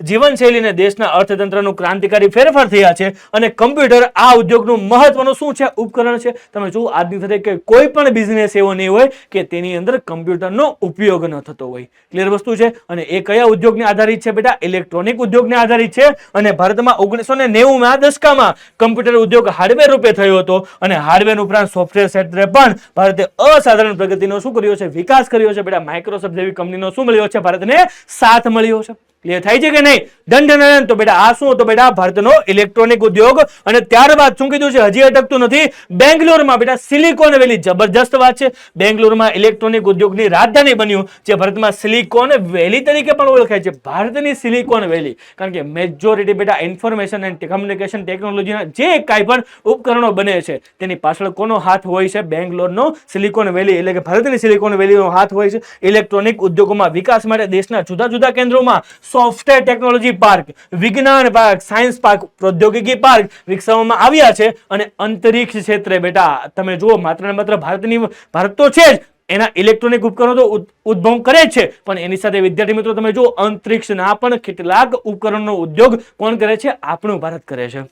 જીવનશૈલીને દેશના અર્થતંત્રનું ક્રાંતિકારી ફેરફાર થયા છે. અને કમ્પ્યુટર આ ઉદ્યોગનું મહત્વનું શું છે? ઉપકરણ છે. તમે જુઓ આજની તારીખે કોઈ પણ બિઝનેસ એવો નહીં હોય કે તેની અંદર કમ્પ્યુટરનો ઉપયોગ ન થતો હોય. ક્લિયર વસ્તુ છે. અને એ કયા ઉદ્યોગને આધારિત છે બેટા? ઇલેક્ટ્રોનિક ઉદ્યોગને આધારિત છે. અને ભારતમાં 1990ના દશકમાં કમ્પ્યુટર ઉદ્યોગ હાર્ડવેર રૂપે થયો હતો. અને હાર્ડવેર ઉપરાંત સોફ્ટવેર ક્ષેત્રે પણ ભારતે અસાધારણ પ્રગતિનો શું કર્યો છે? વિકાસ કર્યો છે બેટા. માઇક્રોસોફ્ટ જેવી કંપનીનો શું મળ્યો છે? ભારતને સાથ મળ્યો છે. ક્લિયર થાય છે કે નહીં? ડન. તો બેટા આ શું હતો બેટા? ભારતનો ઇલેક્ટ્રોનિક ઉદ્યોગ. અને ત્યારબાદ શું કીધું છે? હજી અટકતું નથી. બેંગ્લોરમાં બેટા સિલિકોન વેલી, જબરજસ્ત વાત છે. બેંગ્લોરમાં ઇલેક્ટ્રોનિક ઉદ્યોગની રાજધાની બન્યું, જે ભારતમાં સિલિકોન વેલી તરીકે પણ ઓળખાય છે. ભારતની સિલિકોન વેલી, કારણ કે મેજોરિટી બેટા ઇન્ફોર્મેશન એન્ડ કમ્યુનિકેશન ટેકનોલોજીના જે કાંઈ પણ ઉપકરણો બને છે તેની પાછળ કોનો હાથ હોય છે? બેંગ્લોરનો સિલિકોન વેલી એટલે કે ભારતની સિલિકોન વેલીનો હાથ હોય છે. ઇલેક્ટ્રોનિક ઉદ્યોગોમાં વિકાસ માટે દેશના જુદા જુદા કેન્દ્રોમાં સોફ્ટવેર ટેકનોલોજી પાર્ક, વિજ્ઞાન પાર્ક, સાયન્સ પાર્ક, પ્રૌદ્યોગિકી પાર્ક વિકસાવવામાં આવ્યા છે. અને અંતરિક્ષ ક્ષેત્રે બેટા તમે જુઓ માત્ર ને માત્ર ભારત તો છે જ, એના ઇલેક્ટ્રોનિક ઉપકરણો તો ઉદ્ભવ કરે છે, પણ એની સાથે વિદ્યાર્થી મિત્રો તમે જુઓ અંતરિક્ષના પણ કેટલાક ઉપકરણનો ઉદ્યોગ કોણ કરે છે? આપણું ભારત કરે છે.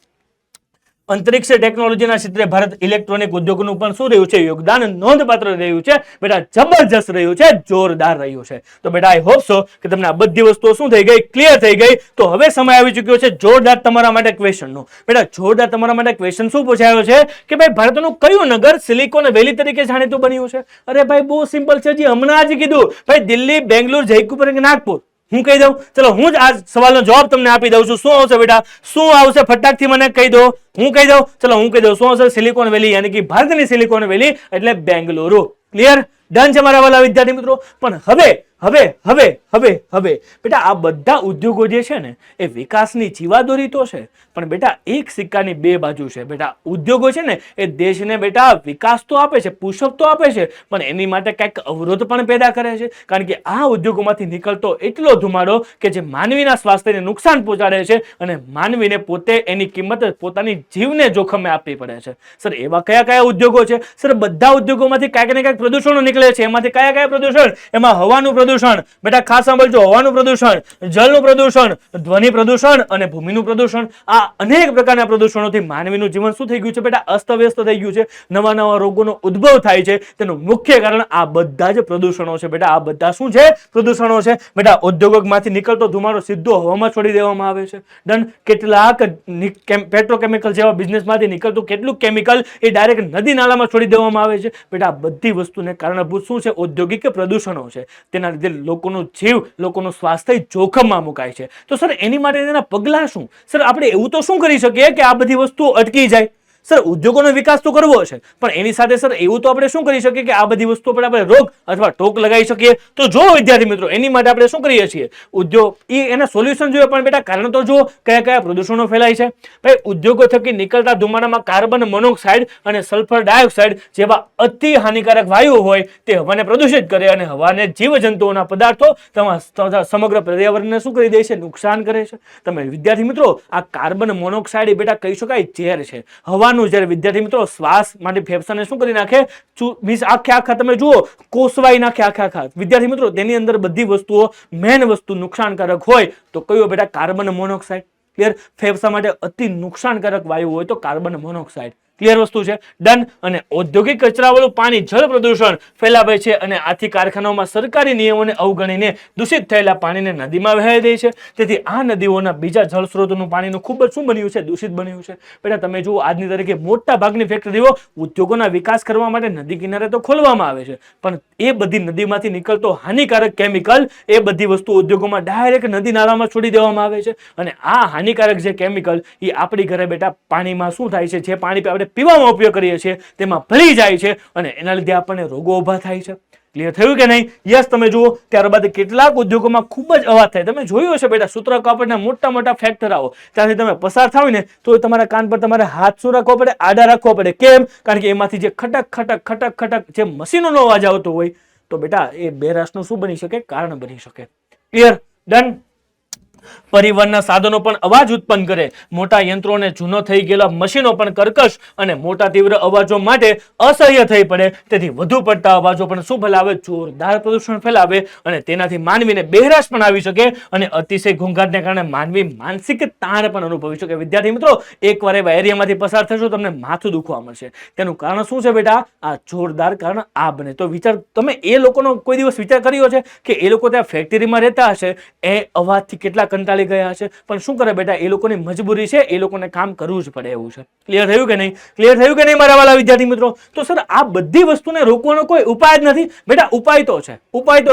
અંતરિક્ષ ટેકનોલોજીના ક્ષેત્રે ભારત ઇલેક્ટ્રોનિક ઉદ્યોગનું પણ શું રહ્યું છે? યોગદાન નોંધપાત્ર રહ્યું છે બેટા. જબરજસ્ત રહ્યું છે, જોરદાર રહ્યું છે. તો બેટા આઈ હોપ સો કે તમને આ બધી વસ્તુઓ શું થઈ ગઈ? ક્લિયર થઈ ગઈ. તો હવે સમય આવી ચૂક્યો છે જોરદાર તમારા માટે ક્વેશ્ચનનો. બેટા જોરદાર તમારા માટે ક્વેશ્ચન શું પૂછાયો છે કે ભાઈ ભારતનું કયું નગર સિલિકોન વેલી તરીકે જાણીતું બન્યું છે? અરે ભાઈ બહુ સિમ્પલ છે, હમણાં જ કીધું. ભાઈ દિલ્હી, બેંગ્લોર, જયપુર કે નાગપુર. હું કહી દઉં? ચલો હું જ આ સવાલનો જવાબ તમને આપી દઉં છું. શું આવશે બેટા? શું આવશે? ફટાકથી મને કહી દો. હું કહી દઉં? ચલો હું કહી દઉં. શું આવશે? સિલિકોન વેલી, યાની કે ભારતની સિલિકોન વેલી એટલે બેંગલુરુ. ક્લિયર? ડન છે મારા વાલા વિદ્યાર્થી મિત્રો. પણ હવે બેટા આ બધા ઉદ્યોગો જે છે ને એ વિકાસની જીવાદોરી તો છે, પણ બેટા એક સિક્કાની બે બાજુ છે. બેટા ઉદ્યોગો છે ને એ દેશને બેટા વિકાસ તો આપે છે, પુશઅપ તો આપે છે, પણ એની માટે કંઈક અવરોધ પણ પેદા કરે છે. કારણ કે આ ઉદ્યોગોમાંથી નીકળતો એટલો ધુમાડો કે જે માનવીના સ્વાસ્થ્યને નુકસાન પહોંચાડે છે અને માનવીને પોતે એની કિંમત પોતાની જીવને જોખમે આપવી પડે છે. સર એવા કયા કયા ઉદ્યોગો છે? સર બધા ઉદ્યોગોમાંથી કાંઈક ને કાંઈક પ્રદૂષણો નીકળે છે. એમાંથી કયા કયા પ્રદૂષણ? એમાં હવાનું પ્રદૂષણ, બેટા ખાસ સાંભળજો, હવાનું પ્રદૂષણ, જળનું પ્રદૂષણ, ધ્વનિ પ્રદૂષણ અને ભૂમિનું પ્રદૂષણ. આ અનેક પ્રકારના પ્રદૂષણોથી માનવીનું જીવન શું થઈ ગયું છે બેટા? અસ્તવ્યસ્ત થઈ ગયું છે. નવા નવા રોગોનો ઉદ્ભવ થાય છે. તેનું મુખ્ય કારણ આ બધા જ પ્રદૂષણો છે બેટા. આ બધા શું છે? પ્રદૂષણો છે બેટા. ઉદ્યોગોમાંથી નીકળતો ધુમાડો સીધો હવામાં છોડી દેવામાં આવે છે. ડન. કેટલાક પેટ્રોકેમિકલ જેવા બિઝનેસમાંથી નીકળતું કેટલું કેમિકલ એ ડાયરેક્ટ નદી નાળામાં છોડી દેવામાં આવે છે બેટા. આ બધી વસ્તુને કારણભૂત શું છે? ઔદ્યોગિક પ્રદૂષણો છે. તેના લીધે લોકોનો જીવ, લોકોનું સ્વાસ્થ્ય જોખમમાં મુકાય છે. તો સર એની માટે તેના પગલાં શું? સર આપણે એવું તો શું કરી શકીએ કે આ બધી વસ્તુઓ અટકી જાય? સર ઉદ્યોગોનો વિકાસ તો કરવો છે, પણ એની સાથે સર એવું તો આપણે શું કરી શકીએ કે આ બધી વસ્તુઓ પર આપણે રોક અથવા ટોક લગાવી શકીએ? તો જો વિદ્યાર્થી મિત્રો, એની માટે આપણે શું કરીએ છીએ? ઉદ્યોગ એના સોલ્યુશન જોઈએ, પણ બેટા કારણ તો જુઓ કયા કયા પ્રદૂષણો ફેલાય છે. ભાઈ, ઉદ્યોગો થકી નીકળતા ધુમાડામાં કાર્બન મોનોક્સાઇડ અને સલ્ફર ડાયોક્સાઇડ જેવા અતિ હાનિકારક વાયુઓ હોય તે હવાને પ્રદૂષિત કરે અને હવાને જીવજંતુઓના પદાર્થો સમગ્ર પર્યાવરણને શું કરી દે છે? નુકસાન કરે છે. તમે વિદ્યાર્થી મિત્રો, આ કાર્બન મોનોક્સાઇડ બેટા કહી શકાય ઝેર છે. હવાનું જ્યારે વિદ્યાર્થી મિત્રો શ્વાસ માટે ફેફસાને શું કરી નાખે? મીન્સ આખા તમે જુઓ કોસવાઈ નાખે આખા. વિદ્યાર્થી મિત્રો, તેની અંદર બધી વસ્તુઓ મેન વસ્તુ નુકસાનકારક હોય તો કયો બેટા? Carbon monoxide. ક્લિયર? ફેફસા માટે અતિ નુકસાનકારક વાયુ હોય તો કાર્બન મોનોક્સાઇડ. ક્લિયર વસ્તુ છે. ડન. અને ઔદ્યોગિક કચરાવાળું પાણી જળ પ્રદૂષણ ફેલાવે છે અને આથી કારખાનાઓમાં સરકારી નિયમોને અવગણીને દૂષિત થયેલા પાણીને નદીમાં વહાવી દે છે. તેથી આ નદીઓના બીજા જળ સ્ત્રોતોનું પાણીનું ખૂબ જ શું બન્યું છે? દૂષિત બન્યું છે. બેટા તમે જુઓ, આજની તારીખે મોટા ભાગની ફેક્ટરીઓ ઉદ્યોગોના વિકાસ કરવા માટે નદી કિનારે તો ખોલવામાં આવે છે, પણ એ બધી નદીમાંથી નીકળતો હાનિકારક કેમિકલ, એ બધી વસ્તુ ઉદ્યોગોમાં ડાયરેક્ટ નદી નાળામાં છોડી દેવામાં આવે છે. અને આ હાનિકારક જે કેમિકલ એ આપણી ઘરે બેટા પાણીમાં શું થાય છે? જે પાણી આપણે પીવામાં ઉપયોગ કરીએ છીએ તેમાં ભળી જાય છે અને એના લીધે આપણને રોગો ઊભા થાય છે. ક્લિયર થયું કે નહીં? યસ. તમે જુઓ, ત્યારબાદ કેટલાક ઉદ્યોગોમાં ખૂબ જ અવાજ થાય. તમે જોયું હશે બેટા, સૂત્ર કાપડના મોટા મોટા ફેક્ટરાઓ, ત્યાંથી તમે પસાર થાવ ને તો તમારા કાન પર તમારે હાથ શું રાખવો પડે? આડા રાખવો પડે. કેમ? કારણ કે એમાંથી જે ખટક ખટક ખટક ખટક જે મશીનોનો અવાજ આવતો હોય તો બેટા એ બેરાશનું શું બની શકે? કારણ બની શકે. ક્લિયર? ડન. પરિવહનના સાધનો પણ અવાજ ઉત્પન્ન કરે. મોટા યંત્રો અને જૂનો થઈ ગયેલા મશીનો પણ કર્કશ અને મોટા તીવ્ર અવાજો માટે અસહ્ય થઈ પડે. તેથી વધુ પડતા અવાજો પણ શું ફેલાવે? જોરદાર પ્રદૂષણ ફેલાવે અને તેનાથી માનવીને બહેરાશ પણ આવી શકે અને અતિશય ઘોંઘાટને કારણે માનવી માનસિક તાણ પણ અનુભવી શકે. વિદ્યાર્થી મિત્રો, એકવાર એવા એરિયામાંથી પસાર થશો તમને માથું દુખવા મળશે. તેનું કારણ શું છે બેટા? આ જોરદાર કારણ આ બને. તો વિચાર, તમે એ લોકોનો કોઈ દિવસ વિચાર કર્યો છે કે એ લોકો ત્યાં ફેક્ટરીમાં રહેતા હશે, એ અવાજથી કેટલા કંટાળી ગયા હશે, પણ શું કરે બેટા? એ લોકોની મજબૂરી છે, એ લોકોને કામ કરવું જ પડે એવું છે. ક્લિયર થયું કે નહીં? ક્લિયર થયું કે નહીં મારા વાલા વિદ્યાર્થી મિત્રો? તો સર આ બધી વસ્તુને રોકવાનો કોઈ ઉપાય જ નથી બેટા. ઉપાય તો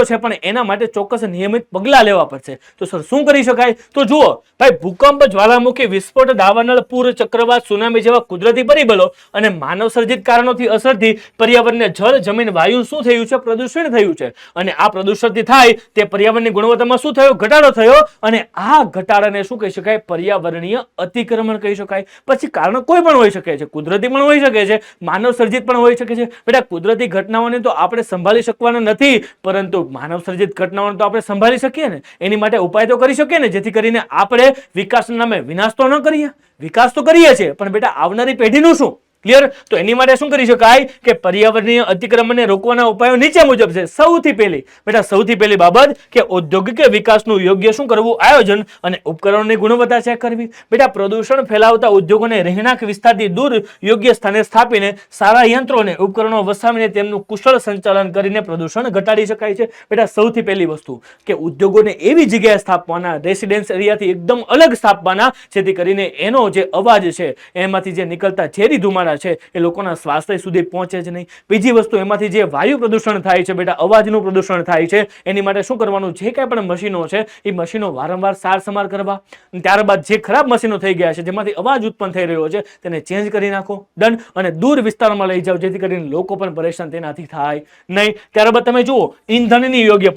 છે, પણ એના માટે ચોક્કસ નિયમિત પગલાં લેવા પડશે. તો સર શું કરી શકાય? તો જુઓ ભાઈ, ભૂકંપ, જ્વાલામુખી વિસ્ફોટ, દાવાનળ, પૂર, ચક્રવાત, સુનામી જેવા કુદરતી પરિબળો અને માનવ સર્જિત કારણોથી અસરથી પર્યાવરણને જળ, જમીન, વાયુ શું થયું છે? પ્રદૂષણ થયું છે. અને આ પ્રદૂષણથી થાય તે પર્યાવરણની ગુણવત્તામાં શું થયો? ઘટાડો થયો. અને આ ઘટાડાને શું કહી શકાય? પર્યાવરણીય અતિક્રમણ કહી શકાય. પછી કારણ કોઈ પણ હોઈ શકે છે, કુદરતી પણ હોઈ શકે છે, માનવ સર્જિત પણ હોઈ શકે છે. બેટા કુદરતી ઘટનાઓને તો આપણે સંભાળી શકવાના નથી, પરંતુ માનવ સર્જિત ઘટનાઓને તો આપણે સંભાળી શકીએ ને. એની માટે ઉપાય તો કરી શકીએ ને, જેથી કરીને આપણે વિકાસના નામે વિનાશ તો ન કરીએ. વિકાસ તો કરીએ છીએ, પણ બેટા આવનારી પેઢીનું શું? ક્લિયર? તો એની માટે શું કરી શકાય કે પર્યાવરણીય અતિક્રમણને રોકવાના ઉપાયો નીચે મુજબ છે. સૌથી પહેલી બાબત કે ઔદ્યોગિક વિકાસનું યોગ્ય શું કરવું? આયોજન અને ઉપકરણોની ગુણવત્તા ચેક કરવી. બેટા પ્રદૂષણ ફેલાવતા ઉદ્યોગોને રહેણાંક વિસ્તારથી દૂર યોગ્ય સ્થાને સ્થાપીને સારા યંત્રો અને ઉપકરણો વસાવીને તેમનું કુશળ સંચાલન કરીને પ્રદૂષણ ઘટાડી શકાય છે. બેટા સૌથી પહેલી વસ્તુ કે ઉદ્યોગોને એવી જગ્યાએ સ્થાપવાના, રેસિડેન્સ એરિયાથી એકદમ અલગ સ્થાપવાના, જેથી કરીને એનો જે અવાજ છે એમાંથી જે નીકળતા ઝેરી ધુમાડા છે એ લોકોના સ્વાસ્થ્ય સુધી પહોંચે જ નહીં. બીજી વસ્તુ, એમાંથી જે વાયુ પ્રદૂષણ થાય છે બેટા, અવાજનું પ્રદૂષણ થાય છે, એની માટે શું કરવાનું? જે કાંઈ પણ મશીનો છે એ મશીનો વારંવાર સાર સંભાળ કરવા. ત્યારબાદ જે ખરાબ મશીનો થઈ ગયા છે, જેમાંથી અવાજ ઉત્પન્ન થઈ રહ્યો છે, તેને ચેન્જ કરી નાખો. ડન. અને દૂર વિસ્તારમાં લઈ જાઓ, જેથી કરીને લોકો પણ પરેશાન તેનાથી થાય નહીં. ત્યારબાદ તમે જુઓ ઈંધણની યોગ્ય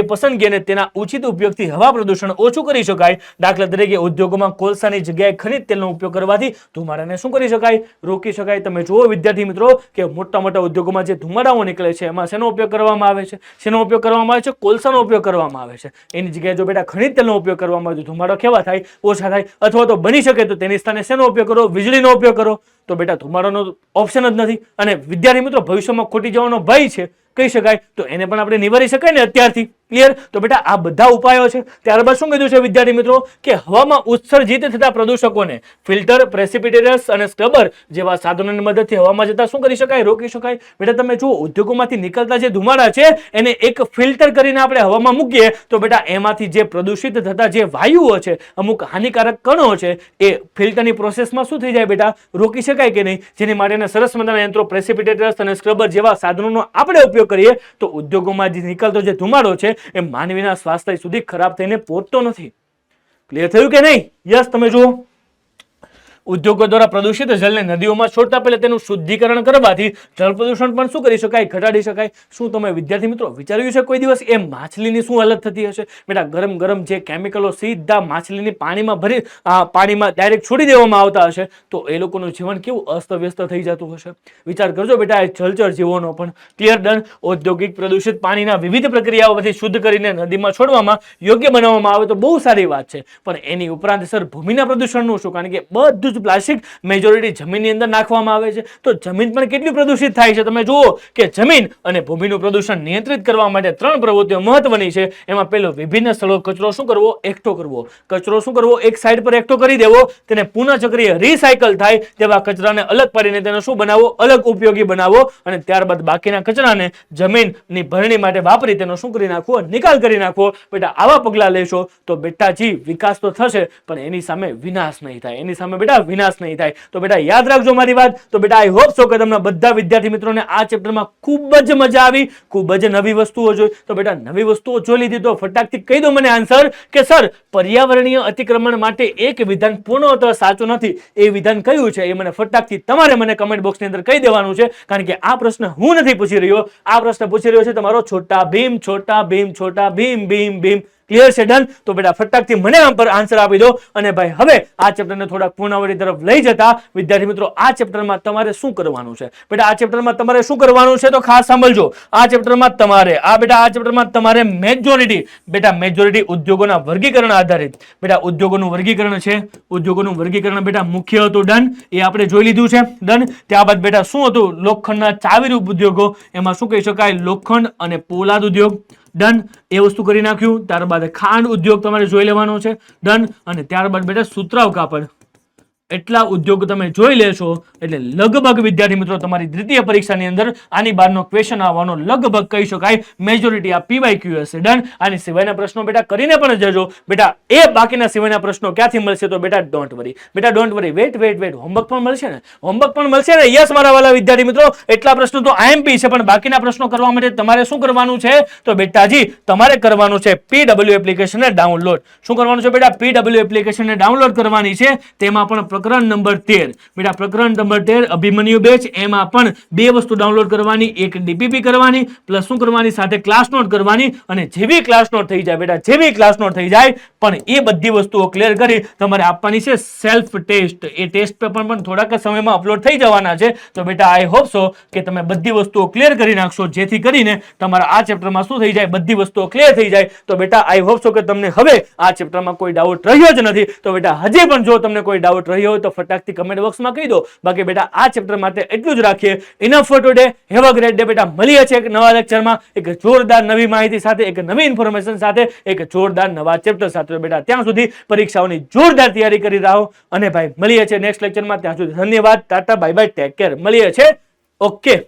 પસંદગી અને તેના ઉચિત ઉપયોગથી હવા પ્રદૂષણ ઓછું કરી શકાય. દાખલા તરીકે ઉદ્યોગોમાં કોલસાની જગ્યાએ ખનિજ તેલનો ઉપયોગ કરવાથી ધુમાડાને શું કરી શકાય? રોકી શકાય. તમે જુઓ વિદ્યાર્થી મિત્રો કે મોટા મોટા ઉદ્યોગોમાં જે ધુમાડાઓ નીકળે છે એમાં શેનો ઉપયોગ કરવામાં આવે છે? કોલસાનો ઉપયોગ કરવામાં આવે છે. એની જગ્યાએ જો બેટા ખનિજ તેલનો ઉપયોગ કરવામાં આવે તો ધુમાડો કેવા થાય? ઓછા થાય. અથવા તો બની શકે તો તેની સ્થાને શેનો ઉપયોગ કરો? વીજળીનો ઉપયોગ કરો. તો બેટા ધુમાડાનો ઓપ્શન જ નથી. અને વિદ્યાર્થી મિત્રો, ભવિષ્યમાં ખોટી જવાનો ભય છે, કહી શકાય, તો એને પણ આપણે નિવારી શકાય ને અત્યારથી. ક્લિયર? તો બેટા આ બધા ઉપાયો છે. ત્યારબાદ શું કીધું છે વિદ્યાર્થી મિત્રો કે હવામાં ઉત્સર્જિત થતા પ્રદૂષકોને ફિલ્ટર, પ્રેસિપિટેટર્સ અને સ્ક્રબર જેવા સાધનોની મદદથી હવામાં જતા શું કરી શકાય? રોકી શકાય. બેટા તમે જુઓ, ઉદ્યોગોમાંથી નીકળતા જે ધુમાડા છે એને એક ફિલ્ટર કરીને આપણે હવામાં મૂકીએ તો બેટા એમાંથી જે પ્રદૂષિત થતા જે વાયુઓ છે, અમુક હાનિકારક કણો છે, એ ફિલ્ટરની પ્રોસેસમાં શું થઈ જાય બેટા? રોકી શકાય કે નહીં? જેની માટેના સરસ મજાના યંત્રો, પ્રેસિપિટેટર્સ અને સ્ક્રબર જેવા સાધનોનો આપણે ઉપયોગ કરીએ તો ઉદ્યોગોમાં જે નીકળતો જે ધુમાડો છે એ માનવીના સ્વાસ્થ્ય સુધી ખરાબ થઈને પહોંચતો નથી. ક્લિયર થયું કે નહીં? યસ. તમે જુઓ, ઉદ્યોગો દ્વારા પ્રદૂષિત જળને નદીઓમાં છોડતા પહેલા તેનું શુદ્ધિકરણ કરવાથી જળ પ્રદૂષણ પણ શું કરી શકાય? ઘટાડી શકાય. શું તમે વિદ્યાર્થી મિત્રો વિચાર્યું છે કોઈ દિવસ એ માછલીની શું હાલત થતી હશે? બેટા ગરમ ગરમ જે કેમિકલો સીધા માછલીની પાણીમાં ડાયરેક્ટ છોડી દેવામાં આવતા હશે તો એ લોકોનું જીવન કેવું અસ્તવ્યસ્ત થઈ જતું હશે. વિચાર કરજો બેટા, એ જલચર જીવોનો પણ. ક્લિયર? ડન. ઔદ્યોગિક પ્રદૂષિત પાણીના વિવિધ પ્રક્રિયાઓથી શુદ્ધ કરીને નદીમાં છોડવામાં યોગ્ય બનાવવામાં આવે તો બહુ સારી વાત છે, પણ એની ઉપરાંત સર ભૂમિના પ્રદૂષણનું શું? કારણ કે બધું જ પ્લાસ્ટિક મેજોરિટી જમીનની અંદર નાખવામાં આવે છે તો જમીન પણ કેટલી પ્રદૂષિત થાય છે. તમે જુઓ કે જમીન અને ભૂમિનું પ્રદૂષણ નિયંત્રિત કરવા માટે 3 પ્રવૃત્તિઓ મહત્વની છે. એમાં પહેલો, વિભિન્ન સ્થળો કચરો શું કરવો? એકઠો કરવો. કચરો શું કરવો? એક સાઈડ પર એકઠો કરી દેવો, તેને પુનઃચક્રીય રિસાયકલ થાય તેવા કચરાને અલગ પાડીને તેને શું બનાવવો? અલગ ઉપયોગી બનાવવો, અને ત્યારબાદ બાકીના કચરાને જમીનની ભરણી માટે વાપરી તેનો શું કરી નાખવો? નિકાલ કરી નાખવો. બેટા આવા પગલા લેશો તો બેટાજી વિકાસ તો થશે પણ એની સામે વિનાશ નહીં થાય. એની સામે બેટા વિનાશ નહીં થાય. તો બેટા યાદ રાખજો મારી વાત. તો બેટા આઈ હોપ સો કે તમને બધા વિદ્યાર્થી મિત્રોને આ ચેપ્ટરમાં ખૂબ જ મજા આવી, ખૂબ જ નવી વસ્તુઓ જોઈ. તો બેટા નવી વસ્તુઓ જોઈ લીધી તો ફટાકથી કહી દો મને આન્સર કે સર પર્યાવરણીય અતિક્રમણ માટે એક વિધાન પૂર્ણતઃ સાચું નથી. એ વિધાન કયું છે એ મને ફટાકથી તમારે મને કમેન્ટ બોક્સની અંદર કહી દેવાનું છે, કારણ કે આ પ્રશ્ન હું નથી પૂછી રહ્યો, આ પ્રશ્ન પૂછી રહ્યો છે તમારો છોટા ભીમ, છોટા ભીમ, છોટા ભીમ, ભીમ ભીમ. ક્લિયર છે? ડન. તો બેટા ફટાકથી મને આમ પર આન્સર આપી દો. અને ભાઈ હવે આ ચેપ્ટરને થોડા પૂર્ણાવૃત્તિ તરફ લઈ જતા વિદ્યાર્થી મિત્રો આ ચેપ્ટરમાં તમારે શું કરવાનું છે? બેટા આ ચેપ્ટરમાં તમારે શું કરવાનું છે તો ખાસ સાંભળજો. આ ચેપ્ટરમાં તમારે મેજોરિટી ઉદ્યોગોના વર્ગીકરણ આધારિત. બેટા ઉદ્યોગોનું વર્ગીકરણ છે, ઉદ્યોગોનું વર્ગીકરણ બેટા મુખ્ય હતું. ડન. એ આપણે જોઈ લીધું છે. ડન. ત્યારબાદ બેટા શું હતું? લોખંડના ચાવીરૂપ ઉદ્યોગો, એમાં શું કહી શકાય? લોખંડ અને પોલાદ ઉદ્યોગ. ડન. એ વસ્તુ કરી નાખ્યું. ત્યારબાદ ખાંડ ઉદ્યોગ તમારે જોઈ લેવાનો છે. ડન. અને ત્યારબાદ બેટા સુતરાઉ કાપડ. એટલા ઉદ્યોગ તમે જોઈ લેશો એટલે લગભગ વિદ્યાર્થી મિત્રો તમારી દ્વિતીય પરીક્ષાની અંદર આની બહારનો ક્વેશ્ચન આવવાનો લગભગ કહી શકાય મેજોરિટી આ PYQ હશે. ડન. આની સિવાયના પ્રશ્નો બેટા કરીને પણ જજો. બેટા એ બાકીના સિવાયના પ્રશ્નો ક્યાંથી મળશે તો બેટા ડોન્ટ વરી. બેટા ડોન્ટ વરી. વેટ. હોમવર્ક પણ મળશે ને? હોમવર્ક પણ મળશે ને? યસ મારા વાલા વિદ્યાર્થી મિત્રો. એટલા પ્રશ્નો તો IMP છે પણ બાકીના પ્રશ્નો કરવા માટે તમારે શું કરવાનું છે તો બેટાજી તમારે કરવાનું છે PW એપ્લિકેશનને ડાઉનલોડ. શું કરવાનું છે બેટા? PW એપ્લિકેશનને ડાઉનલોડ કરવાની છે. તેમાં પણ પ્રકરણ નંબર 13 બેટા પ્રકરણ નંબર 13 અભિમન્યુ બેચ, એમાં પણ 2 વસ્તુ ડાઉનલોડ કરવાની, એક DPP કરવાની પ્લસ શું કરવાની? સાથે ક્લાસ નોટ કરવાની. અને જેવી ક્લાસ નોટ થઈ જાય બેટા, જેવી ક્લાસ નોટ થઈ જાય પણ એ બધી વસ્તુઓ ક્લિયર કરી તમારે આપવાની છે સેલ્ફ ટેસ્ટ. એ ટેસ્ટ પેપર પણ થોડાક સમયમાં અપલોડ થઈ જવાના છે. તો બેટા આઈ હોપ સો કે તમે બધી વસ્તુઓ ક્લિયર કરી નાખશો, જેથી કરીને તમારા આ ચેપ્ટરમાં શું થઈ જાય? બધી વસ્તુઓ ક્લિયર થઈ જાય. તો બેટા આઈ હોપ સો કે તમને હવે આ ચેપ્ટરમાં કોઈ ડાઉટ રહ્યો જ નથી. તો બેટા હજી પણ જો તમને કોઈ ડાઉટ રહ્યો હોય તો ફટાકથી કમેન્ટ બોક્સમાં કહી દો. બાકી બેટા આ ચેપ્ટર માટે એટલું જ રાખીએ. Enough four today. Have a great day. બેટા મળીએ છીએ એક નવા લેક્ચરમાં, એક જોરદાર નવી માહિતી સાથે, એક નવી ઇન્ફોર્મેશન સાથે, એક જોરદાર નવા ચેપ્ટર સાથે. બેટા ત્યાં સુધી પરીક્ષાઓની જોરદાર તૈયારી કરી રહો. અને ભાઈ મળીએ છીએ નેક્સ્ટ લેક્ચરમાં. ત્યાં સુધી ધન્યવાદ. Tata, bye bye, take care. મળીએ છીએ. ઓકે.